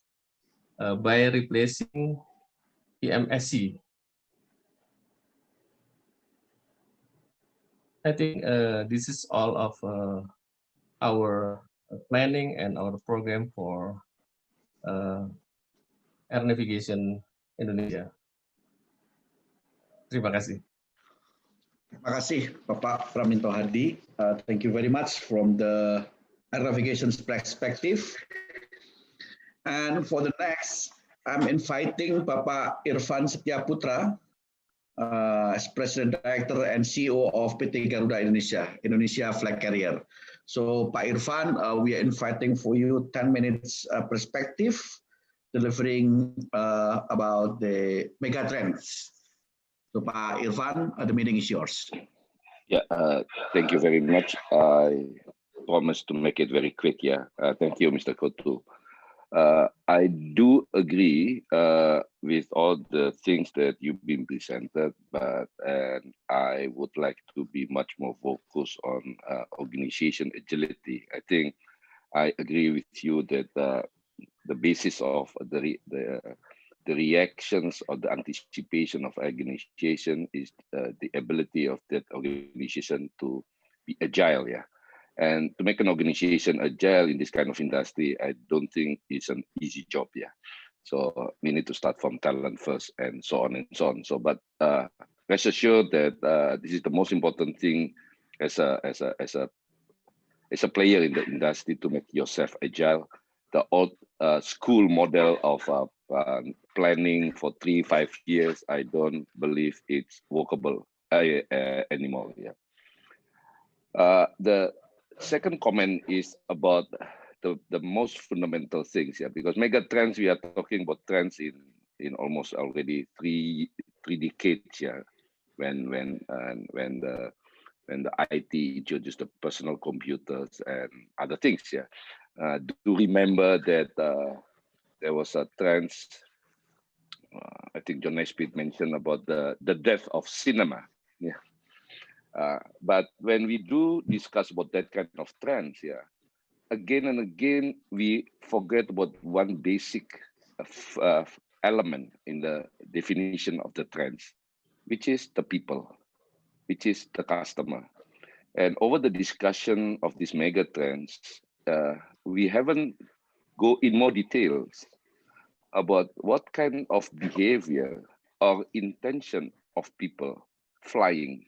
by replacing EMSC. I think this is all of our planning and our program for air navigation Indonesia. Terima kasih. Terima kasih Bapak Praminto Hardi. Thank you very much from the air navigation perspective. And for the next, I'm inviting Bapak Irfan Setiaputra, as President Director and CEO of PT Garuda Indonesia Flag Carrier. So Pak Irfan, we are inviting for you 10 minutes perspective, delivering about the megatrends. So Pak Irfan, the meeting is yours. Yeah, thank you very much. I promise to make it very quick. Yeah, thank you, Mr. Kotu. I do agree with all the things that you've been presented, but I would like to be much more focused on organization agility. I think I agree with you that the basis of the reactions or the anticipation of organization is the ability of that organization to be agile. Yeah. And to make an organization agile in this kind of industry, I don't think it's an easy job. Yeah. So we need to start from talent first and so on and so on. So, but rest assured that this is the most important thing as a player in the industry, to make yourself agile the old school model of planning for 3-5 years. I don't believe it's workable anymore. Yeah. The second comment is about the most fundamental things. Yeah, because mega trends, we are talking about trends in almost already three decades. Yeah, when the IT introduced the personal computers and other things. Yeah, do remember that there was a trend. I think John Naismith mentioned about the death of cinema. Yeah. But when we do discuss about that kind of trends, yeah, again and again we forget about one basic element in the definition of the trends, which is the people, which is the customer. And over the discussion of these mega trends, we haven't go in more details about what kind of behavior or intention of people flying.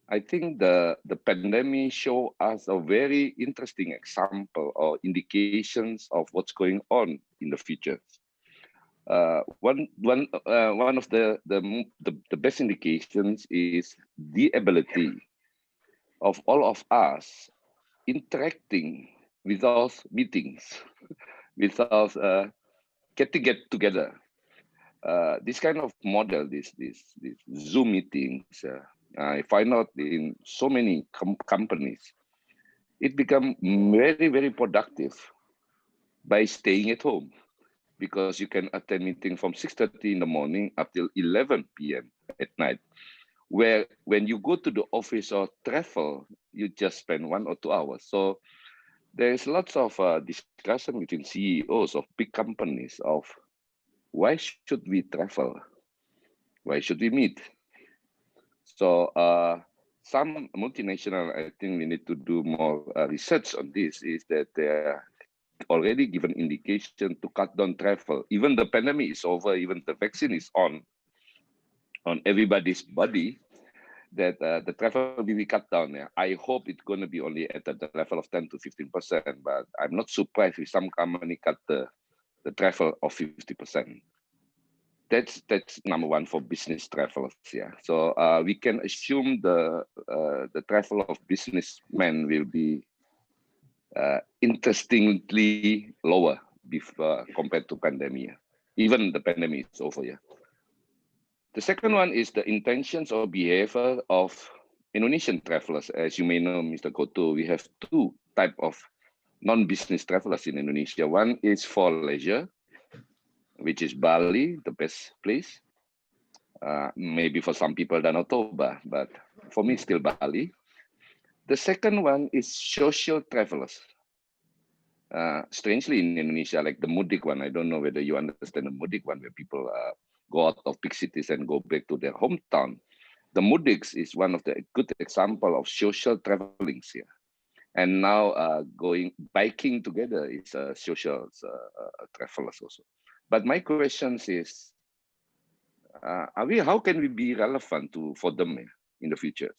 I think the pandemic show us a very interesting example or indications of what's going on in the future. One of the best indications is the ability of all of us interacting without meetings, without getting together. This kind of model, this Zoom meetings, I find out in so many companies, it become very, very productive by staying at home, because you can attend meeting from 6:30 in the morning up till 11 p.m. at night. Where when you go to the office or travel, you just spend 1 or 2 hours. So there's lots of discussion between CEOs of big companies of why should we travel? Why should we meet? So some multinational, I think we need to do more research on this, is that they are already given indication to cut down travel. Even the pandemic is over, even the vaccine is on everybody's body, that the travel will be cut down. Yeah. I hope it's going to be only at the level of 10 to 15%, but I'm not surprised if some company cut the travel of 50%. That's number one for business travelers. Yeah. So we can assume the travel of businessmen will be interestingly lower compared to pandemic. Even the pandemic is over. Yeah. The second one is the intentions or behavior of Indonesian travelers. As you may know, Mr. Koto, we have two types of non-business travelers in Indonesia. One is for leisure, which is Bali, the best place. Maybe for some people Danau Toba, but for me still Bali. The second one is social travelers. Strangely in Indonesia, like the mudik one, I don't know whether you understand the mudik one, where people go out of big cities and go back to their hometown. The mudiks is one of the good example of social traveling here. And now biking together is social travelers also. But my question is, how can we be relevant for them in the future?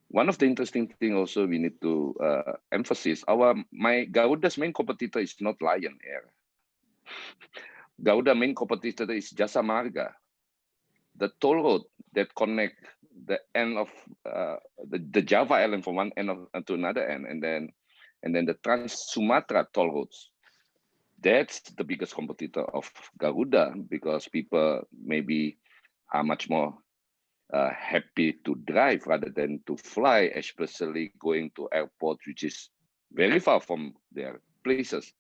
One of the interesting thing also we need to emphasize, Garuda's main competitor is not Lion Air. Garuda main competitor is Jasa Marga, the toll road that connect the end of the Java Island from one end to another end, and then the Trans Sumatra toll roads. That's the biggest competitor of Garuda, because people maybe are much more happy to drive rather than to fly, especially going to airport, which is very far from their places.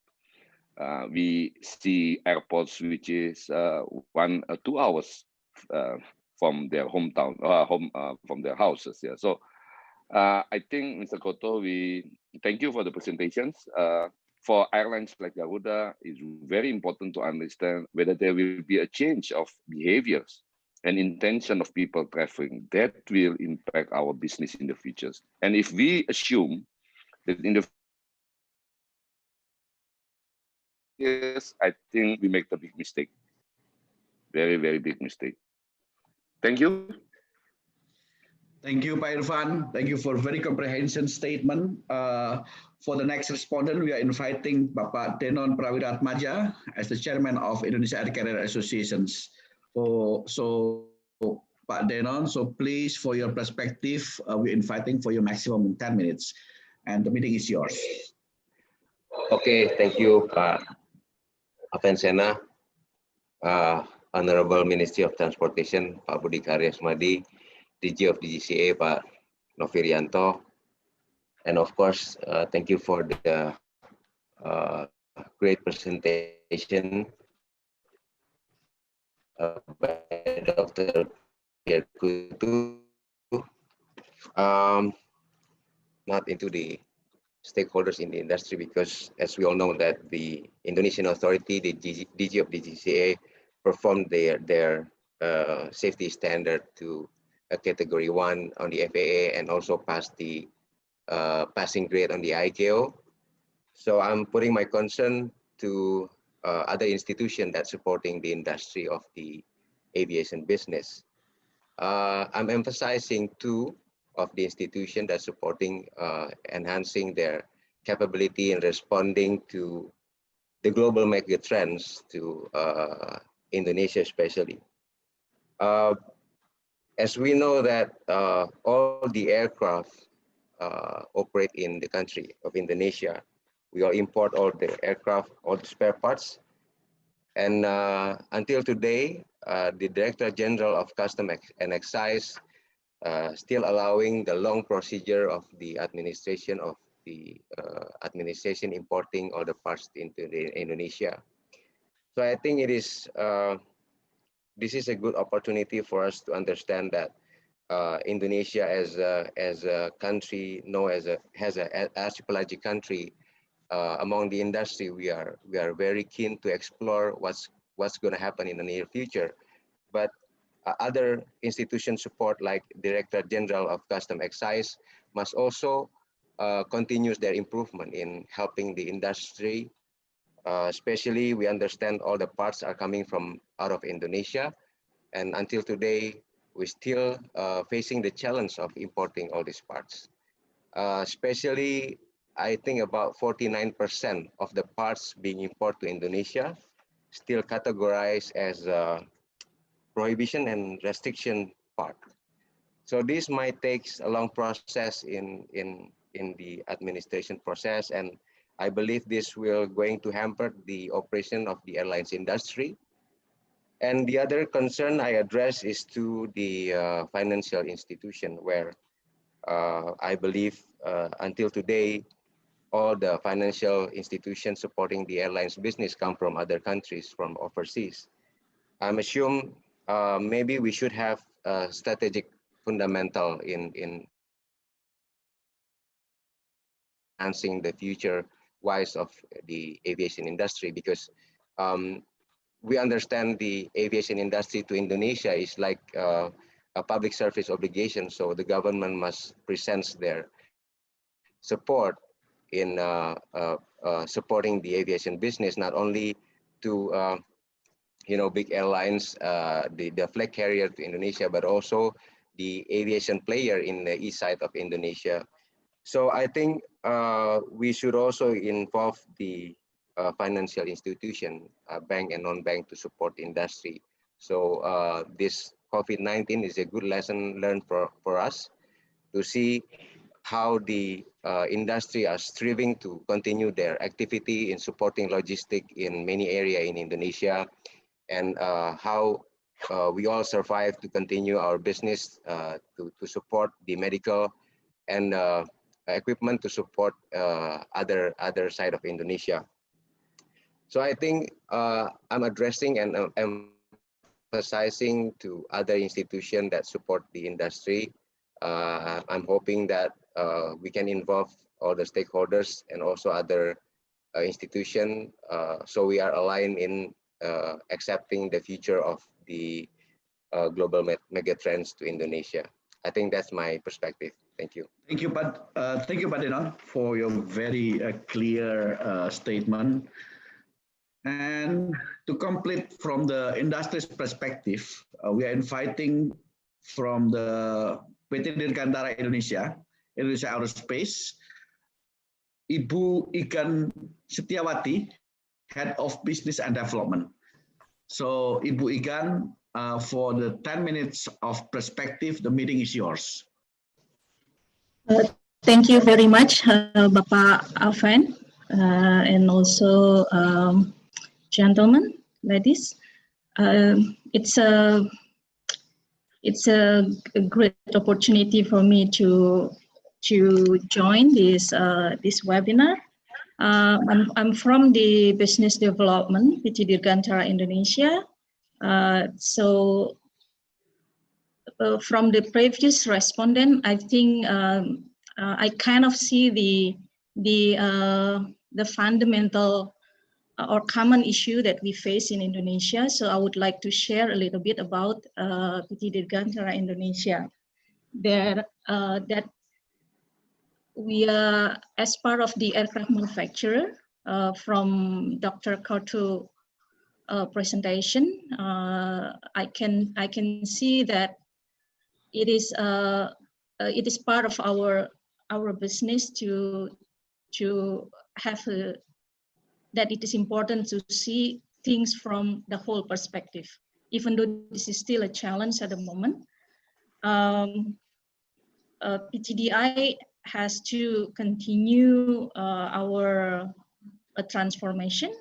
We see airports which is 1 or 2 hours from their hometown, from their houses. Yeah. So I think, Mr. Koto, we thank you for the presentations. For airlines like Garuda, it's very important to understand whether there will be a change of behaviors and intention of people traveling that will impact our business in the future. And if we assume that in the yes, I think we make a big mistake. Very, very big mistake. Thank you. Thank you, Pak Irfan. Thank you for very comprehensive statement. For the next respondent, we are inviting Bapak Denon Prawiratmaja as the chairman of Indonesia Air Carrier Associations. So Pak Denon, so please, for your perspective, we're inviting for your maximum 10 minutes, and the meeting is yours. Okay, thank you, Pak Avensena, Honorable Ministry of Transportation, Pak Budi Karya Sumadi, DG of DGCA, Pak Novirianto, and of course, thank you for the great presentation by Dr. Pierre Kutu. Not into the stakeholders in the industry, because as we all know that the Indonesian authority, the DG of DGCA, performed their safety standard to a category 1 on the FAA and also passed the passing grade on the ICAO. So I'm putting my concern to other institutions that supporting the industry of the aviation business. I'm emphasizing two of the institutions that supporting enhancing their capability in responding to the global mega trends to Indonesia especially. As we know that all the aircraft operate in the country of Indonesia, we all import all the aircraft, all the spare parts. And until today, the Director General of Customs and Excise still allowing the long procedure of the administration of the administration importing all the parts into Indonesia. So I think it is this is a good opportunity for us to understand that Indonesia as a country, has an archipelagic country. Among the industry, we are very keen to explore what's going to happen in the near future. But other institution support, like Director General of Customs Excise, must also continue their improvement in helping the industry. Especially, we understand all the parts are coming from out of Indonesia, and until today, we're still facing the challenge of importing all these parts. Especially, I think about 49% of the parts being imported to Indonesia still categorized as prohibition and restriction part. So this might take a long process in the administration process, and I believe this will going to hamper the operation of the airlines industry. And the other concern I address is to the financial institution, where I believe until today, all the financial institutions supporting the airlines business come from other countries, from overseas. I'm assuming maybe we should have a strategic fundamental in enhancing the future wise of the aviation industry, because we understand the aviation industry to Indonesia is like a public service obligation. So the government must present their support in supporting the aviation business, not only to big airlines, the flag carrier to Indonesia, but also the aviation player in the east side of Indonesia. So I think we should also involve the financial institution, bank and non-bank, to support the industry. So this COVID-19 is a good lesson learned for us to see how the industry are striving to continue their activity in supporting logistics in many areas in Indonesia, and how we all survive to continue our business to support the medical and equipment to support other side of Indonesia. So I think I'm addressing and emphasizing to other institutions that support the industry. I'm hoping that we can involve all the stakeholders and also other institutions, so we are aligned in accepting the future of the global megatrends to Indonesia. I think that's my perspective. Thank you. Thank you, Pak Denon, for your very clear statement. And to complete from the industry's perspective, we are inviting from the PT Dirgantara Indonesia, Indonesia Aerospace, Ibu Igan Setiawati, Head of Business and Development. So, Ibu Igan, for the 10 minutes of perspective, the meeting is yours. Thank you very much, Bapak Alvan, and also gentlemen, ladies. It's a great opportunity for me to join this webinar. I'm from the business development PT Dirgantara Indonesia. From the previous respondent, I think I kind of see the fundamental or common issue that we face in Indonesia. So I would like to share a little bit about PT Dirgantara Indonesia. That we are, as part of the aircraft manufacturer, from Dr. Kautu presentation, I can see that it is part of our business to have that it is important to see things from the whole perspective, even though this is still a challenge at the moment. PTDI has to continue our transformation,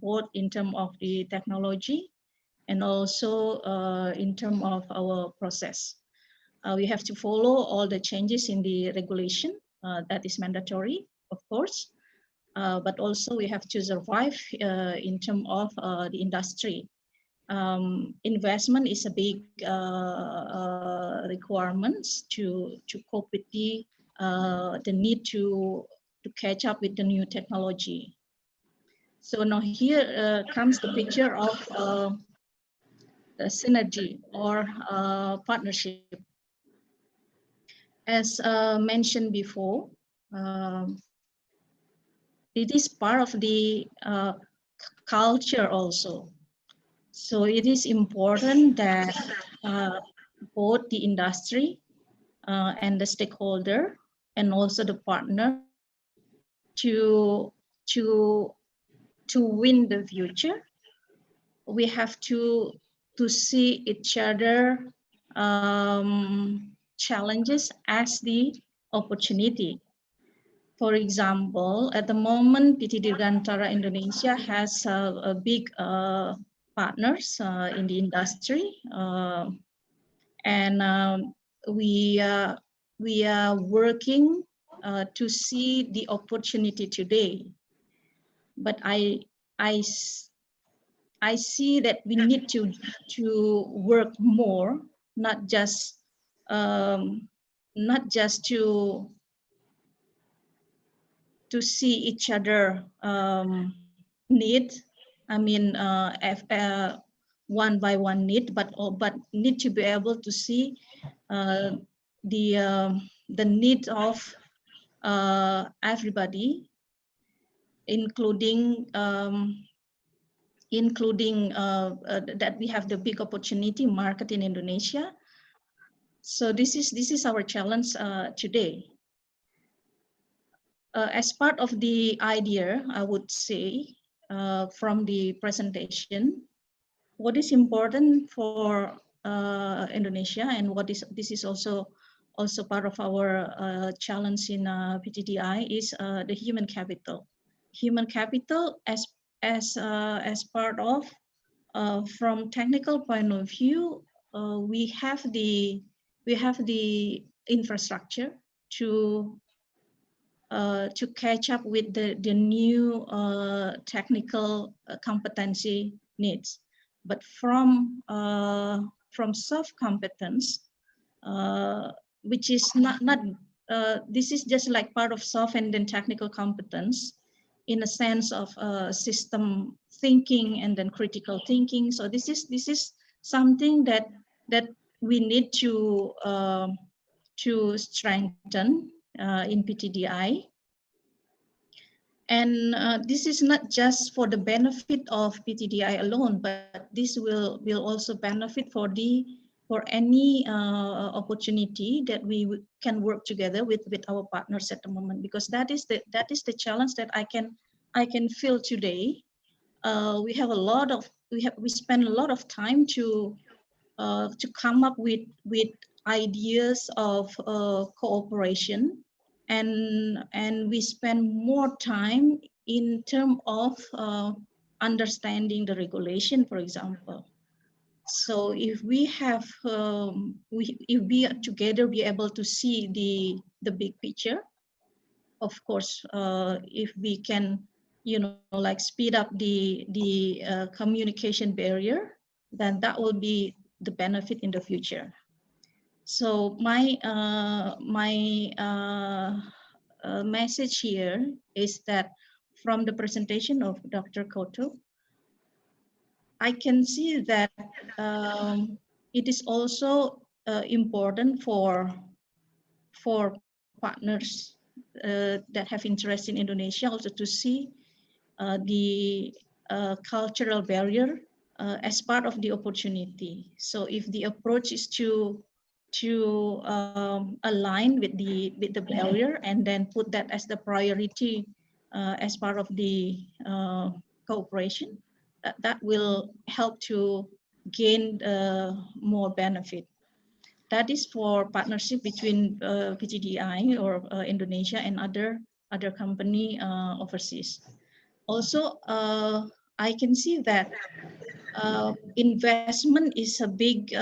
both in terms of the technology and also in terms of our process. We have to follow all the changes in the regulation that is mandatory, of course, but also we have to survive in terms of the industry. Investment is a big requirements to cope with the need to catch up with the new technology. So now here comes the picture of the synergy or partnership. As mentioned before, it is part of the culture also. So it is important that both the industry and the stakeholder and also the partner to win the future, we have to see each other challenges as the opportunity. For example, at the moment, PT Dirgantara Indonesia has a big partners in the industry, and we are working to see the opportunity today. But I see that we need to work more, not just to see each other need. I mean, one by one need, but need to be able to see the need of everybody, including that we have the big opportunity market in Indonesia. So this is our challenge today. As part of the idea, I would say from the presentation, what is important for Indonesia, and this is also part of our challenge in PTDI, is the human capital. Human capital as part of from technical point of view, we have the infrastructure to catch up with the new technical competency needs. But from soft competence, which is not this is just like part of soft and then technical competence, in a sense of system thinking and then critical thinking. So this is something that we need to strengthen in PTDI. And this is not just for the benefit of PTDI alone, but this will also benefit for the any opportunity that we can work together with our partners at the moment, because that is the challenge that I can feel today. We spend a lot of time to come up with ideas of cooperation, and we spend more time in terms of understanding the regulation, for example. So if we have, if we are together, be able to see the big picture. Of course, if we can, like speed up the communication barrier, then that will be the benefit in the future. So my message here is that from the presentation of Dr. Koto, I can see that it is also important for partners that have interest in Indonesia also to see the cultural barrier as part of the opportunity. So if the approach is to align with the barrier and then put that as the priority as part of the cooperation, that will help to gain more benefit. That is for partnership between PTDI or Indonesia and other company overseas. Also, I can see that investment is a big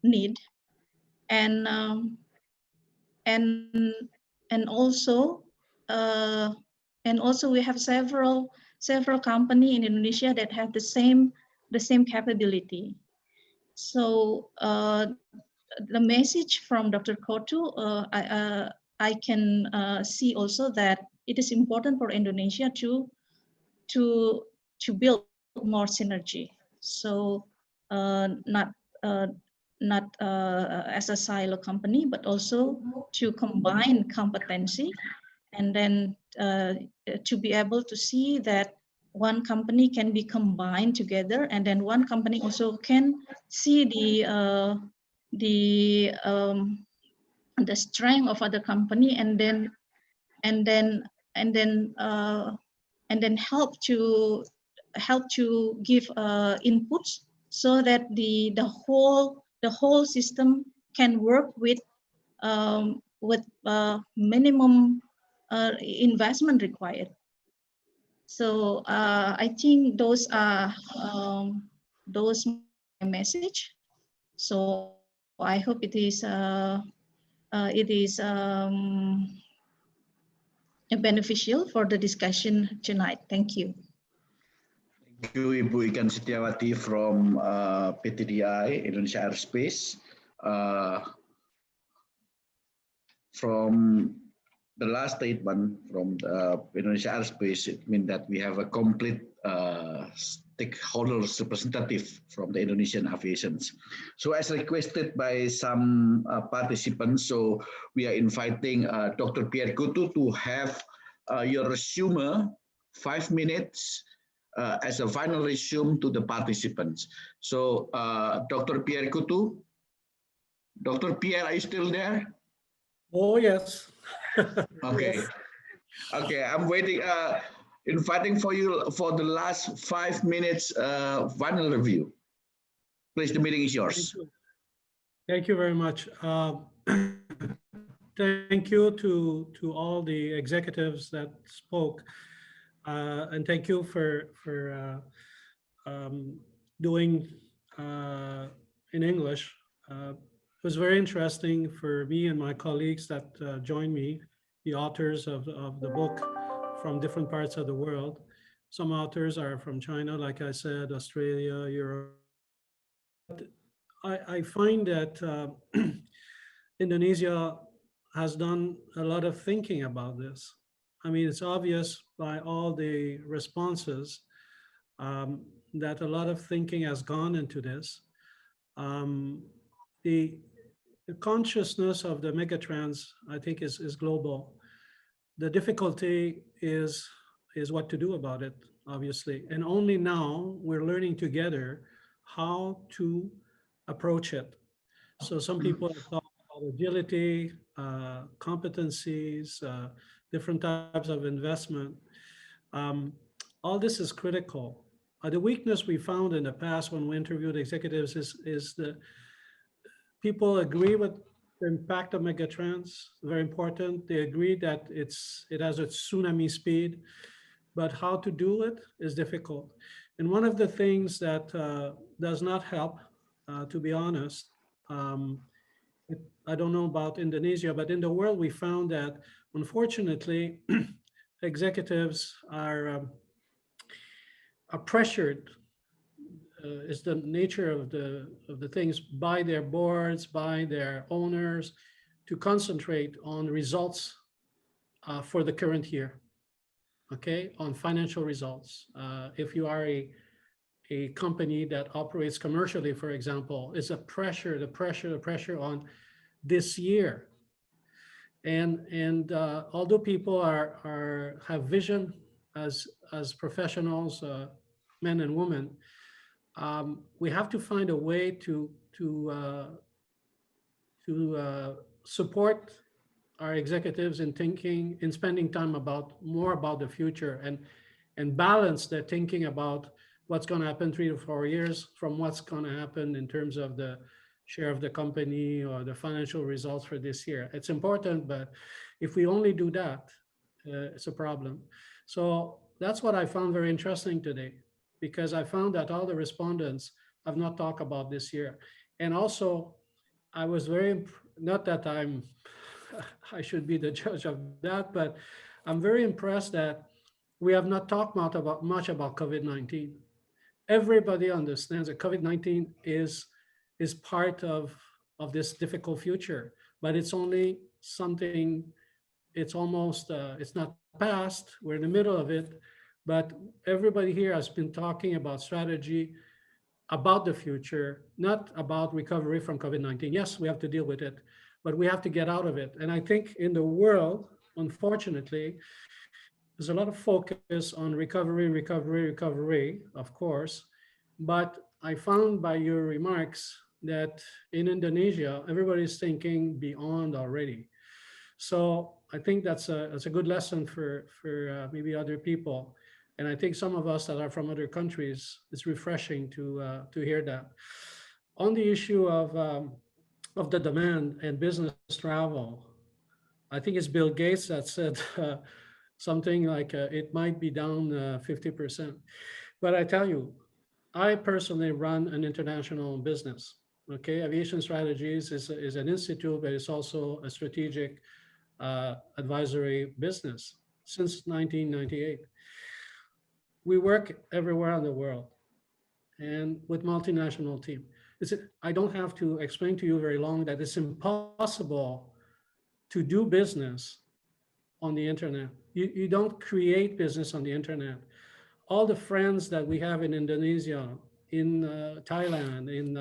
need, and also we have several companies in Indonesia that have the same capability. So the message from Dr. Koto, I can see also that it is important for Indonesia to build more synergy. So not as a silo company, but also to combine competency, and then to be able to see that one company can be combined together, and then one company also can see the strength of other company, and then help to give inputs so that the whole system can work with minimum investment required. So I think those are my message. So I hope it is beneficial for the discussion tonight. Thank you. Thank you, Ibu Ikan Setiawati from PTDI Indonesia Aerospace. From the last statement from the Indonesia Aerospace, it means that we have a complete stakeholders representative from the Indonesian aviation. So as requested by some participants, so we are inviting Dr. Pierre Coutu to have your resume 5 minutes as a final resume to the participants. So Dr. Pierre Coutu, Dr. Pierre, are you still there? Oh, yes. Okay. Yes. Okay, I'm waiting, inviting for you for the last 5 minutes final review. Please, the meeting is yours. Thank you very much. Thank you to all the executives that spoke, and thank you for doing in English. It was very interesting for me and my colleagues that joined me, the authors of the book from different parts of the world. Some authors are from China, like I said, Australia, Europe. I find that Indonesia has done a lot of thinking about this. I mean, it's obvious by all the responses that a lot of thinking has gone into this. The consciousness of the megatrends, I think, is global. The difficulty is what to do about it, obviously. And only now we're learning together how to approach it. So some people have talked about agility, competencies, different types of investment. Um, all this is critical. The weakness we found in the past when we interviewed executives is that people agree with the impact of megatrends, very important. They agree that it has a tsunami speed, but how to do it is difficult. And one of the things that does not help, to be honest, um, I don't know about Indonesia, but in the world we found that unfortunately executives are pressured, is the nature of the things, by their boards, by their owners, to concentrate on results for the current year, okay, on financial results. If you are a company that operates commercially, for example, it's the pressure on this year. And although people have vision as professionals, men and women, we have to find a way to support our executives in thinking, in spending time more about the future, and balance their thinking about what's going to happen 3 to 4 years from what's going to happen in terms of the share of the company or the financial results for this year. It's important, but if we only do that, it's a problem. So that's what I found very interesting today, because I found that all the respondents have not talked about this year. And also, I was not that I should be the judge of that, but I'm very impressed that we have not talked much about COVID-19. Everybody understands that COVID-19 is part of this difficult future, but it's only something, it's almost, it's not past, we're in the middle of it, but everybody here has been talking about strategy, about the future, not about recovery from COVID-19. Yes, we have to deal with it, but we have to get out of it. And I think in the world, unfortunately, there's a lot of focus on recovery, of course. But I found by your remarks that in Indonesia, everybody's thinking beyond already. So I think that's a good lesson for maybe other people. And I think some of us that are from other countries, it's refreshing to hear that. On the issue of the demand and business travel, I think it's Bill Gates that said something like it might be down 50%. But I tell you, I personally run an international business. Okay, Aviation Strategies is an institute, but it's also a strategic advisory business since 1998. We work everywhere in the world and with multinational team. I don't have to explain to you very long that it's impossible to do business on the internet. You don't create business on the internet. All the friends that we have in Indonesia, in Thailand, in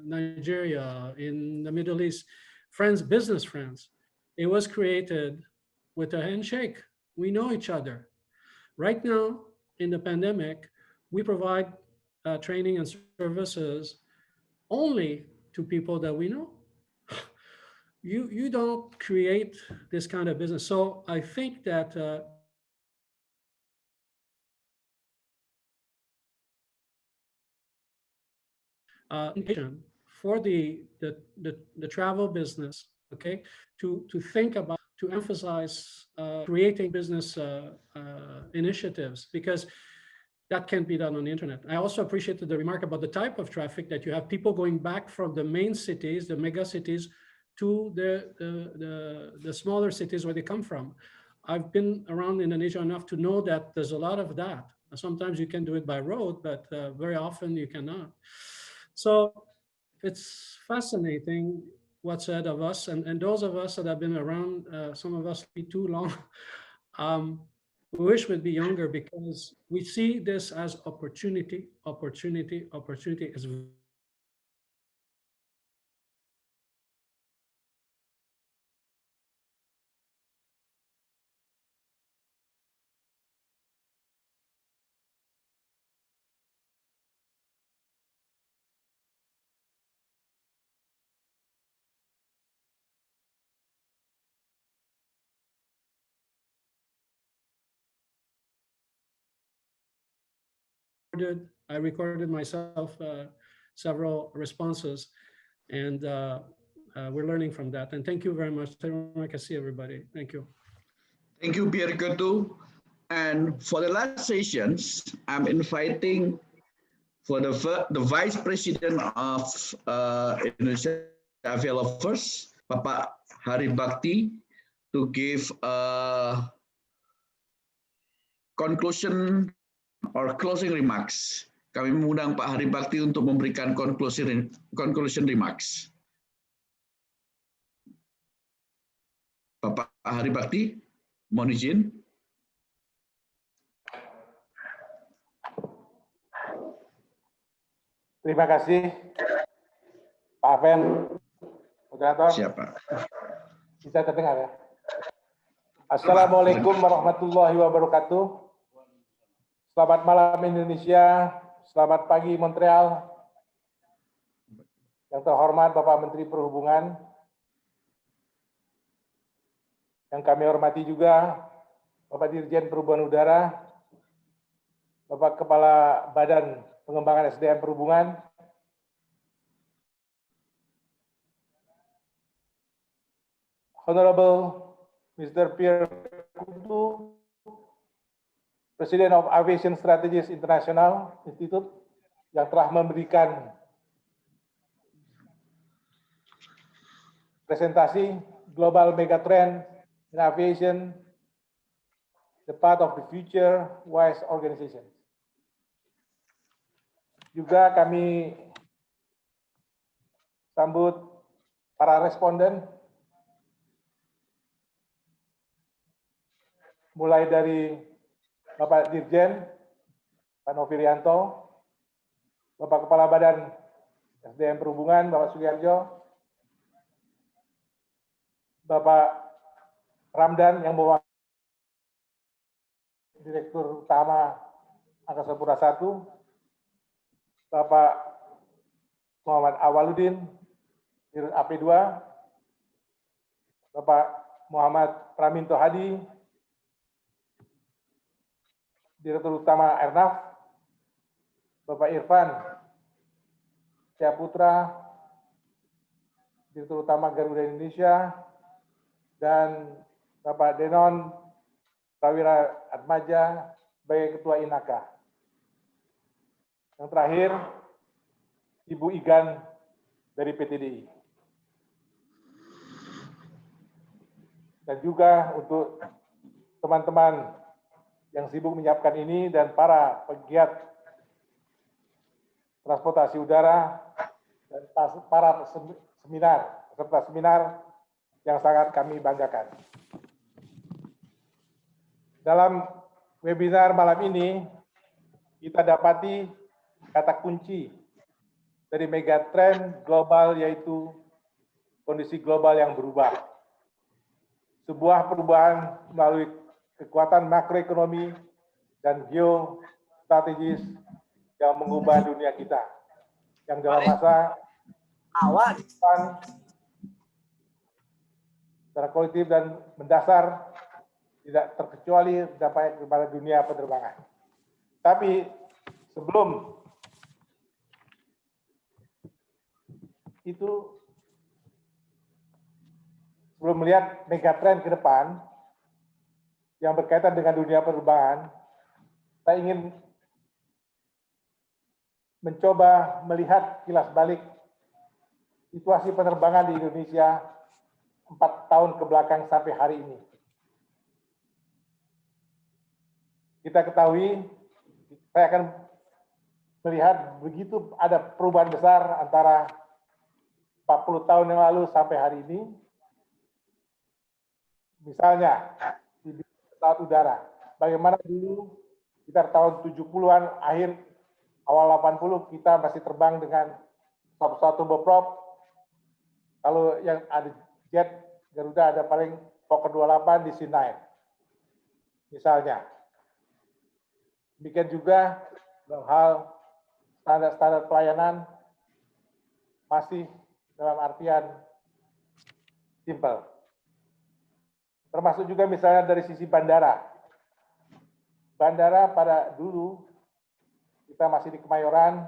Nigeria, in the Middle East, business friends, it was created with a handshake. We know each other. Right now, in the pandemic, we provide training and services only to people that we know. You don't create this kind of business. So I think that for the travel business, okay, to think about, to emphasize creating business initiatives, because that can't be done on the internet. I also appreciated the remark about the type of traffic that you have, people going back from the main cities, the mega cities, to the smaller cities where they come from. I've been around Indonesia enough to know that there's a lot of that. Sometimes you can do it by road, but very often you cannot. So it's fascinating what's said of us, and those of us that have been around, some of us be too long, we wish we'd be younger, because we see this as opportunity is recorded myself several responses, and we're learning from that. And thank you very much. Terima kasih, everybody. Thank you. Thank you, Pierre Ketu. And for the last sessions, I'm inviting for the Vice President of Indonesia Avia Lovers, Bapak Hari Bakti, to give a conclusion or closing remarks. Kami mengundang Pak Hari Bakti untuk memberikan conclusion remarks. Bapak Hari Bakti, mohon izin. Terima kasih, Pak Aven, moderator. Siapa? Bisa terdengar ya? Assalamualaikum warahmatullahi wabarakatuh. Selamat malam Indonesia, selamat pagi Montreal. Yang terhormat Bapak Menteri Perhubungan, yang kami hormati juga Bapak Dirjen Perhubungan Udara, Bapak Kepala Badan Pengembangan SDM Perhubungan, Honorable Mr. Pierre Kutu, President of Aviation Strategies International Institute, yang telah memberikan presentasi Global Megatrend in Aviation, the Path of the Future Wise Organization. Juga kami sambut para responden, mulai dari Bapak Dirjen, Pak Novirianto, Bapak Kepala Badan SDM Perhubungan, Bapak Sugiarjo, Bapak Ramdan yang mewakili Direktur Utama Angkasa Pura I, Bapak Muhammad Awaludin, Dirut AP2, Bapak Muhammad Praminto Hadi, Direktur Utama Airnav, Bapak Irfan Syaputra, Direktur Utama Garuda Indonesia, dan Bapak Denon Prawira Atmaja sebagai Ketua INAKA. Yang terakhir, Ibu Igan dari PTDI. Dan juga untuk teman-teman yang sibuk menyiapkan ini dan para pegiat transportasi udara dan para peserta seminar yang sangat kami banggakan. Dalam webinar malam ini, kita dapati kata kunci dari megatrend global, yaitu kondisi global yang berubah. Sebuah perubahan melalui kekuatan makroekonomi dan geostrategis yang mengubah dunia kita. Yang dalam masa depan secara kolektif dan mendasar tidak terkecuali dapat kepada dunia penerbangan. Tapi sebelum itu, sebelum melihat megatrend ke depan yang berkaitan dengan dunia penerbangan, saya ingin mencoba melihat kilas balik situasi penerbangan di Indonesia 4 tahun ke belakang sampai hari ini. Kita ketahui, saya akan melihat begitu ada perubahan besar antara 40 tahun yang lalu sampai hari ini. Misalnya, di pesawat udara. Bagaimana dulu, sekitar tahun 70-an, akhir awal 80, kita masih terbang dengan pesawat turboprop. Kalau yang ada jet, Garuda ada paling Fokker 28 di C9. Misalnya. Demikian juga dalam hal standar-standar pelayanan masih dalam artian simple. Termasuk juga misalnya dari sisi bandara. Bandara pada dulu kita masih di Kemayoran,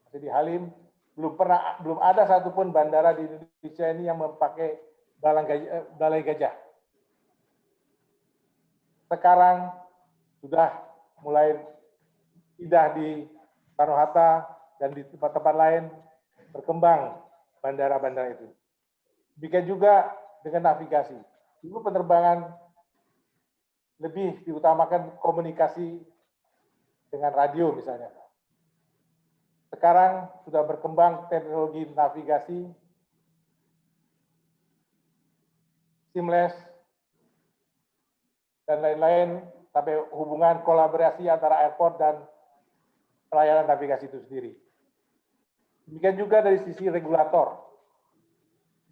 masih di Halim, belum ada satupun bandara di Indonesia ini yang memakai balai gajah. Sekarang sudah mulai pindah di Soekarno-Hatta dan di tempat-tempat lain berkembang bandara-bandara itu. Demikian juga dengan navigasi. Dulu penerbangan lebih diutamakan komunikasi dengan radio misalnya. Sekarang sudah berkembang teknologi navigasi seamless dan lain-lain, sampai hubungan kolaborasi antara airport dan pelayanan navigasi itu sendiri. Demikian juga dari sisi regulator.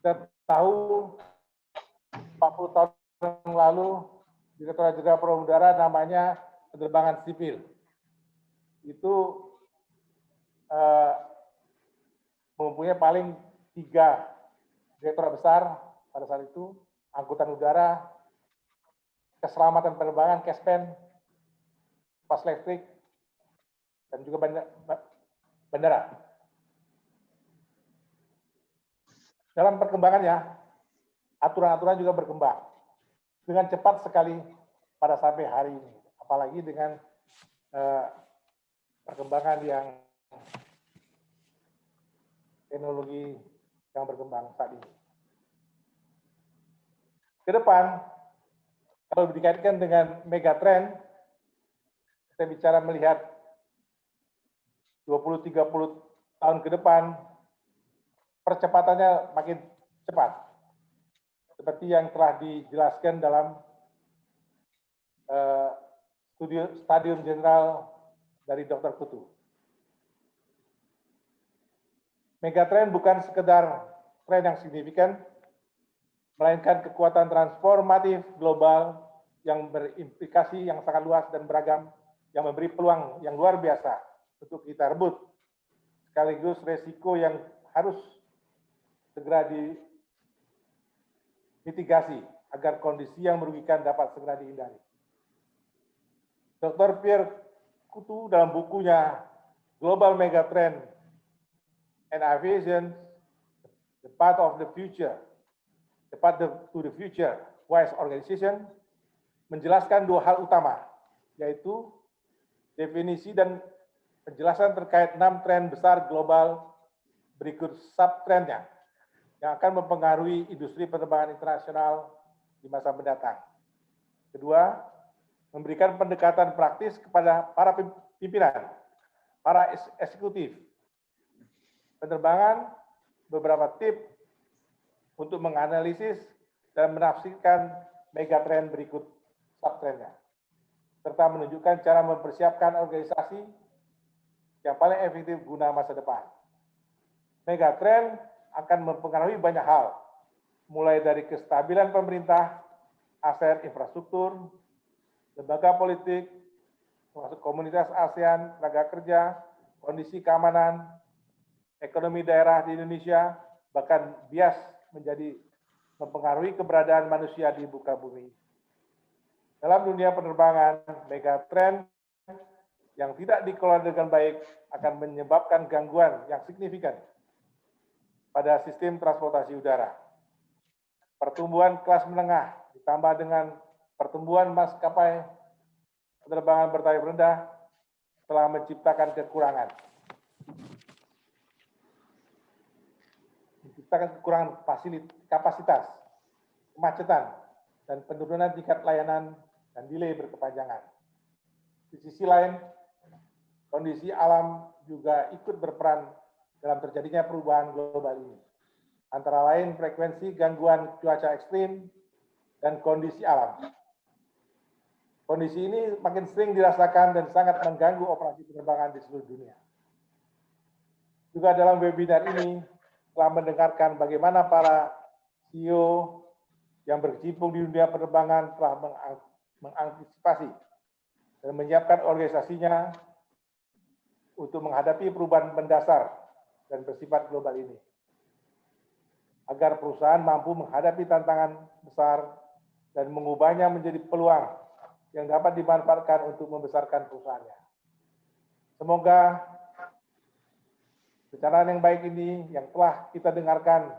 Kita tahu 40 tahun yang lalu Direktorat Jenderal Perhubungan Udara namanya penerbangan sipil. Itu mempunyai paling 3 direktorat besar pada saat itu, angkutan udara, keselamatan penerbangan, Kespen, pas elektrik, dan juga bandara. Dalam perkembangannya, aturan-aturan juga berkembang dengan cepat sekali pada sampai hari ini, apalagi dengan perkembangan yang teknologi yang berkembang saat ini. Ke depan, kalau dikaitkan dengan megatrend, kita bicara melihat 20-30 tahun ke depan, percepatannya makin cepat. Seperti yang telah dijelaskan dalam Studium Generale dari Dr. Kutu. Megatrend bukan sekedar tren yang signifikan, melainkan kekuatan transformatif global yang berimplikasi yang sangat luas dan beragam, yang memberi peluang yang luar biasa untuk kita rebut, sekaligus resiko yang harus segera dimitigasi agar kondisi yang merugikan dapat segera dihindari. Dr. Pierre Kutu dalam bukunya Global Megatrend and Aviation, The Path of the Future, The Path to the Future, Wise Organization, menjelaskan 2 hal utama, yaitu definisi dan penjelasan terkait 6 tren besar global berikut subtrendnya yang akan mempengaruhi industri penerbangan internasional di masa mendatang. Kedua, memberikan pendekatan praktis kepada para pimpinan, para eksekutif penerbangan, beberapa tips untuk menganalisis dan menafsirkan megatrend berikut subtrendnya, serta menunjukkan cara mempersiapkan organisasi yang paling efektif guna masa depan. Megatrend akan mempengaruhi banyak hal, mulai dari kestabilan pemerintah, aset infrastruktur, lembaga politik, termasuk komunitas ASEAN, tenaga kerja, kondisi keamanan, ekonomi daerah di Indonesia, bahkan bias menjadi mempengaruhi keberadaan manusia di muka bumi. Dalam dunia penerbangan, megatrend yang tidak dikelola dengan baik akan menyebabkan gangguan yang signifikan pada sistem transportasi udara. Pertumbuhan kelas menengah ditambah dengan pertumbuhan maskapai penerbangan bertarif rendah telah menciptakan kekurangan kapasitas, kemacetan, dan penurunan tingkat layanan dan delay berkepanjangan. Di sisi lain, kondisi alam juga ikut berperan dalam terjadinya perubahan global ini. Antara lain frekuensi gangguan cuaca ekstrim dan kondisi alam. Kondisi ini makin sering dirasakan dan sangat mengganggu operasi penerbangan di seluruh dunia. Juga dalam webinar ini, telah mendengarkan bagaimana para CEO yang berkecimpung di dunia penerbangan telah mengantisipasi dan menyiapkan organisasinya untuk menghadapi perubahan mendasar dan bersifat global ini, agar perusahaan mampu menghadapi tantangan besar dan mengubahnya menjadi peluang yang dapat dimanfaatkan untuk membesarkan perusahaannya. Semoga perencanaan yang baik ini yang telah kita dengarkan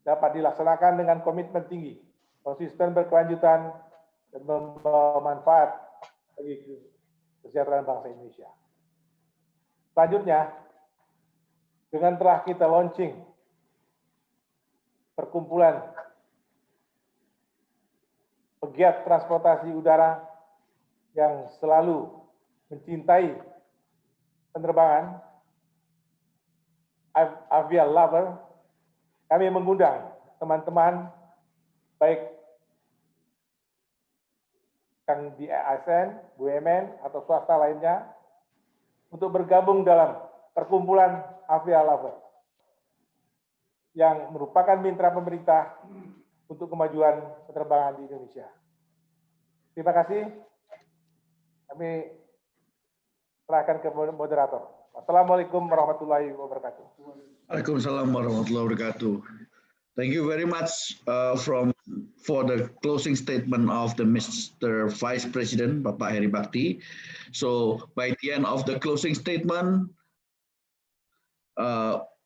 dapat dilaksanakan dengan komitmen tinggi, konsisten berkelanjutan, dan membawa manfaat bagi kesejahteraan bangsa Indonesia. Selanjutnya, dengan telah kita launching perkumpulan pegiat transportasi udara yang selalu mencintai penerbangan, Avia Lover, kami mengundang teman-teman baik yang di ASN, BUMN, atau swasta lainnya untuk bergabung dalam perkumpulan Avia Lover yang merupakan mitra pemerintah untuk kemajuan penerbangan di Indonesia. Terima kasih. Kami serahkan ke moderator. Wassalamualaikum warahmatullahi wabarakatuh. Waalaikumsalam warahmatullahi wabarakatuh. Thank you very much for the closing statement of the Mr. Vice President, Bapak Heri Bakti. So by the end of the closing statement,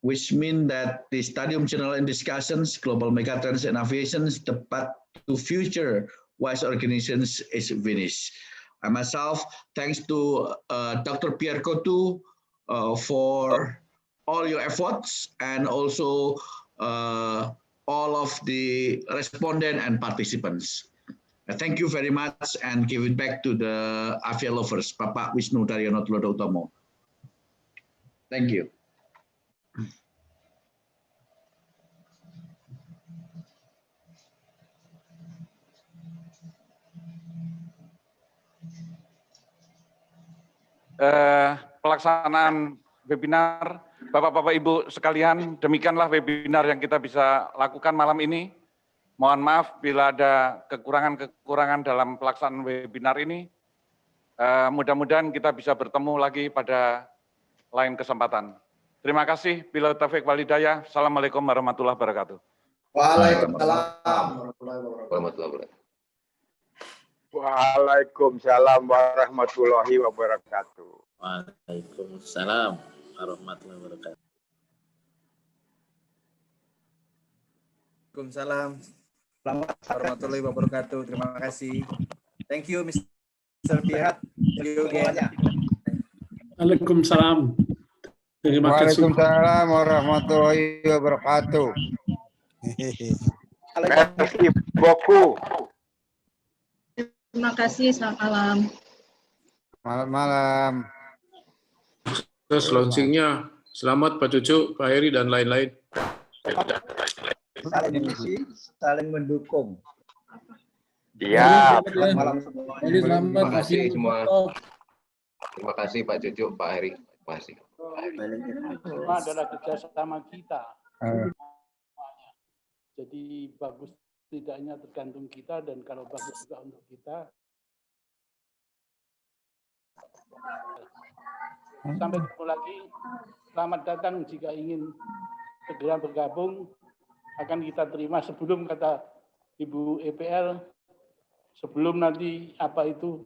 which mean that the Studium Generale and Discussions, Global Megatrends and Aviations, the Path to Future Wise Organizations is finished. I myself, thanks to Dr. Pierre Cotu for all your efforts and also all of the respondents and participants. Thank you very much and give it back to the Avia lovers, Bapak Wisnu Daryono Tulodo Utomo. Thank you. Pelaksanaan webinar, Bapak-Bapak Ibu sekalian, demikianlah webinar yang kita bisa lakukan malam ini. Mohon maaf bila ada kekurangan-kekurangan dalam pelaksanaan webinar ini. Mudah-mudahan kita bisa bertemu lagi pada lain kesempatan. Terima kasih. Bila taufiq wal hidayah. Assalamualaikum warahmatullahi wabarakatuh. Waalaikumsalam warahmatullahi wabarakatuh. Waalaikumsalam warahmatullahi wabarakatuh. Waalaikumsalam warahmatullahi wabarakatuh. Waalaikumsalam warahmatullahi wabarakatuh. Terima kasih. Thank you, Mr. Pierre. Thank you again. Waalaikumsalam. Terima kasih. Waalaikumsalam warahmatullahi wabarakatuh. Merci beaucoup. Terima kasih, selamat malam. Selamat malam. Terus launchingnya, selamat Pak Cucu, Pak Heri, dan lain-lain. Saling mendukung. Iya. Selamat malam semua. Terima kasih semua. Terima kasih Pak Cucu, Pak Heri. Terima kasih. Itu adalah kerjasama kita. Jadi bagus tidaknya tergantung kita, dan kalau bagus juga untuk kita. Sampai ketemu lagi. Selamat datang jika ingin segera bergabung. Akan kita terima sebelum, kata Ibu EPL, sebelum nanti apa itu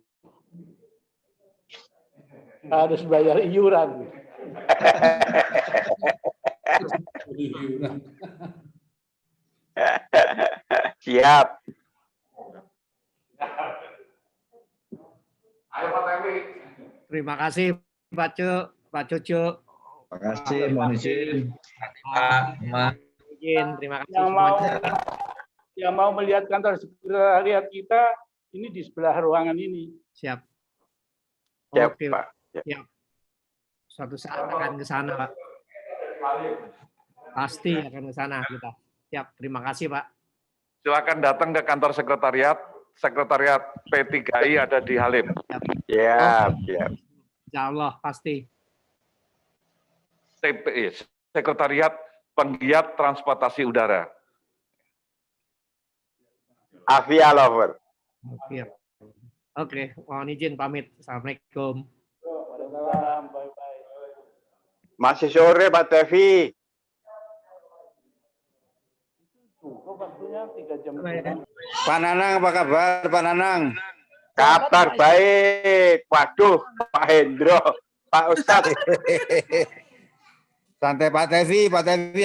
harus bayar iuran. Siap. Ayo Pak Tewi. Terima kasih Pak Cucu. Terima kasih, mohon izin. Terima kasih Yang mau melihat kantor sekretariat kita ini di sebelah ruangan ini. Siap. Siap, Oke, Pak. Siap. Suatu saat akan ke sana, Pak. Pasti akan ke sana kita. Siap. Terima kasih, Pak. Silakan datang ke kantor sekretariat. Sekretariat P3I ada di Halim. Siap, siap. Insya Allah, pasti. Sekretariat Penggiat Transportasi Udara. Avia Lover. Oke, mohon izin pamit. Assalamualaikum. Masih sore Pak Tevi. Waktunya 3 jam. Pak Nanang, apa kabar Pak Nanang? Kabar baik. Waduh, Pak Hendro, Pak Ustadz. Santai Pak Tevi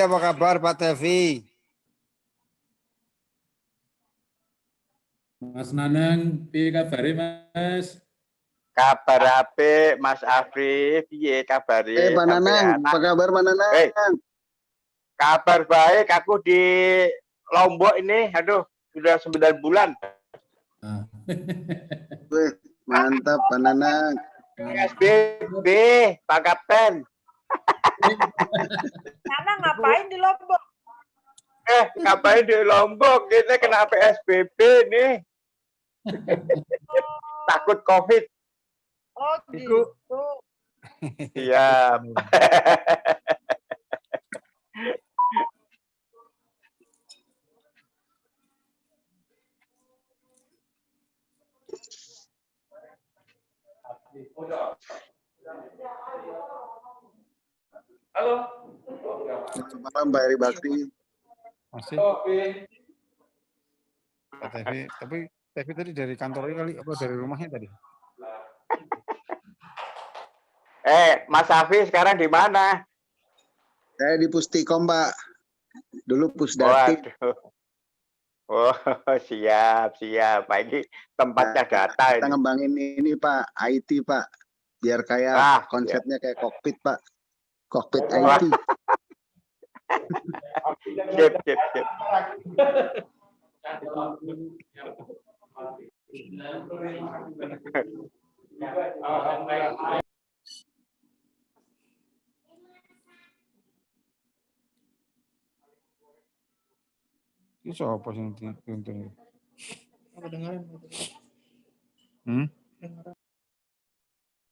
apa kabar Pak Tevi? Mas Nanang, piye kabare Mas? Kabar apik, Mas Afri, piye kabare? Pak Nanang, apa kabar Pak Nanang? Kabar baik, aku di Lombok ini, aduh, sudah 9 bulan. Wih, mantap Pak Nanang. PSBB, Pak Kapten. Nanang ngapain di Lombok? Ngapain di Lombok? Kita kena PSBB nih. Takut COVID. Oh gitu. Siap. Halo. Selamat malam Pak Eri Bakti. Masih. Oke. Pak Tevi, tapi Tevi tadi dari kantornya kali apa dari rumahnya tadi? Mas Afi sekarang di mana? Saya di Pustikom Pak. Dulu Pusdatin. Oh, siap. Pak, ini tempatnya data Kita ini. ngembangin ini Pak, IT Pak. Biar kayak konsepnya kayak kokpit Pak. Kokpit IT. Sip. Ini siapa sih yang tuntunin? Kedengaran. Hmm?